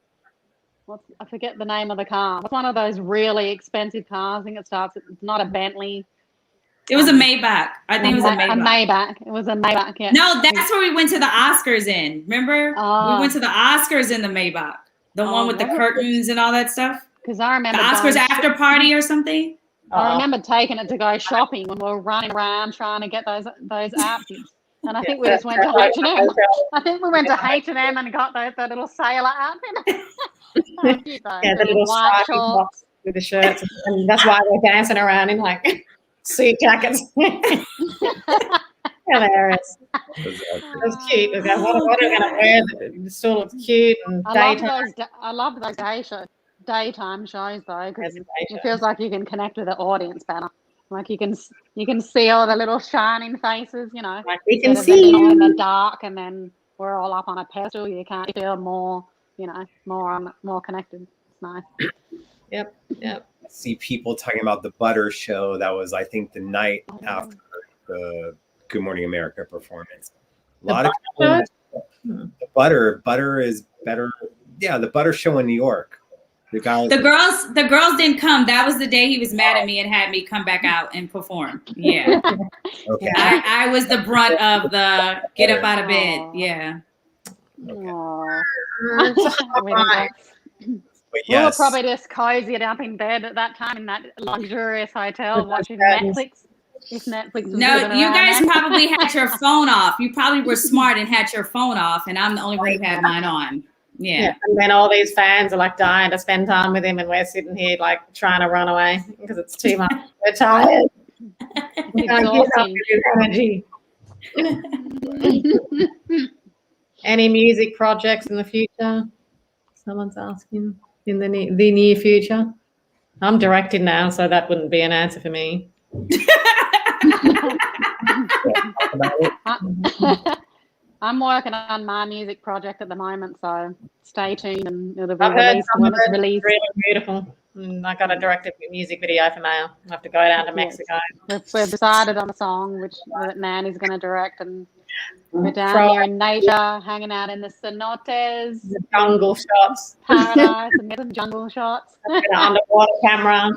I forget the name of the car. It's one of those really expensive cars. I think it starts. It's not a Bentley. It was a Maybach. I think it was a Maybach. A Maybach. It was a Maybach. Yeah. No, that's where we went to the Oscars in. Remember? Oh. We went to the Oscars in the Maybach. The one with the curtains and all that stuff. Because I remember the Oscars after party or something. I remember taking it to go shopping when we were running around trying to get those outfits. And I think we just went to H&M. I think we went to H&M and got the little sailor outfit. Yeah, the little white shorts with the shirts, and that's why we're dancing around in like suit jackets. Hilarious. It was cute. What are we going to wear? It still looks cute and I love those daytime shows though, because it feels like you can connect with the audience better. Like you can see all the little shining faces, you know. Like we can see in the dark, and then we're all up on a pedestal. You can't feel more, more connected. It's nice. Yep. I see people talking about the Butter show. That was, I think, the night after the Good Morning America performance. A lot of people, the Butter is better. Yeah, the Butter show in New York. The girls didn't come. That was the day he was mad at me and had me come back out and perform. Yeah. Okay. I was the brunt of the get up out of bed. Yeah. But we were probably just cozied up in bed at that time in that luxurious hotel watching Netflix. If Netflix was no, you guys probably had your phone off. You probably were smart and had your phone off, and I'm the only one who had mine on. Yeah. And then all these fans are like dying to spend time with him, and we're sitting here like trying to run away because it's too much. We're tired. We can't get up with his energy. Any music projects in the future? Someone's asking. In the near future? I'm directing now, so that wouldn't be an answer for me. I'm working on my music project at the moment, so stay tuned and it'll be released when it's released. Really beautiful. I got a directed music video for Mail. I have to go down to Mexico. We've decided on a song that Nanny's going to direct, and we're down here in nature, hanging out in the cenotes, the jungle shots, paradise, and get some jungle shots. Underwater camera.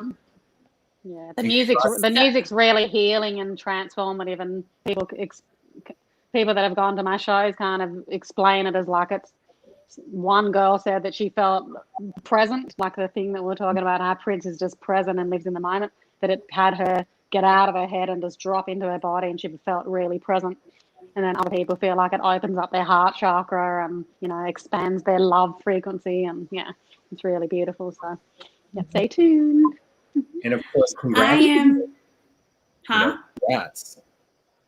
Yeah, the music's really healing and transformative, and people that have gone to my shows kind of explain it as like it's. One girl said that she felt present, like the thing that we're talking about. Our Prince is just present and lives in the moment. That it had her get out of her head and just drop into her body, and she felt really present. And then other people feel like it opens up their heart chakra and expands their love frequency, and it's really beautiful. So stay tuned. And of course, congrats. Congrats.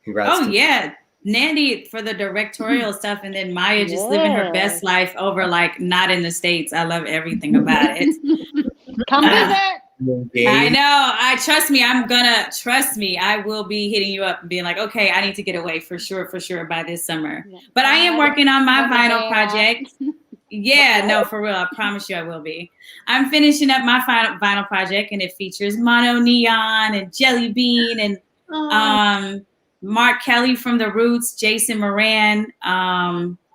Oh yeah. Nandy for the directorial stuff, and then Maya just living her best life over like not in the States. I love everything about it. Come visit. I know. Trust me. I will be hitting you up and being like, okay, I need to get away for sure by this summer. Yeah. But I am working on my vinyl project. Yeah, no, for real. I promise you I will be. I'm finishing up my vinyl project, and it features Mono Neon and Jelly Bean and Mark Kelly from The Roots, Jason Moran,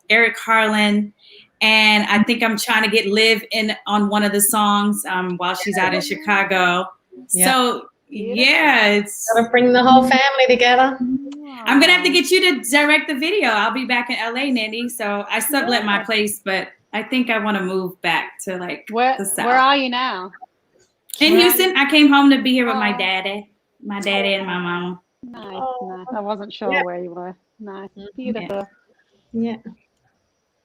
Eric Harlan, and I think I'm trying to get Liv in on one of the songs while she's out in Chicago. Yeah. So yeah, it's Gotta bring the whole family together. I'm gonna have to get you to direct the video. I'll be back in LA, Nandy. So I sublet my place, but I think I want to move back to like the South. Where are you now? In Houston. I came home to be here with my daddy and my mama. Nice. I wasn't sure where you were. Nice, beautiful. Yeah.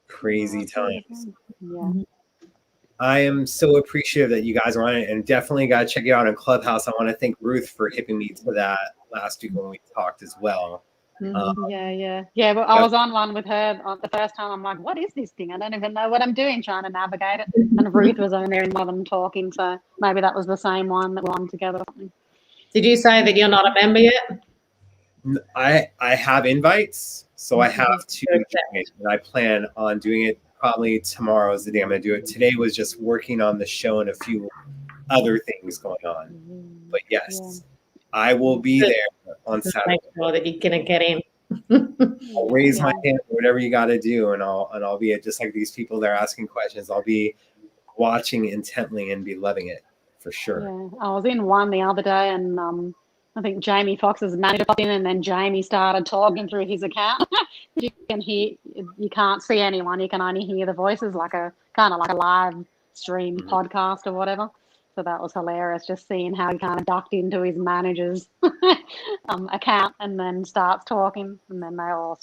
Crazy times. Yeah. I am so appreciative that you guys are on it, and definitely got to check it out on Clubhouse. I want to thank Ruth for hipping me to that last week when we talked as well. Yeah. But I was on one with her on the first time. I'm like, what is this thing? I don't even know what I'm doing trying to navigate it. And Ruth was on there and one of them talking. So maybe that was the same one that we're on together or something. Did you say that you're not a member yet? I have invites, so I have to join it, and I plan on doing it probably tomorrow is the day I'm going to do it. Today was just working on the show and a few other things going on. But yes, I will be there on Saturday. Make sure that you're gonna get in. I'll raise my hand, whatever you got to do, and I'll be just like these people that are asking questions. I'll be watching intently and be loving it for sure. Yeah, I was in one the other day, and I think Jamie Foxx's manager popped in, and then Jamie started talking through his account. You can't see anyone. You can only hear the voices, like a kind of like a live stream podcast or whatever. So that was hilarious, just seeing how he kind of ducked into his manager's account and then starts talking, and then they all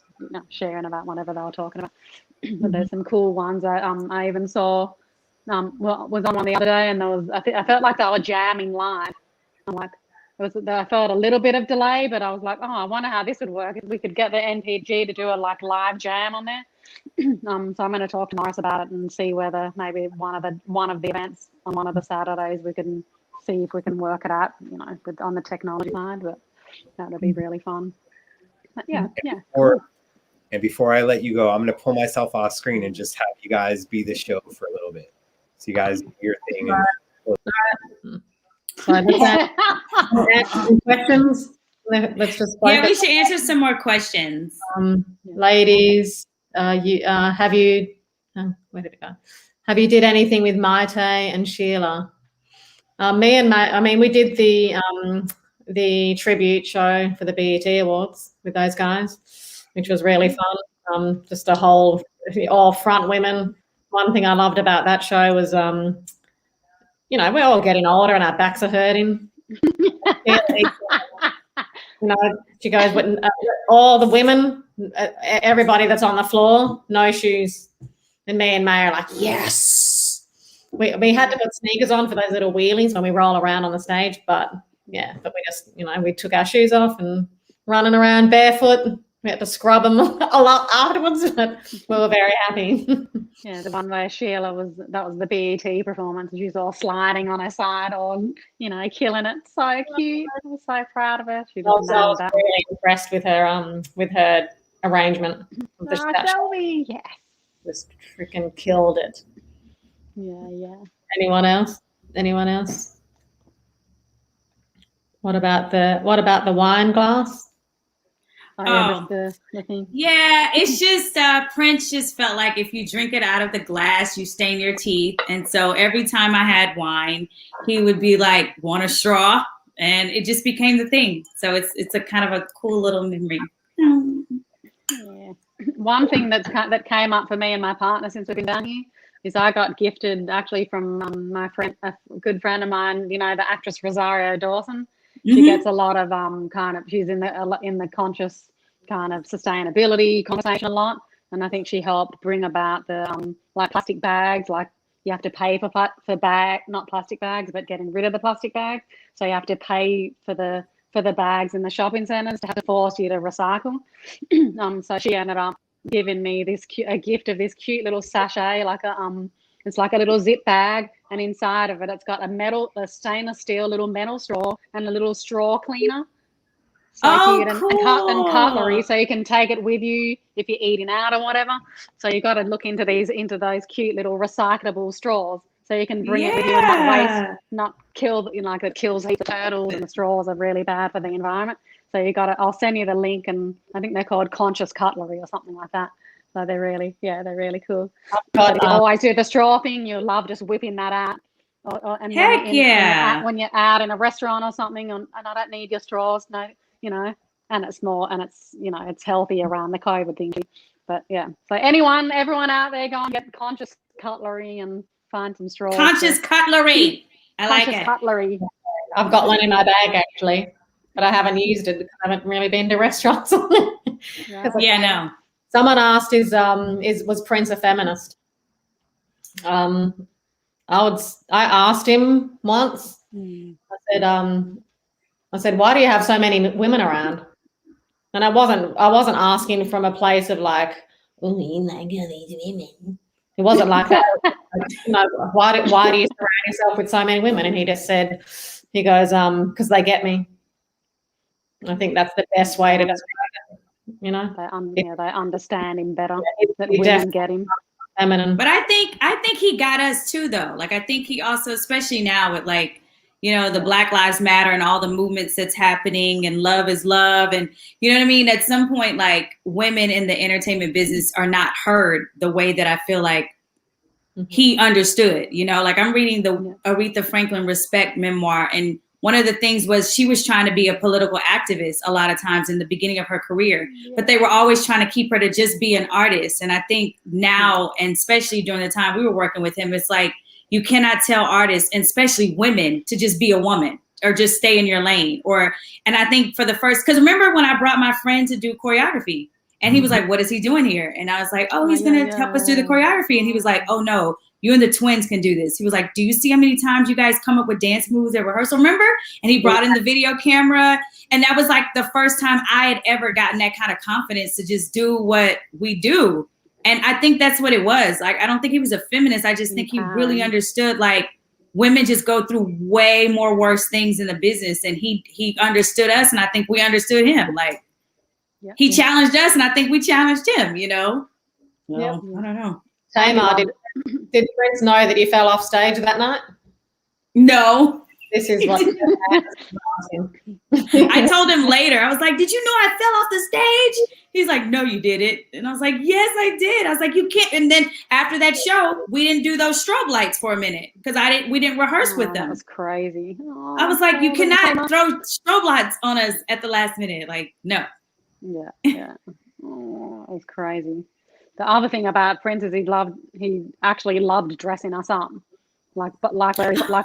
sharing about whatever they were talking about. But there's some cool ones. I even saw was on one the other day, and I felt like they were jamming live. I'm like, I felt a little bit of delay, but I was like, I wonder how this would work if we could get the NPG to do a live jam on there. So I'm going to talk to Morris about it and see whether maybe one of the events on one of the Saturdays we can see if we can work it out, on the technology side. But that would be really fun. But yeah. Before I let you go, I'm going to pull myself off screen and just have you guys be the show for a little bit, so you guys do your thing. Questions? Let's just we should answer some more questions. Ladies, where did it go? Have you did anything with Maite and Sheila? We did the tribute show for the BET Awards with those guys, which was really fun. Just a whole all front women. One thing I loved about that show was we're all getting older and our backs are hurting. She goes, all the women, everybody that's on the floor, no shoes. And me and May are like, yes. We had to put sneakers on for those little wheelies when we roll around on the stage. But we just, we took our shoes off and running around barefoot. We had to scrub them a lot afterwards, but we were very happy. Yeah, the one where Sheila that was the BET performance. She was all sliding on her side, all, killing it. So cute. I was so proud of her. I was really impressed with her arrangement. Shelby, yes. Just freaking killed it. Yeah. Anyone else? What about the wine glass? It's just Prince just felt like if you drink it out of the glass, you stain your teeth. And so every time I had wine, he would be like, want a straw? And it just became the thing. So it's a kind of a cool little memory. Yeah. One thing that came up for me and my partner since we've been down here is I got gifted actually from my friend, a good friend of mine, the actress Rosario Dawson. She gets a lot of she's in the conscious kind of sustainability conversation a lot, and I think she helped bring about the like plastic bags. Like you have to pay for not plastic bags, but getting rid of the plastic bags. So you have to pay for the bags in the shopping centres to have to force you to recycle. So she ended up giving me a gift of this cute little sachet, it's like a little zip bag, and inside of it, it's got a stainless steel little metal straw and a little straw cleaner. So cool. And cutlery, so you can take it with you if you're eating out or whatever. So you got to look into those cute little recyclable straws, so you can bring it with you and not waste, not kill. It kills heaps of turtles, and the straws are really bad for the environment. So I'll send you the link, and I think they're called Conscious Cutlery or something like that. So they're really cool. But, You always do the straw thing. You love just whipping that out. And Heck yeah. when you're out in a restaurant or something, and I don't need your straws, no, and it's more, and it's, it's healthy around the COVID thing. But yeah, so everyone out there, go and get Conscious Cutlery and find some straws. Conscious Cutlery. I like Conscious it. Cutlery. I've got one in my bag actually, but I haven't used it because I haven't really been to restaurants. Yeah, no. Someone asked, was Prince a feminist? I asked him once. I said, why do you have so many women around? And I wasn't asking from a place of like, oh, you like all these women. It wasn't like that. Why do you surround yourself with so many women? And he just said, he goes, because they get me. I think that's the best way to describe it. They understand him better. That He women get him. Feminine. But I think he got us too, though. Like, I think he also, especially now with like, the Black Lives Matter and all the movements that's happening, and love is love. And you know what I mean? At some point, like, women in the entertainment business are not heard the way that I feel like he understood, like I'm reading the Aretha Franklin Respect memoir. And one of the things was she was trying to be a political activist a lot of times in the beginning of her career, but they were always trying to keep her to just be an artist. And I think now, and especially during the time we were working with him, it's like, you cannot tell artists, and especially women, to just be a woman or just stay in your lane. And I think for the first, because remember when I brought my friend to do choreography, and he was like, what is he doing here? And I was like, oh, he's going to help us do the choreography. And he was like, oh no, you and the twins can do this. He was like, do you see how many times you guys come up with dance moves at rehearsal? Remember? And he brought in the video camera. And that was like the first time I had ever gotten that kind of confidence to just do what we do. And I think that's what it was. Like, I don't think he was a feminist. I just think he really understood, like, women just go through way more worse things in the business. And he understood us, and I think we understood him. Like, he challenged us, and I think we challenged him, So, I don't know. Tamar, did Prince know that you fell off stage that night? No. This is what I told him later. I was like, did you know I fell off the stage? He's like, no, you didn't. And I was like, yes, I did. I was like, you can't. And then after that show, we didn't do those strobe lights for a minute because we didn't rehearse with them. That was crazy. I was like, you cannot throw strobe lights on us at the last minute. Like, no. Yeah. Oh, it was crazy. The other thing about Prince is he actually loved dressing us up. Like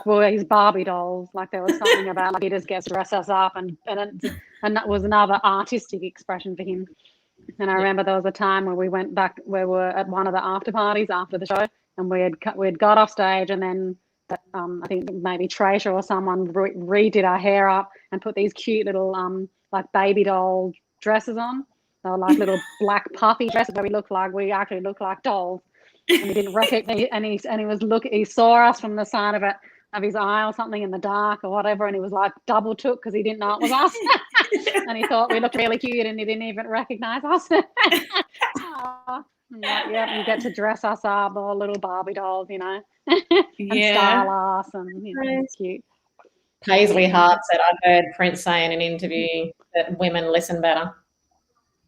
we're his Barbie dolls. Like, there was something about, like, he just gets to dress us up, and that was another artistic expression for him. And I remember there was a time when we went back, we were at one of the after parties after the show, and we had got off stage, and then I think maybe Tracia or someone redid our hair up and put these cute little like baby doll dresses on. They were like little black puffy dresses where we actually looked like dolls. And he didn't recognize, and he saw us from the side of his eye or something in the dark or whatever, and he was like double took because he didn't know it was us. And he thought we looked really cute, and he didn't even recognize us. Yeah, you get to dress us up, all little Barbie dolls, and style us, and it's cute. Paisley Hart said, I heard Prince say in an interview that women listen better.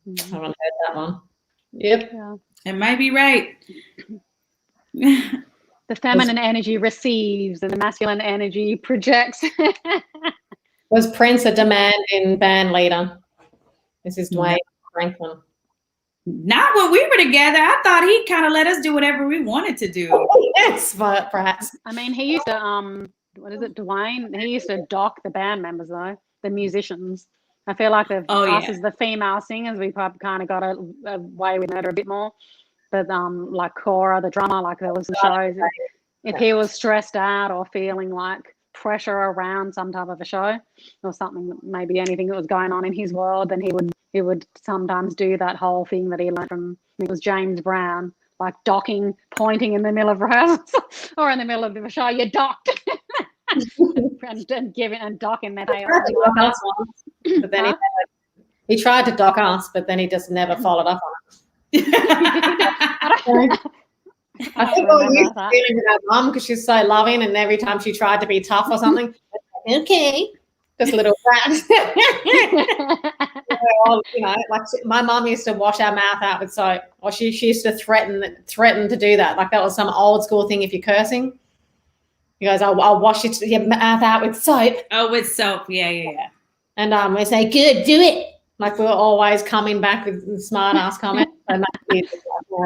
I haven't heard that one. Yep. Yeah. It might be right. The feminine energy receives and the masculine energy projects. Was Prince a demanding band leader? This is Dwayne Franklin. Not when we were together. I thought he kind of let us do whatever we wanted to do. Yes, but perhaps. I mean, he used to, what is it, Dwayne? He used to dock the band members, though, the musicians. I feel like us as the female singers, we probably kind of got away with it a bit more. But like Cora, the drummer, like there was shows. If he was stressed out or feeling like pressure around some type of a show or something, maybe anything that was going on in his world, then he would sometimes do that whole thing that he learned from, it was James Brown, like docking, pointing in the middle of rehearsals or in the middle of the show, you docked. and giving and docking that. But then he tried to dock us, but then he just never followed up on it. I think we were used to dealing with our mum because she's so loving, and every time she tried to be tough or something, okay. just little rats. Like my mum used to wash our mouth out with soap, or she used to threaten to do that. Like that was some old school thing. If you're cursing, he goes, "I'll wash your mouth out with soap." Oh, with soap, yeah. And we say, "Good, do it." Like we were always coming back with smart ass comments. And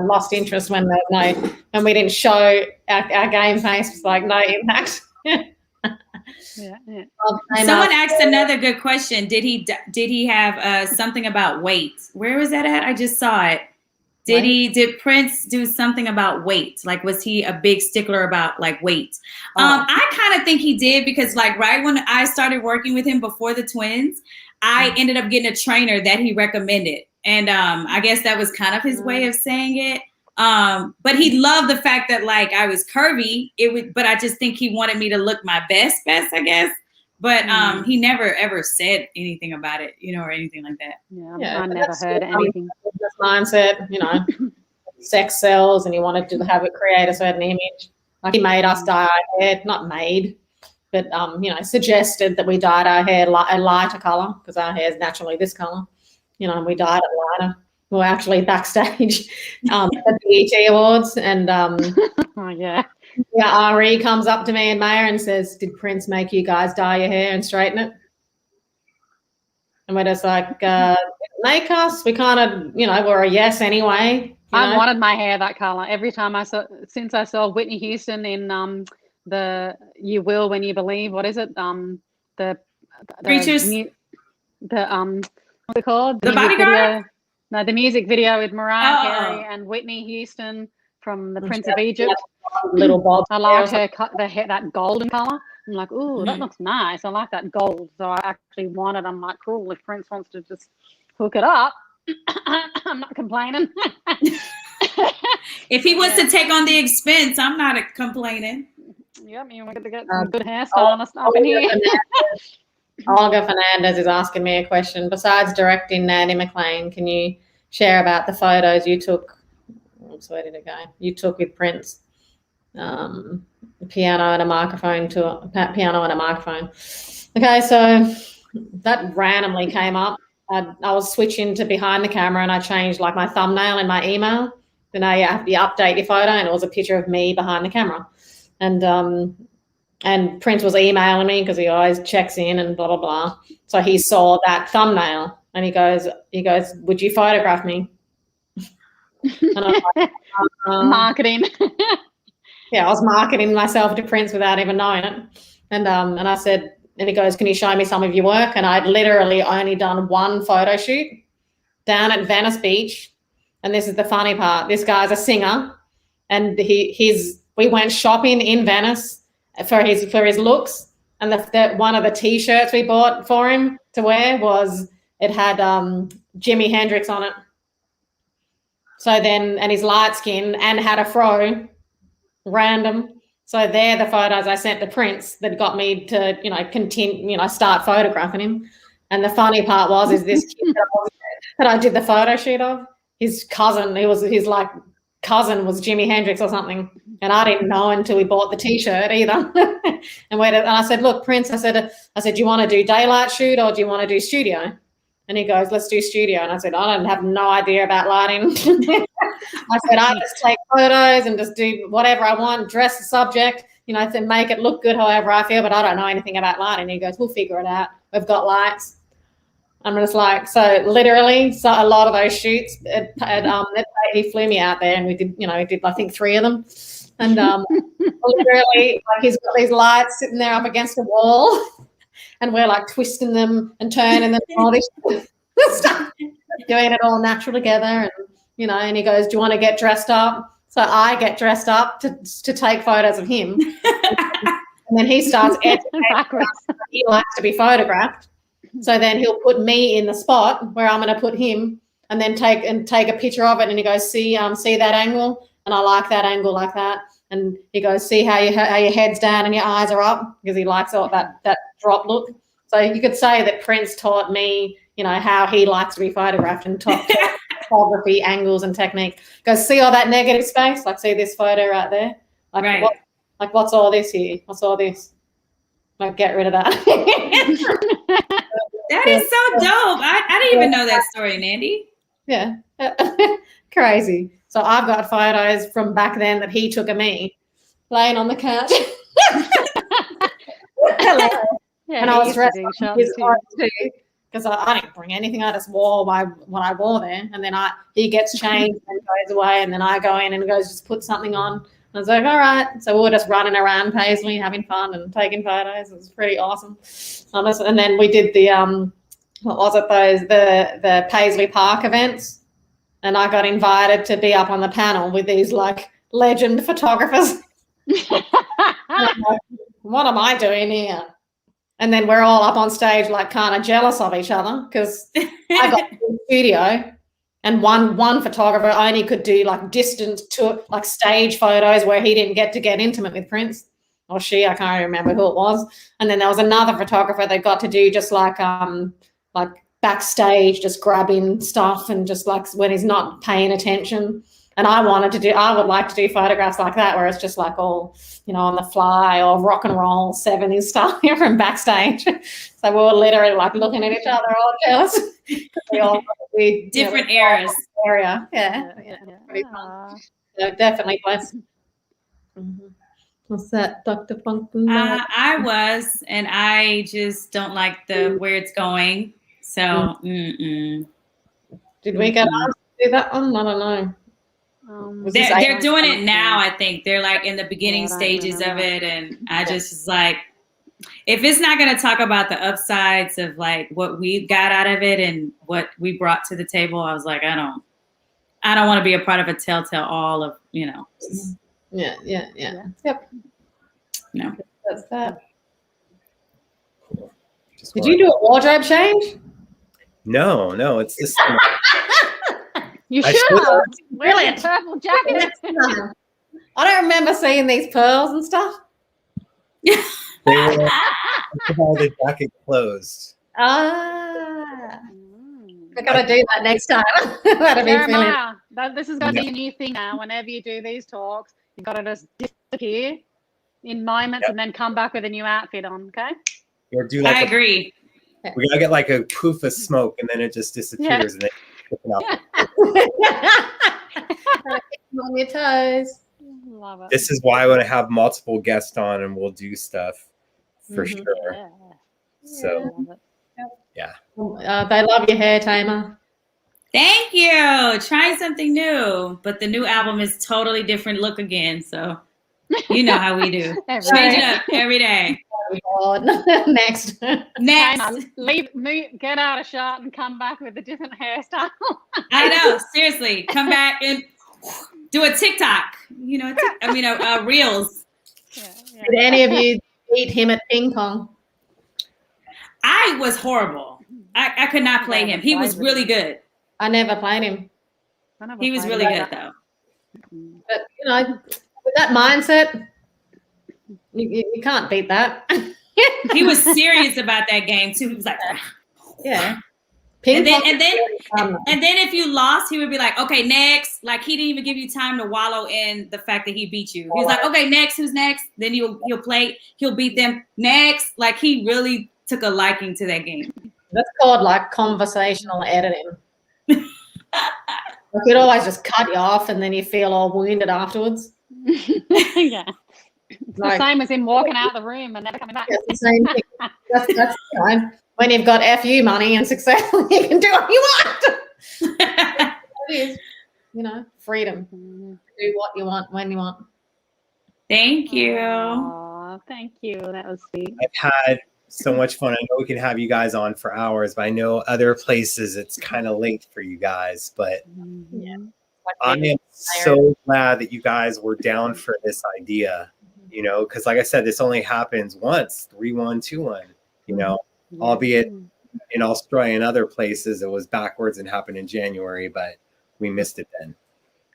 lost interest when we didn't show our game face was like no impact. Yeah. Someone asked another good question. Did he have something about weight? Where was that at? I just saw it. Did Prince do something about weight? Like, was he a big stickler about like weight? I kind of think he did, because like right when I started working with him before the twins, I ended up getting a trainer that he recommended. And I guess that was kind of his way of saying it. But he loved the fact that like I was curvy. But I just think he wanted me to look my best, I guess. But he never ever said anything about it, or anything like that. Yeah, I never heard anything. Mindset, sex sells, and he wanted to have it create a certain image. Like he made us dye our hair, not made, but suggested that we dyed our hair a lighter color, because our hair is naturally this color. And we dyed it lighter. We were actually backstage at the BET Awards, and Ari comes up to me and Maya and says, "Did Prince make you guys dye your hair and straighten it?" And we're just like, make us. We kind of, we're a yes anyway. I wanted my hair that color every time since I saw Whitney Houston in the "You Will When You Believe." What is it? The Preachers. What's it called? The Bodyguard? Video. No, the music video with Mariah Carey and Whitney Houston from The Prince of Egypt. Little bob. I like her hair, that golden color. I'm like, ooh, that looks nice. I like that gold. So I actually wanted. I'm like, cool. If Prince wants to just hook it up, I'm not complaining. If he wants to take on the expense, I'm not complaining. Yeah, we want to get some good hairstylists up in here. Olga Fernandez is asking me a question. Besides directing Nanny McLean, can you share about the photos you took? Where did it go? You took with Prince. Piano and a microphone. Okay, so that randomly came up. I was switching to behind the camera, and I changed like my thumbnail in my email. Then you update your photo, and it was a picture of me behind the camera. And Prince was emailing me because he always checks in and blah blah blah. So he saw that thumbnail and he goes, "Would you photograph me?" And I was like, marketing. Yeah, I was marketing myself to Prince without even knowing it. And I said, and he goes, "Can you show me some of your work?" And I'd literally only done one photo shoot down at Venice Beach. And this is the funny part. This guy's a singer, and we went shopping in Venice for his looks, and one of the T-shirts we bought for him to wear it had Jimi Hendrix on it. So then, and he's light skinned and had a fro, random. So they're the photos I sent to Prince that got me to continue, start photographing him. And the funny part is this kid that I did the photo shoot of, his cousin, his cousin was Jimi Hendrix or something, and I didn't know until we bought the T-shirt either. and I said, "Look, Prince," I said, "Do you want to do daylight shoot or do you want to do studio?" And he goes, "Let's do studio." And I said, "I don't have no idea about lighting." I said, "I just take photos and just do whatever I want, dress the subject, to make it look good however I feel, but I don't know anything about lighting." And he goes, "We'll figure it out. We've got lights." I'm just like, so literally, a lot of those shoots, he flew me out there, and we did I think 3 of them, and literally, like he's got these lights sitting there up against a wall, and we're like twisting them and turning them, and all this stuff, doing it all natural together, and and he goes, "Do you want to get dressed up?" So I get dressed up to take photos of him, and then he starts educating. He likes to be photographed. So then he'll put me in the spot where I'm going to put him, and then take a picture of it. And he goes, see that angle? And I like that angle like that. And he goes, "See how your head's down and your eyes are up?" Because he likes all that drop look. So you could say that Prince taught me, how he likes to be photographed, and taught photography angles and technique. Goes, "See all that negative space? Like, see this photo right there? Like, right. What's all this here? What's all this? Like, get rid of that." That is so dope. I didn't even know that story, Nandy. Yeah. Crazy. So I've got photos from back then that he took of me laying on the couch. Yeah, And I was dressed do up shots in his too. clothes too, because I didn't bring anything. I just wore what I wore there. And then he gets changed and goes away, and then I go in and goes, just put something on. I was like, all right. So we were just running around Paisley, having fun and taking photos. It was pretty awesome. And then we did the what was it? The Paisley Park events, and I got invited to be up on the panel with these like legend photographers. I'm like, what am I doing here? And then we're all up on stage, like kind of jealous of each other because I got to the studio, and one photographer only could do like distant to like stage photos where he didn't get intimate with Prince, or she, I can't remember who it was. And then there was another photographer that got to do just like backstage, just grabbing stuff and just like when he's not paying attention. And I would like to do photographs like that where it's just like all, on the fly or rock and roll 70s stuff from backstage. So we were literally like looking at each other all jealous. We all different eras. Area. Yeah. Pretty fun. So definitely blessed. Mm-hmm. What's that, Dr. Funk? I was, and I just don't like where it's going. So, Did we get asked to do that one? I don't know. They're doing it now. I think they're like in the beginning stages of it, and I just was like, if it's not going to talk about the upsides of like what we got out of it and what we brought to the table, I was like, I don't want to be a part of a telltale all of just, Yeah. Yep. No. That's that. Did you do a wardrobe change? No, it's this. You should have. Really, a purple jacket. I don't remember seeing these pearls and stuff. They were all the jacket closed. I gotta do that next time. That'll be Jeremiah, this is gonna be a new thing now. Whenever you do these talks, you gotta just disappear in moments and then come back with a new outfit on. Okay? Or do I agree. We gotta get like a poof of smoke, and then it just disappears, and then on your toes. Love it. This is why I want to have multiple guests on, and we'll do stuff for sure. Yeah. So, yeah. They love your hair, Tamar. Thank you. Trying something new, but the new album is totally different look again. So, you know how we do. Change it up every day. Next. Get out of shot and come back with a different hairstyle. I know. Seriously, come back and do a TikTok. Reels. Did any of you beat him at ping pong? I was horrible. I could not play him. He was really good. I never played him. He was really good though. But with that mindset, you can't beat that. He was serious about that game too. He was like, yeah. And then if you lost, he would be like, okay, next. Like he didn't even give you time to wallow in the fact that he beat you. He was like, okay, next, who's next? Then he'll beat them next. Like he really took a liking to that game. That's called like conversational editing. Like he'd always just cut you off, and then you feel all wounded afterwards. Yeah. Like, the same as him walking out the room and never coming back. That's the same thing. That's fine. When you've got FU money and success, you can do what you want. It is, freedom. Do what you want when you want. Thank you. Aww, thank you. That was sweet. I've had so much fun. I know we can have you guys on for hours, but I know other places it's kind of late for you guys. But I am so glad that you guys were down for this idea. Because like I said, this only happens once, 3-1, 2-1, albeit in Australia and other places, it was backwards and happened in January, but we missed it then.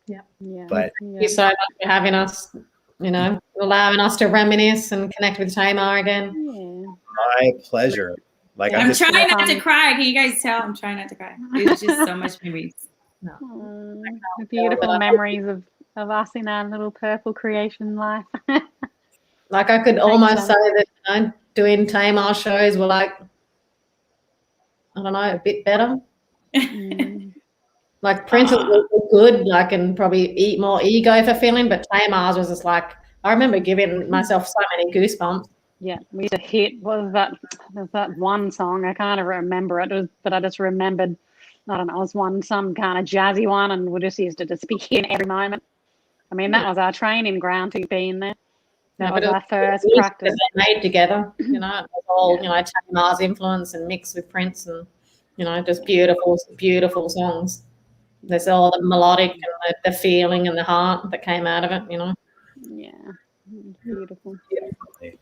Yeah. But thank you so much for having us, allowing us to reminisce and connect with Tamar again. My pleasure. Like I'm trying not to cry. Can you guys tell? I'm trying not to cry. It's just so much memories. Beautiful memories of us in our little purple creation life. Like I could almost say that doing Tamar shows were like I don't know, a bit better. Mm. Like Prince was good, like, and probably eat more ego fulfilling, but Tamar's was just like, I remember giving myself so many goosebumps. Yeah, we used to hit. What was that? There's that one song. I can't even remember it. But I just remembered. I don't know. It was some kind of jazzy one, and we just used to just be hitting every moment. I mean, that was our training ground to be in there. That was our first practice. Made together, you know, it was all you know, Tamar's influence and mixed with Prince, and you know, just beautiful, beautiful songs. There's all the melodic and the feeling and the heart that came out of it, you know. Yeah, beautiful. Definitely.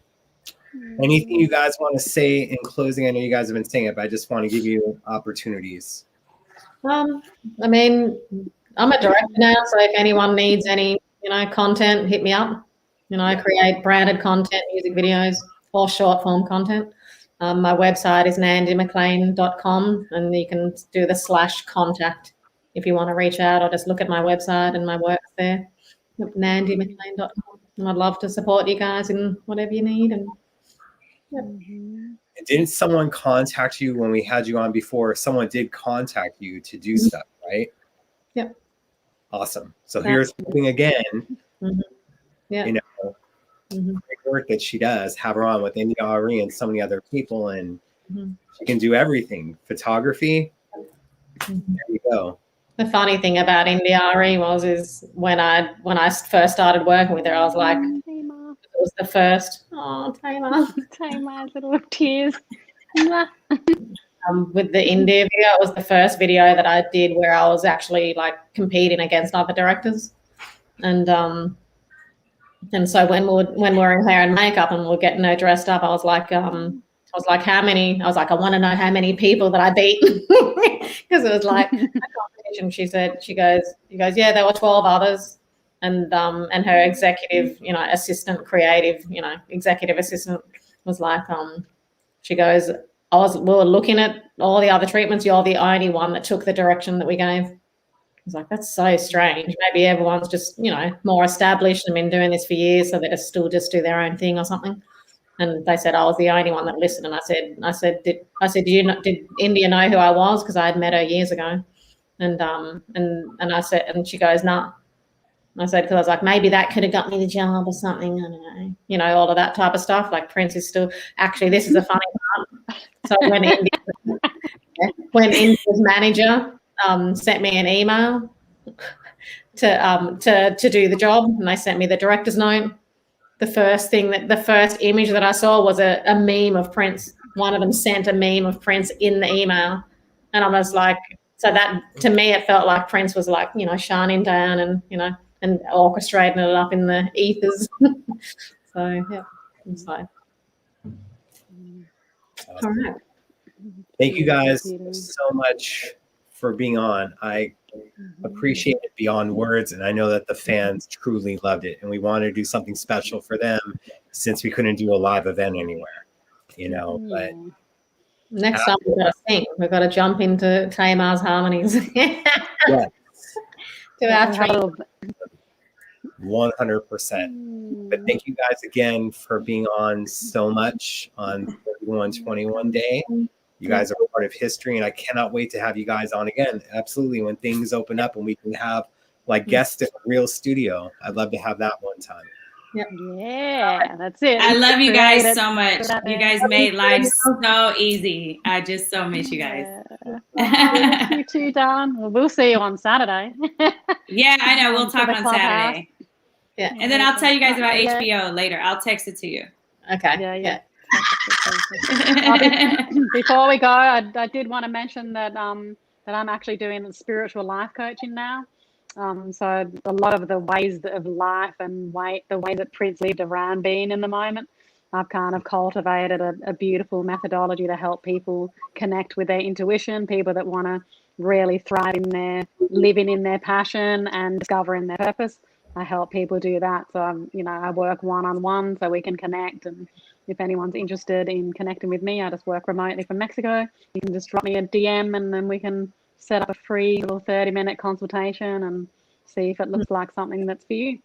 Anything you guys want to say in closing? I know you guys have been saying it, but I just want to give you opportunities. I mean, I'm a director now, so if anyone needs any, you know, content, hit me up. You know, I create branded content, music videos, or short form content. My website is nandymclean.com, and you can do the /contact if you want to reach out, or just look at my website and my work's there. nandymclean.com. And I'd love to support you guys in whatever you need. And didn't someone contact you when we had you on before? Someone did contact you to do stuff, right? Yep. Awesome. So here's hoping again. Yeah. You know, great work that she does. Have her on with India Ari and so many other people, and she can do everything. Photography. There you go. The funny thing about India Ari is when I first started working with her, I was like, Tamar. it was the first. Oh, Tamar. Tamar's little tears. With the India video, it was the first video that I did where I was actually like competing against other directors, and so when we were in hair and makeup and we were getting her dressed up, I was like, how many? I was like, I want to know how many people that I beat, because it was like a competition. She goes, yeah, there were 12 others, and her executive, you know, assistant, creative, you know, executive assistant was like, she goes, we were looking at all the other treatments. You're the only one that took the direction that we gave. I was like, that's so strange. Maybe everyone's just, you know, more established and been doing this for years, so they still just do their own thing or something. And they said I was the only one that listened. And I said, did India know who I was? Because I had met her years ago. And I said, and she goes, nah. I said, because I was like, maybe that could have got me the job or something. I don't know. You know, all of that type of stuff. Like Prince is still, actually, this is a funny part. So when India's manager sent me an email to do the job, and they sent me the director's note, the first image that I saw was a meme of Prince. One of them sent a meme of Prince in the email. And I was like, so that, to me, it felt like Prince was like, you know, shining down and, you know, and orchestrating it up in the ethers. So, yeah, it's fine. All right. Thank you guys so much for being on. I appreciate it beyond words, and I know that the fans truly loved it, and we wanted to do something special for them since we couldn't do a live event anywhere, you know. But next time we've got to sing. We've got to jump into Tamar's harmonies. Yeah. To our trail. 100%. But thank you guys again for being on so much on 3121 Day. You guys are part of history, and I cannot wait to have you guys on again. Absolutely. When things open up and we can have like guests in a real studio, I'd love to have that one time. Yeah, that's it. I love you guys so much. You guys made life so easy. I just so miss you guys. Yeah. You too, Don. Well, we'll see you on Saturday. Yeah, I know. We'll talk on Saturday. Yeah. And then I'll tell you guys about HBO later. I'll text it to you. Okay. Yeah. Before we go, I did want to mention that that I'm actually doing spiritual life coaching now. So a lot of the ways of life and the way that Prince lived around being in the moment, I've kind of cultivated a beautiful methodology to help people connect with their intuition, people that want to really thrive in living in their passion and discovering their purpose. I help people do that. So, you know, I work one-on-one so we can connect. And if anyone's interested in connecting with me, I just work remotely from Mexico. You can just drop me a DM and then we can set up a free little 30-minute consultation and see if it looks like something that's for you.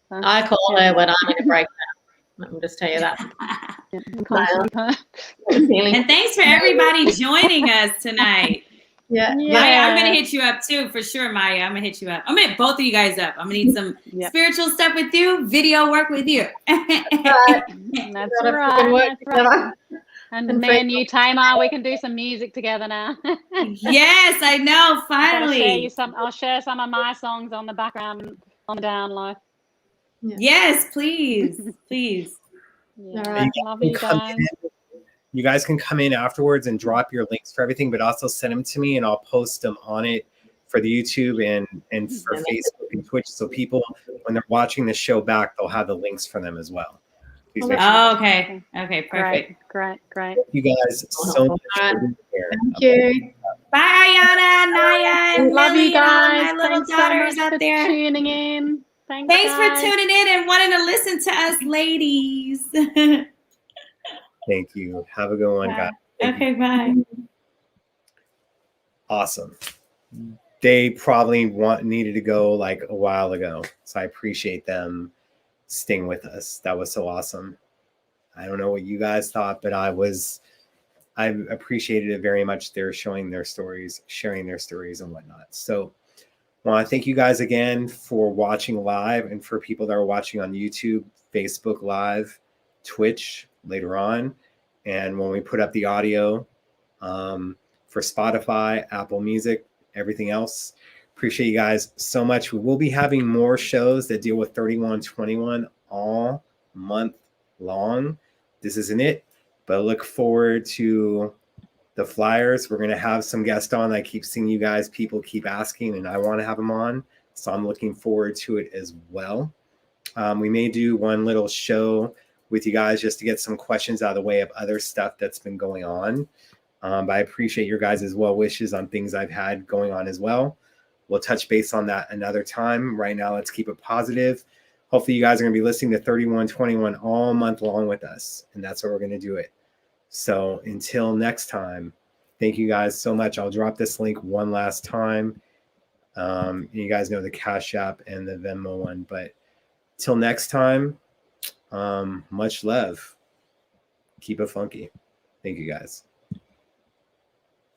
So, I call her when I'm in a breakdown. Let me just tell you that. And thanks for everybody joining us tonight. Yeah. Maya, I'm gonna hit you up too, for sure, Maya. I'm gonna hit you up. I'm gonna hit both of you guys up. I'm gonna need some spiritual stuff with you, video work with you. That's right. And me and you, Tamar, we can do some music together now. Yes, I know. Finally, I'll share some of my songs on the background on the down low. Yes, please, please. All right. Love you guys. You guys can come in afterwards and drop your links for everything, but also send them to me and I'll post them on it for the YouTube and for Facebook and Twitch. So people, when they're watching the show back, they'll have the links for them as well. Okay. Okay, perfect. Great. Thank you guys so much for being here. Thank you. Bye, Ayana, Naya, and Love Lily, you guys. and all my little Thanks so daughters much out for there. tuning in. Thanks for tuning in and wanting to listen to us ladies. Thank you. Have a good one, guys. Okay, bye. Awesome. They probably needed to go like a while ago. So I appreciate them staying with us. That was so awesome. I don't know what you guys thought, but I appreciated it very much. They're showing their stories, sharing their stories and whatnot. So I want to thank you guys again for watching live and for people that are watching on YouTube, Facebook Live, Twitch later on. And when we put up the audio for Spotify, Apple Music, everything else. Appreciate you guys so much. We will be having more shows that deal with 3121 all month long. This isn't it, but I look forward to the flyers. We're going to have some guests on. I keep seeing you guys, people keep asking, and I want to have them on. So I'm looking forward to it as well. We may do one little show with you guys just to get some questions out of the way of other stuff that's been going on. But I appreciate your guys' well wishes on things I've had going on as well. We'll touch base on that another time. Right now, let's keep it positive. Hopefully you guys are going to be listening to 3121 all month long with us. And that's what we're going to do it. So until next time, thank you guys so much. I'll drop this link one last time. You guys know the Cash App and the Venmo one. But till next time, much love. Keep it funky. Thank you guys.